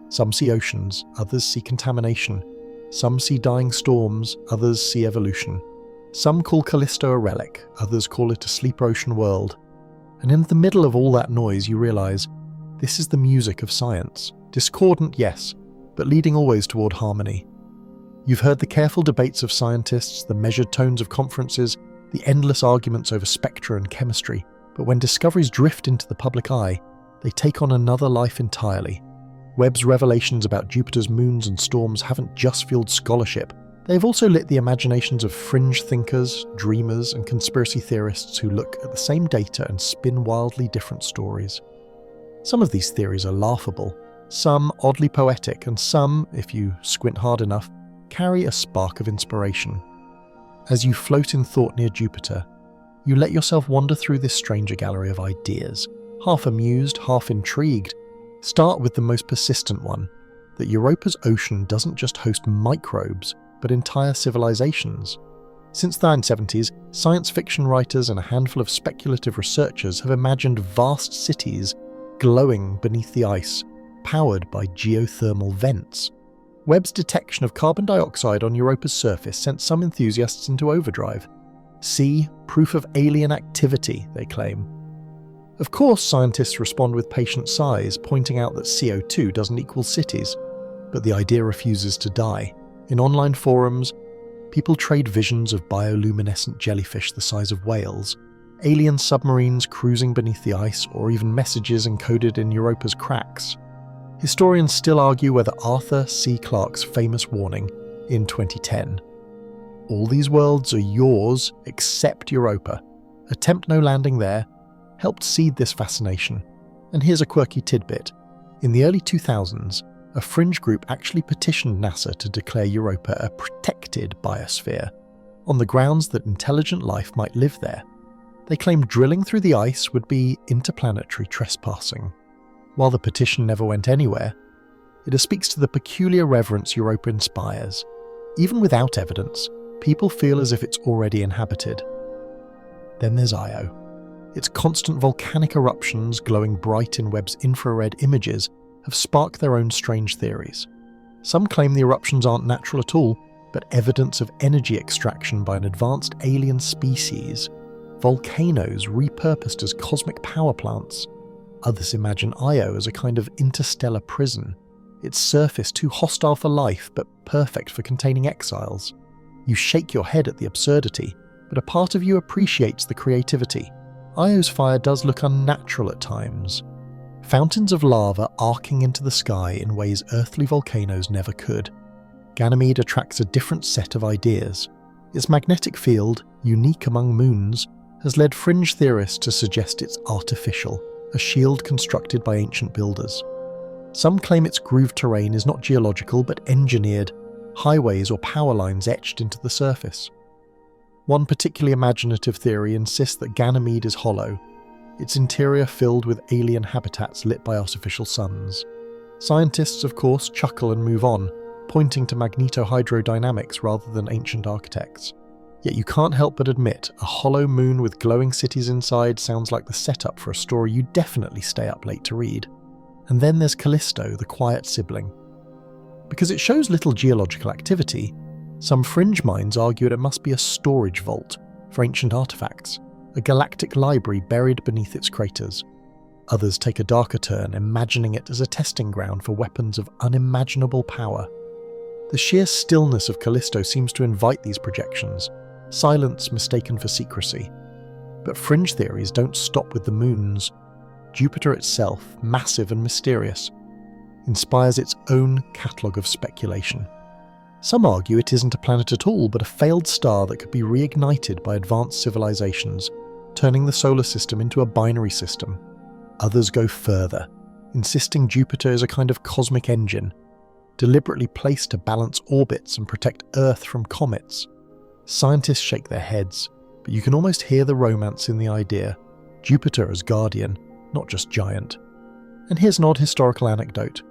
Some see oceans, others see contamination. Some see dying storms, others see evolution. Some call Callisto a relic, others call it a sleeper ocean world. And in the middle of all that noise, you realise this is the music of science. Discordant, yes, but leading always toward harmony. You've heard the careful debates of scientists, the measured tones of conferences, the endless arguments over spectra and chemistry, but when discoveries drift into the public eye, they take on another life entirely. Webb's revelations about Jupiter's moons and storms haven't just fueled scholarship, they've also lit the imaginations of fringe thinkers, dreamers, and conspiracy theorists who look at the same data and spin wildly different stories. Some of these theories are laughable, some oddly poetic, and some, if you squint hard enough, carry a spark of inspiration. As you float in thought near Jupiter, you let yourself wander through this stranger gallery of ideas, half amused, half intrigued. Start with the most persistent one, that Europa's ocean doesn't just host microbes, but entire civilizations. Since the 1970s, science fiction writers and a handful of speculative researchers have imagined vast cities glowing beneath the ice, powered by geothermal vents. Webb's detection of carbon dioxide on Europa's surface sent some enthusiasts into overdrive. See, proof of alien activity, they claim. Of course, scientists respond with patient sighs, pointing out that CO2 doesn't equal cities, but the idea refuses to die. In online forums, people trade visions of bioluminescent jellyfish the size of whales, alien submarines cruising beneath the ice, or even messages encoded in Europa's cracks. Historians still argue whether Arthur C. Clarke's famous warning in 2010, "All these worlds are yours except Europa. Attempt no landing there," helped seed this fascination. And here's a quirky tidbit. In the early 2000s, a fringe group actually petitioned NASA to declare Europa a protected biosphere, on the grounds that intelligent life might live there. They claimed drilling through the ice would be interplanetary trespassing. While the petition never went anywhere, it speaks to the peculiar reverence Europa inspires. Even without evidence, people feel as if it's already inhabited. Then there's Io. Its constant volcanic eruptions, glowing bright in Webb's infrared images, have sparked their own strange theories. Some claim the eruptions aren't natural at all, but evidence of energy extraction by an advanced alien species. Volcanoes repurposed as cosmic power plants. Others imagine Io as a kind of interstellar prison, its surface too hostile for life but perfect for containing exiles. You shake your head at the absurdity, but a part of you appreciates the creativity. Io's fire does look unnatural at times. Fountains of lava arcing into the sky in ways earthly volcanoes never could. Ganymede attracts a different set of ideas. Its magnetic field, unique among moons, has led fringe theorists to suggest it's artificial, a shield constructed by ancient builders. Some claim its grooved terrain is not geological but engineered, highways or power lines etched into the surface. One particularly imaginative theory insists that Ganymede is hollow, its interior filled with alien habitats lit by artificial suns. Scientists, of course, chuckle and move on, pointing to magnetohydrodynamics rather than ancient architects. Yet you can't help but admit a hollow moon with glowing cities inside sounds like the setup for a story you'd definitely stay up late to read. And then there's Callisto, the quiet sibling. Because it shows little geological activity, some fringe minds argue it must be a storage vault for ancient artifacts, a galactic library buried beneath its craters. Others take a darker turn, imagining it as a testing ground for weapons of unimaginable power. The sheer stillness of Callisto seems to invite these projections, silence mistaken for secrecy. But fringe theories don't stop with the moons. Jupiter itself, massive and mysterious, inspires its own catalogue of speculation. Some argue it isn't a planet at all, but a failed star that could be reignited by advanced civilizations, turning the solar system into a binary system. Others go further, insisting Jupiter is a kind of cosmic engine, deliberately placed to balance orbits and protect Earth from comets. Scientists shake their heads, but you can almost hear the romance in the idea. Jupiter as guardian, not just giant. And here's an odd historical anecdote.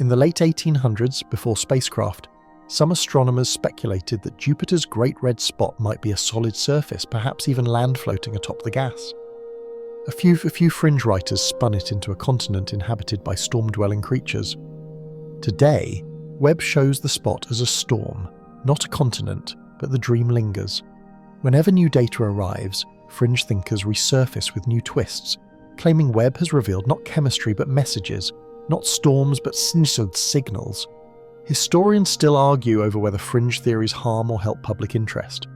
In the late 1800s, before spacecraft, some astronomers speculated that Jupiter's Great Red Spot might be a solid surface, perhaps even land floating atop the gas. A few fringe writers spun it into a continent inhabited by storm-dwelling creatures. Today, Webb shows the spot as a storm, not a continent, but the dream lingers. Whenever new data arrives, fringe thinkers resurface with new twists, claiming Webb has revealed not chemistry but messages, not storms but signals. Historians still argue over whether fringe theories harm or help public interest.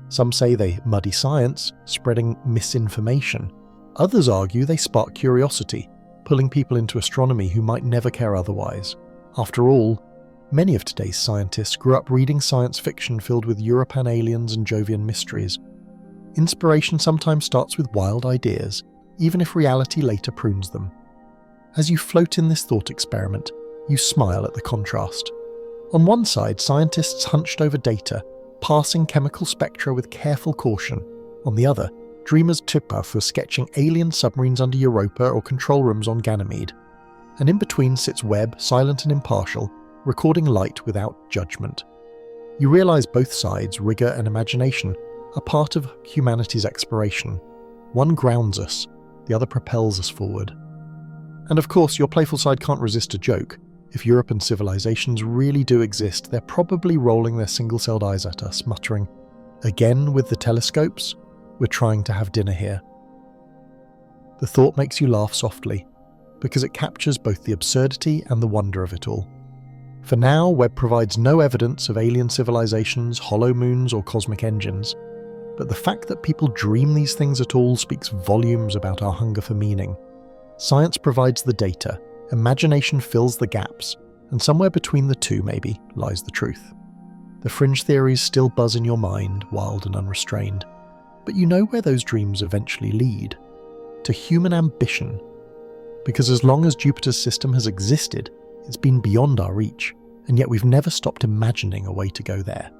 Some say they muddy science, spreading misinformation. Others argue they spark curiosity, pulling people into astronomy who might never care otherwise. After all, many of today's scientists grew up reading science fiction filled with European aliens and Jovian mysteries. Inspiration sometimes starts with wild ideas, even if reality later prunes them. As you float in this thought experiment, you smile at the contrast. On one side, scientists hunched over data, parsing chemical spectra with careful caution. On the other, dreamers tip off for sketching alien submarines under Europa or control rooms on Ganymede. And in between sits Webb, silent and impartial, recording light without judgment. You realise both sides, rigour and imagination, are part of humanity's exploration. One grounds us, the other propels us forward. And of course, your playful side can't resist a joke. If European civilizations really do exist, they're probably rolling their single-celled eyes at us, muttering, "Again with the telescopes? We're trying to have dinner here." The thought makes you laugh softly, because it captures both the absurdity and the wonder of it all. For now, Webb provides no evidence of alien civilizations, hollow moons, or cosmic engines, but the fact that people dream these things at all speaks volumes about our hunger for meaning. Science provides the data, imagination fills the gaps, and somewhere between the two, maybe, lies the truth. The fringe theories still buzz in your mind, wild and unrestrained, but you know where those dreams eventually lead. To human ambition. Because as long as Jupiter's system has existed, it's been beyond our reach, and yet we've never stopped imagining a way to go there.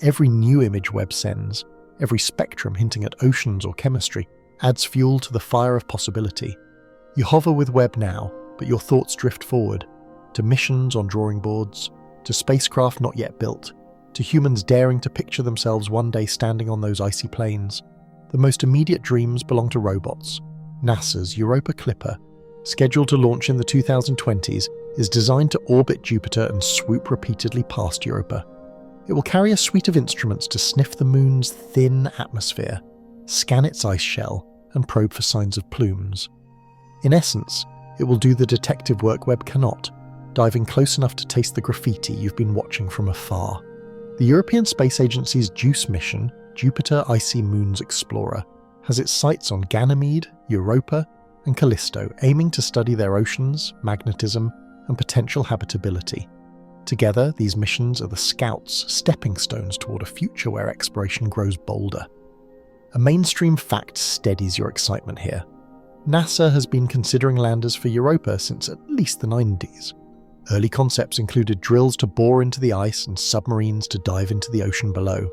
Every new image Webb sends, every spectrum hinting at oceans or chemistry, adds fuel to the fire of possibility. You hover with Webb now, but your thoughts drift forward, to missions on drawing boards, to spacecraft not yet built, to humans daring to picture themselves one day standing on those icy plains. The most immediate dreams belong to robots. NASA's Europa Clipper, scheduled to launch in the 2020s, is designed to orbit Jupiter and swoop repeatedly past Europa. It will carry a suite of instruments to sniff the moon's thin atmosphere, scan its ice shell, and probe for signs of plumes. In essence, it will do the detective work Webb cannot, diving close enough to taste the graffiti you've been watching from afar. The European Space Agency's JUICE mission, Jupiter Icy Moons Explorer, has its sights on Ganymede, Europa, and Callisto, aiming to study their oceans, magnetism, and potential habitability. Together, these missions are the scouts' stepping stones toward a future where exploration grows bolder. A mainstream fact steadies your excitement here. NASA has been considering landers for Europa since at least the 90s. Early concepts included drills to bore into the ice and submarines to dive into the ocean below.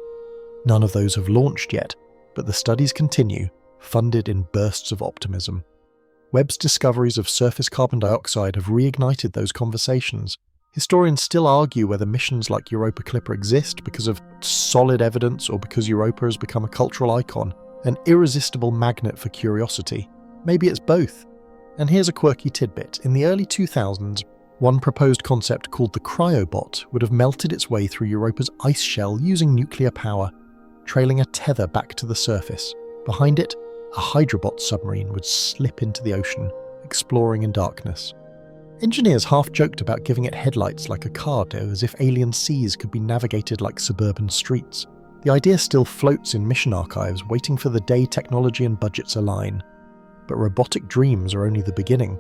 None of those have launched yet, but the studies continue, funded in bursts of optimism. Webb's discoveries of surface carbon dioxide have reignited those conversations. Historians still argue whether missions like Europa Clipper exist because of solid evidence or because Europa has become a cultural icon, an irresistible magnet for curiosity. Maybe it's both. And here's a quirky tidbit. In the early 2000s, one proposed concept called the cryobot would have melted its way through Europa's ice shell using nuclear power, trailing a tether back to the surface. Behind it, a hydrobot submarine would slip into the ocean, exploring in darkness. Engineers half joked about giving it headlights like a car do, as if alien seas could be navigated like suburban streets. The idea still floats in mission archives, waiting for the day technology and budgets align. But robotic dreams are only the beginning.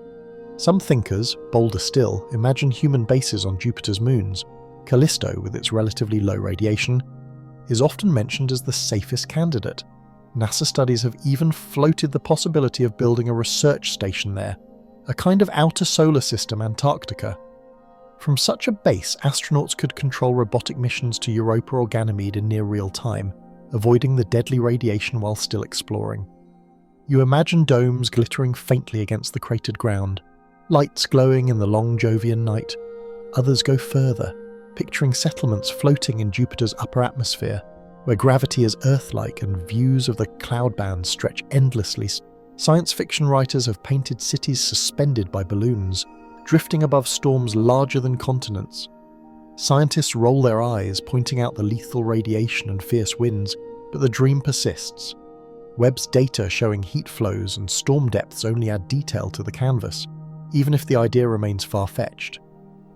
Some thinkers, bolder still, imagine human bases on Jupiter's moons. Callisto, with its relatively low radiation, is often mentioned as the safest candidate. NASA studies have even floated the possibility of building a research station there, a kind of outer solar system Antarctica. From such a base, astronauts could control robotic missions to Europa or Ganymede in near real time, avoiding the deadly radiation while still exploring. You imagine domes glittering faintly against the cratered ground, lights glowing in the long Jovian night. Others go further, picturing settlements floating in Jupiter's upper atmosphere, where gravity is Earth-like and views of the cloud bands stretch endlessly. Science fiction writers have painted cities suspended by balloons, drifting above storms larger than continents. Scientists roll their eyes, pointing out the lethal radiation and fierce winds, but the dream persists. Webb's data showing heat flows and storm depths only add detail to the canvas, even if the idea remains far-fetched.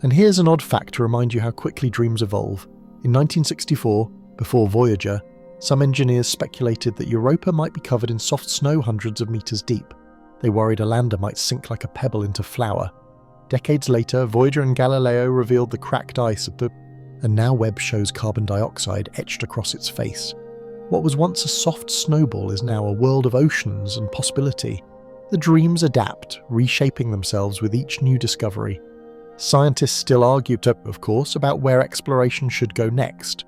And here's an odd fact to remind you how quickly dreams evolve. In 1964, before Voyager, some engineers speculated that Europa might be covered in soft snow hundreds of meters deep. They worried a lander might sink like a pebble into flour. Decades later, Voyager and Galileo revealed the cracked ice of the... And now Webb shows carbon dioxide etched across its face. What was once a soft snowball is now a world of oceans and possibility. The dreams adapt, reshaping themselves with each new discovery. Scientists still argue, of course, about where exploration should go next.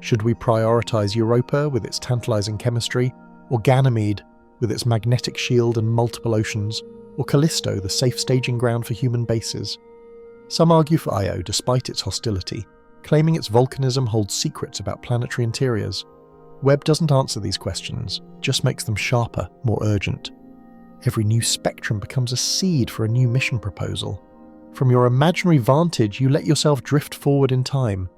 Should we prioritize Europa with its tantalizing chemistry, or Ganymede with its magnetic shield and multiple oceans, or Callisto, the safe staging ground for human bases? Some argue for Io despite its hostility, claiming its volcanism holds secrets about planetary interiors. Webb doesn't answer these questions, just makes them sharper, more urgent. Every new spectrum becomes a seed for a new mission proposal. From your imaginary vantage, you let yourself drift forward in time.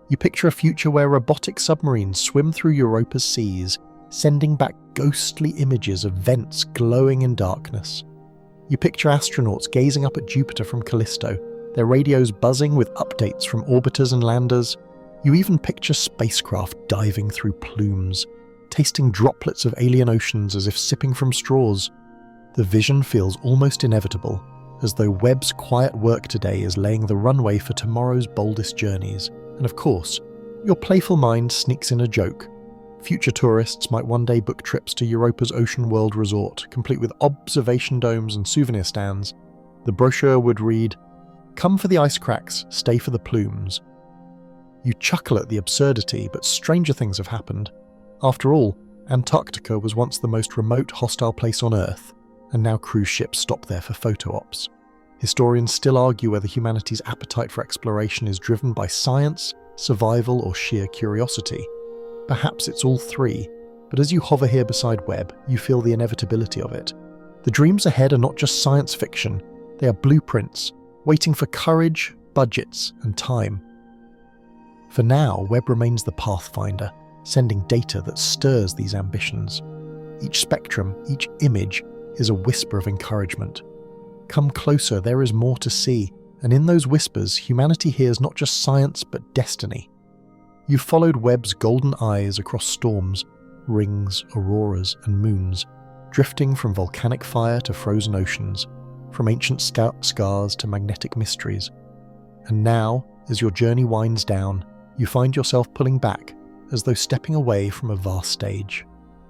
You picture a future where robotic submarines swim through Europa's seas, sending back ghostly images of vents glowing in darkness. You picture astronauts gazing up at Jupiter from Callisto, their radios buzzing with updates from orbiters and landers. You even picture spacecraft diving through plumes, tasting droplets of alien oceans as if sipping from straws. The vision feels almost inevitable, as though Webb's quiet work today is laying the runway for tomorrow's boldest journeys. And of course, your playful mind sneaks in a joke. Future tourists might one day book trips to Europa's Ocean World Resort, complete with observation domes and souvenir stands. The brochure would read, "Come for the ice cracks, stay for the plumes." You chuckle at the absurdity, but stranger things have happened. After all, Antarctica was once the most remote, hostile place on Earth, and now cruise ships stop there for photo ops. Historians still argue whether humanity's appetite for exploration is driven by science, survival, or sheer curiosity. Perhaps it's all three, but as you hover here beside Webb, you feel the inevitability of it. The dreams ahead are not just science fiction, they are blueprints, waiting for courage, budgets, and time. For now, Webb remains the pathfinder, sending data that stirs these ambitions. Each spectrum, each image, is a whisper of encouragement. Come closer, there is more to see, and in those whispers, humanity hears not just science but destiny. You've followed Webb's golden eyes across storms, rings, auroras, and moons, drifting from volcanic fire to frozen oceans, from ancient scars to magnetic mysteries. And now, as your journey winds down, you find yourself pulling back, as though stepping away from a vast stage.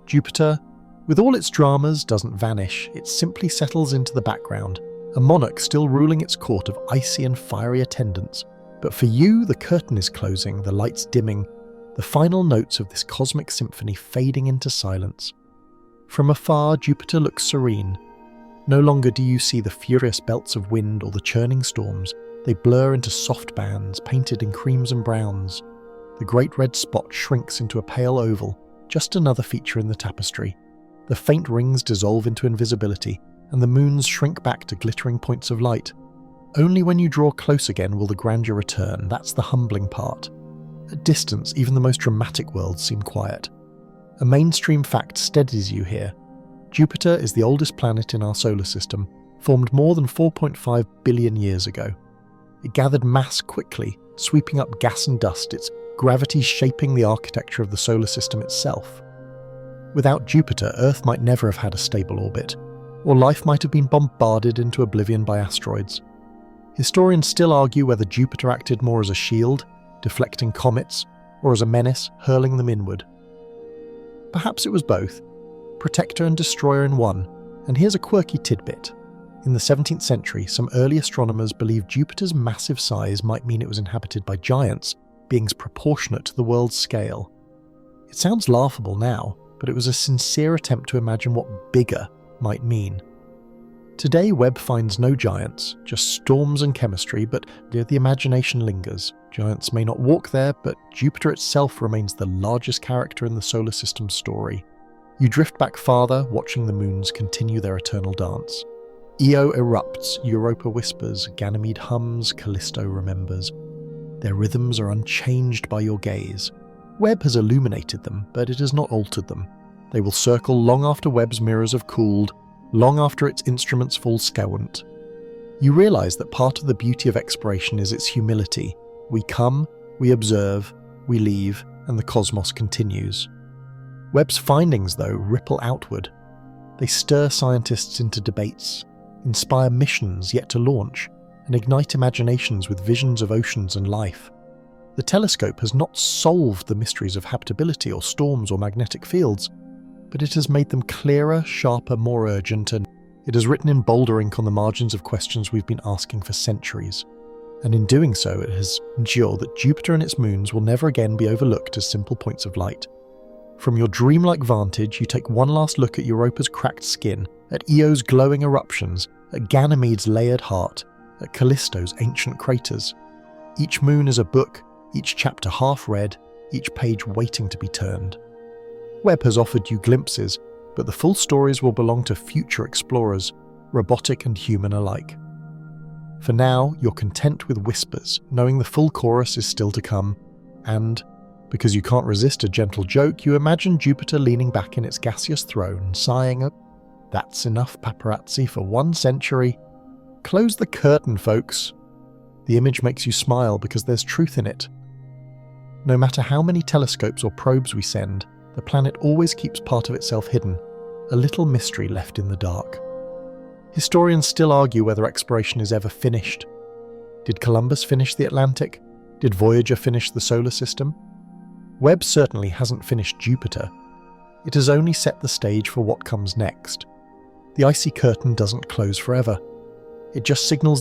Jupiter, with all its dramas, doesn't vanish, it simply settles into the background, a monarch still ruling its court of icy and fiery attendants. But for you, the curtain is closing, the lights dimming, the final notes of this cosmic symphony fading into silence. From afar, Jupiter looks serene. No longer do you see the furious belts of wind or the churning storms. They blur into soft bands, painted in creams and browns. The great red spot shrinks into a pale oval, just another feature in the tapestry. The faint rings dissolve into invisibility, and the moons shrink back to glittering points of light. Only when you draw close again will the grandeur return. That's the humbling part. At distance, even the most dramatic worlds seem quiet. A mainstream fact steadies you here. Jupiter is the oldest planet in our solar system, formed more than 4.5 billion years ago. It gathered mass quickly, sweeping up gas and dust, its gravity shaping the architecture of the solar system itself. Without Jupiter, Earth might never have had a stable orbit, or life might have been bombarded into oblivion by asteroids. Historians still argue whether Jupiter acted more as a shield, deflecting comets, or as a menace, hurling them inward. Perhaps it was both, protector and destroyer in one, and here's a quirky tidbit. In the 17th century, some early astronomers believed Jupiter's massive size might mean it was inhabited by giants, beings proportionate to the world's scale. It sounds laughable now, but it was a sincere attempt to imagine what bigger might mean. Today, Webb finds no giants, just storms and chemistry, but the imagination lingers. Giants may not walk there, but Jupiter itself remains the largest character in the solar system's story. You drift back farther, watching the moons continue their eternal dance. Io erupts, Europa whispers, Ganymede hums, Callisto remembers. Their rhythms are unchanged by your gaze. Webb has illuminated them, but it has not altered them. They will circle long after Webb's mirrors have cooled, long after its instruments fall scoulant. You realise that part of the beauty of exploration is its humility. We come, we observe, we leave, and the cosmos continues. Webb's findings, though, ripple outward. They stir scientists into debates, inspire missions yet to launch, and ignite imaginations with visions of oceans and life. The telescope has not solved the mysteries of habitability or storms or magnetic fields, but it has made them clearer, sharper, more urgent, and it has written in bolder ink on the margins of questions we've been asking for centuries. And in doing so, it has ensured that Jupiter and its moons will never again be overlooked as simple points of light. From your dreamlike vantage, you take one last look at Europa's cracked skin, at Io's glowing eruptions, at Ganymede's layered heart, at Callisto's ancient craters. Each moon is a book, each chapter half read, each page waiting to be turned. Webb has offered you glimpses, but the full stories will belong to future explorers, robotic and human alike. For now, you're content with whispers, knowing the full chorus is still to come, and, because you can't resist a gentle joke, you imagine Jupiter leaning back in its gaseous throne, sighing, "That's enough paparazzi for 1 century. Close the curtain, folks." The image makes you smile because there's truth in it. No matter how many telescopes or probes we send, the planet always keeps part of itself hidden, a little mystery left in the dark. Historians still argue whether exploration is ever finished. Did Columbus finish the Atlantic? Did Voyager finish the solar system? Webb certainly hasn't finished Jupiter. It has only set the stage for what comes next. The icy curtain doesn't close forever. It just signals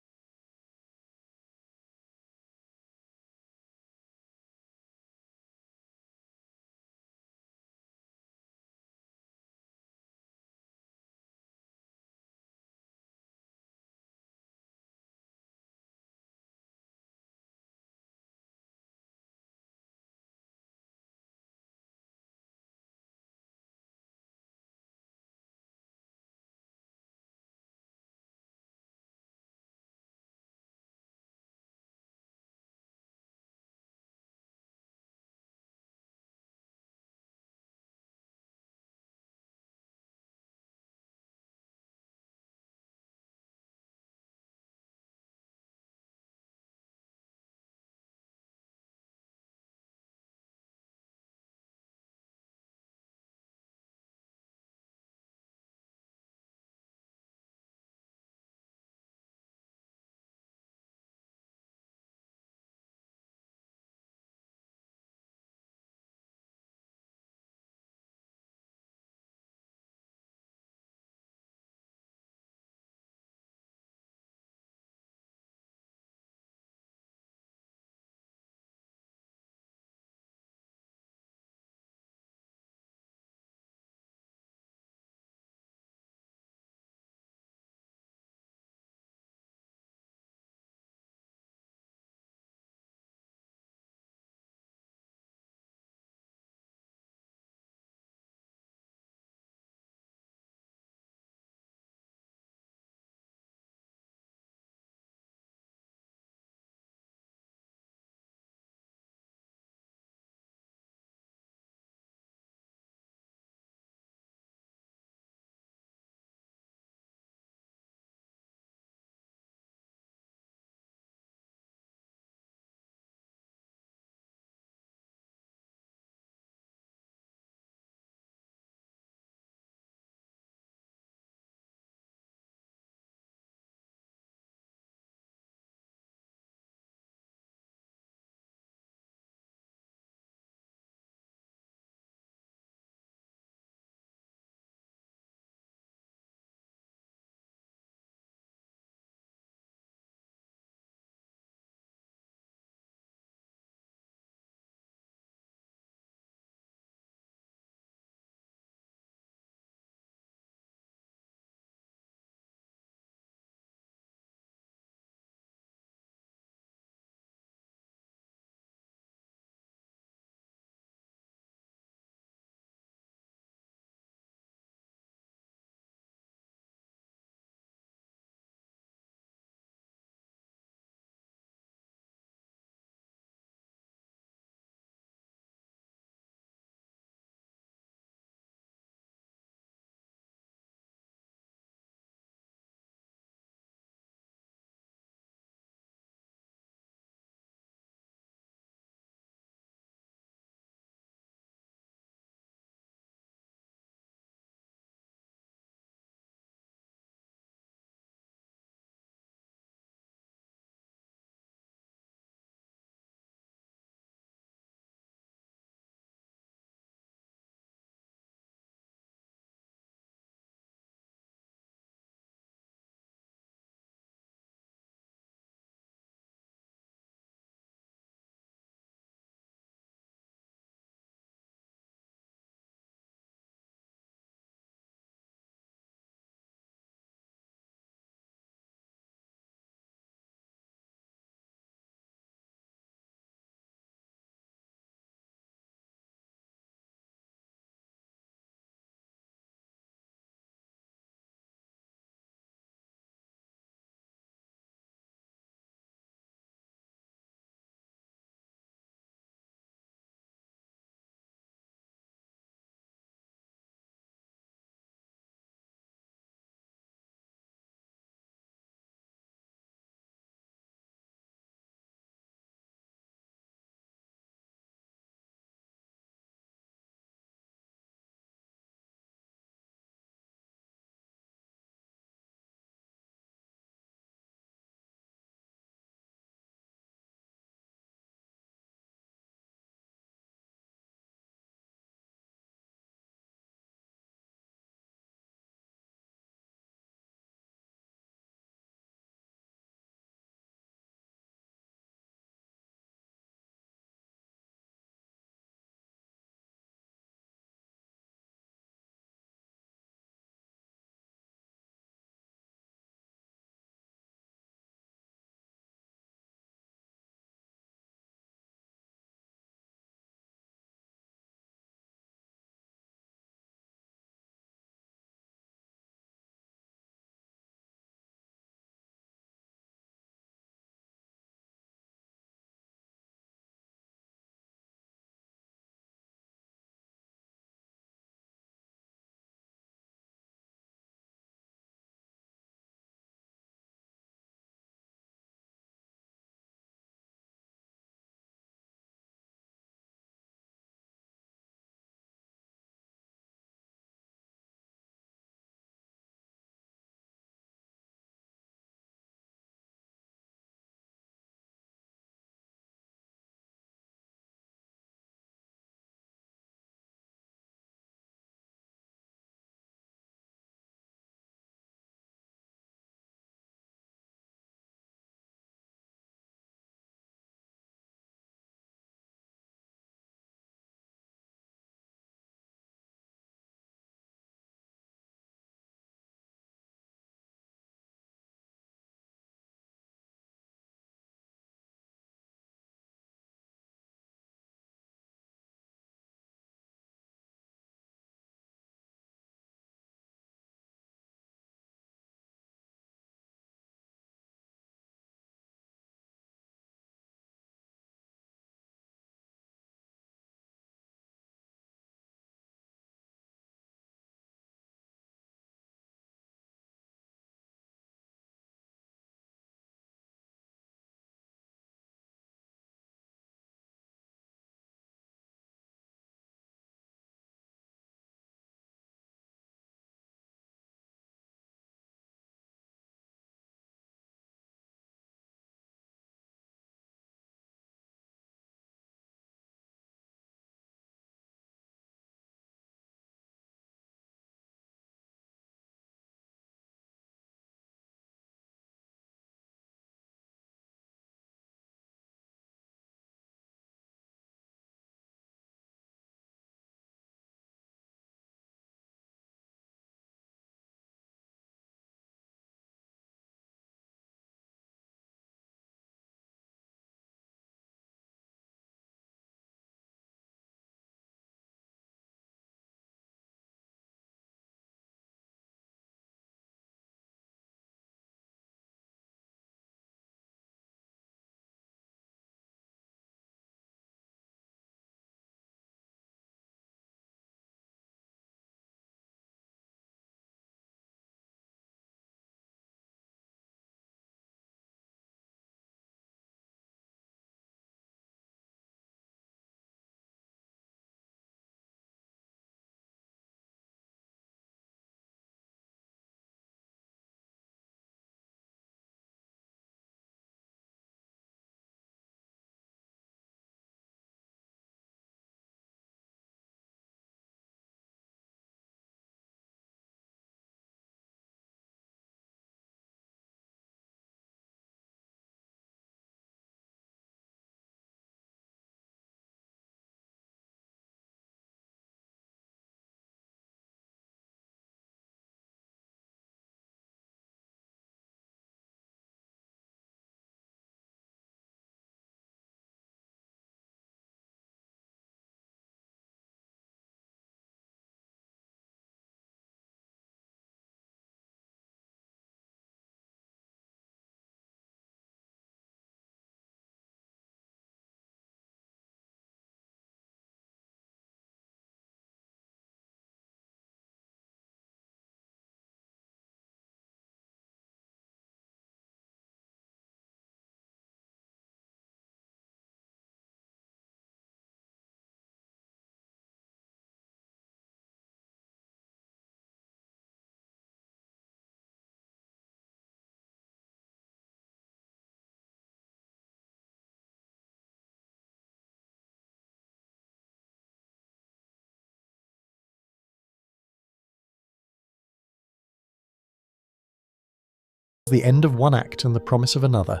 The end of one act and the promise of another.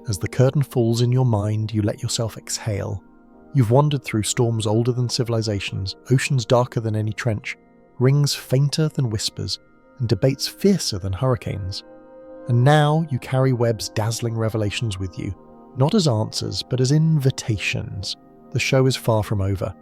As the curtain falls in your mind, you let yourself exhale. You've wandered through storms older than civilizations, oceans darker than any trench, rings fainter than whispers, and debates fiercer than hurricanes. And now you carry Webb's dazzling revelations with you, not as answers, but as invitations. The show is far from over.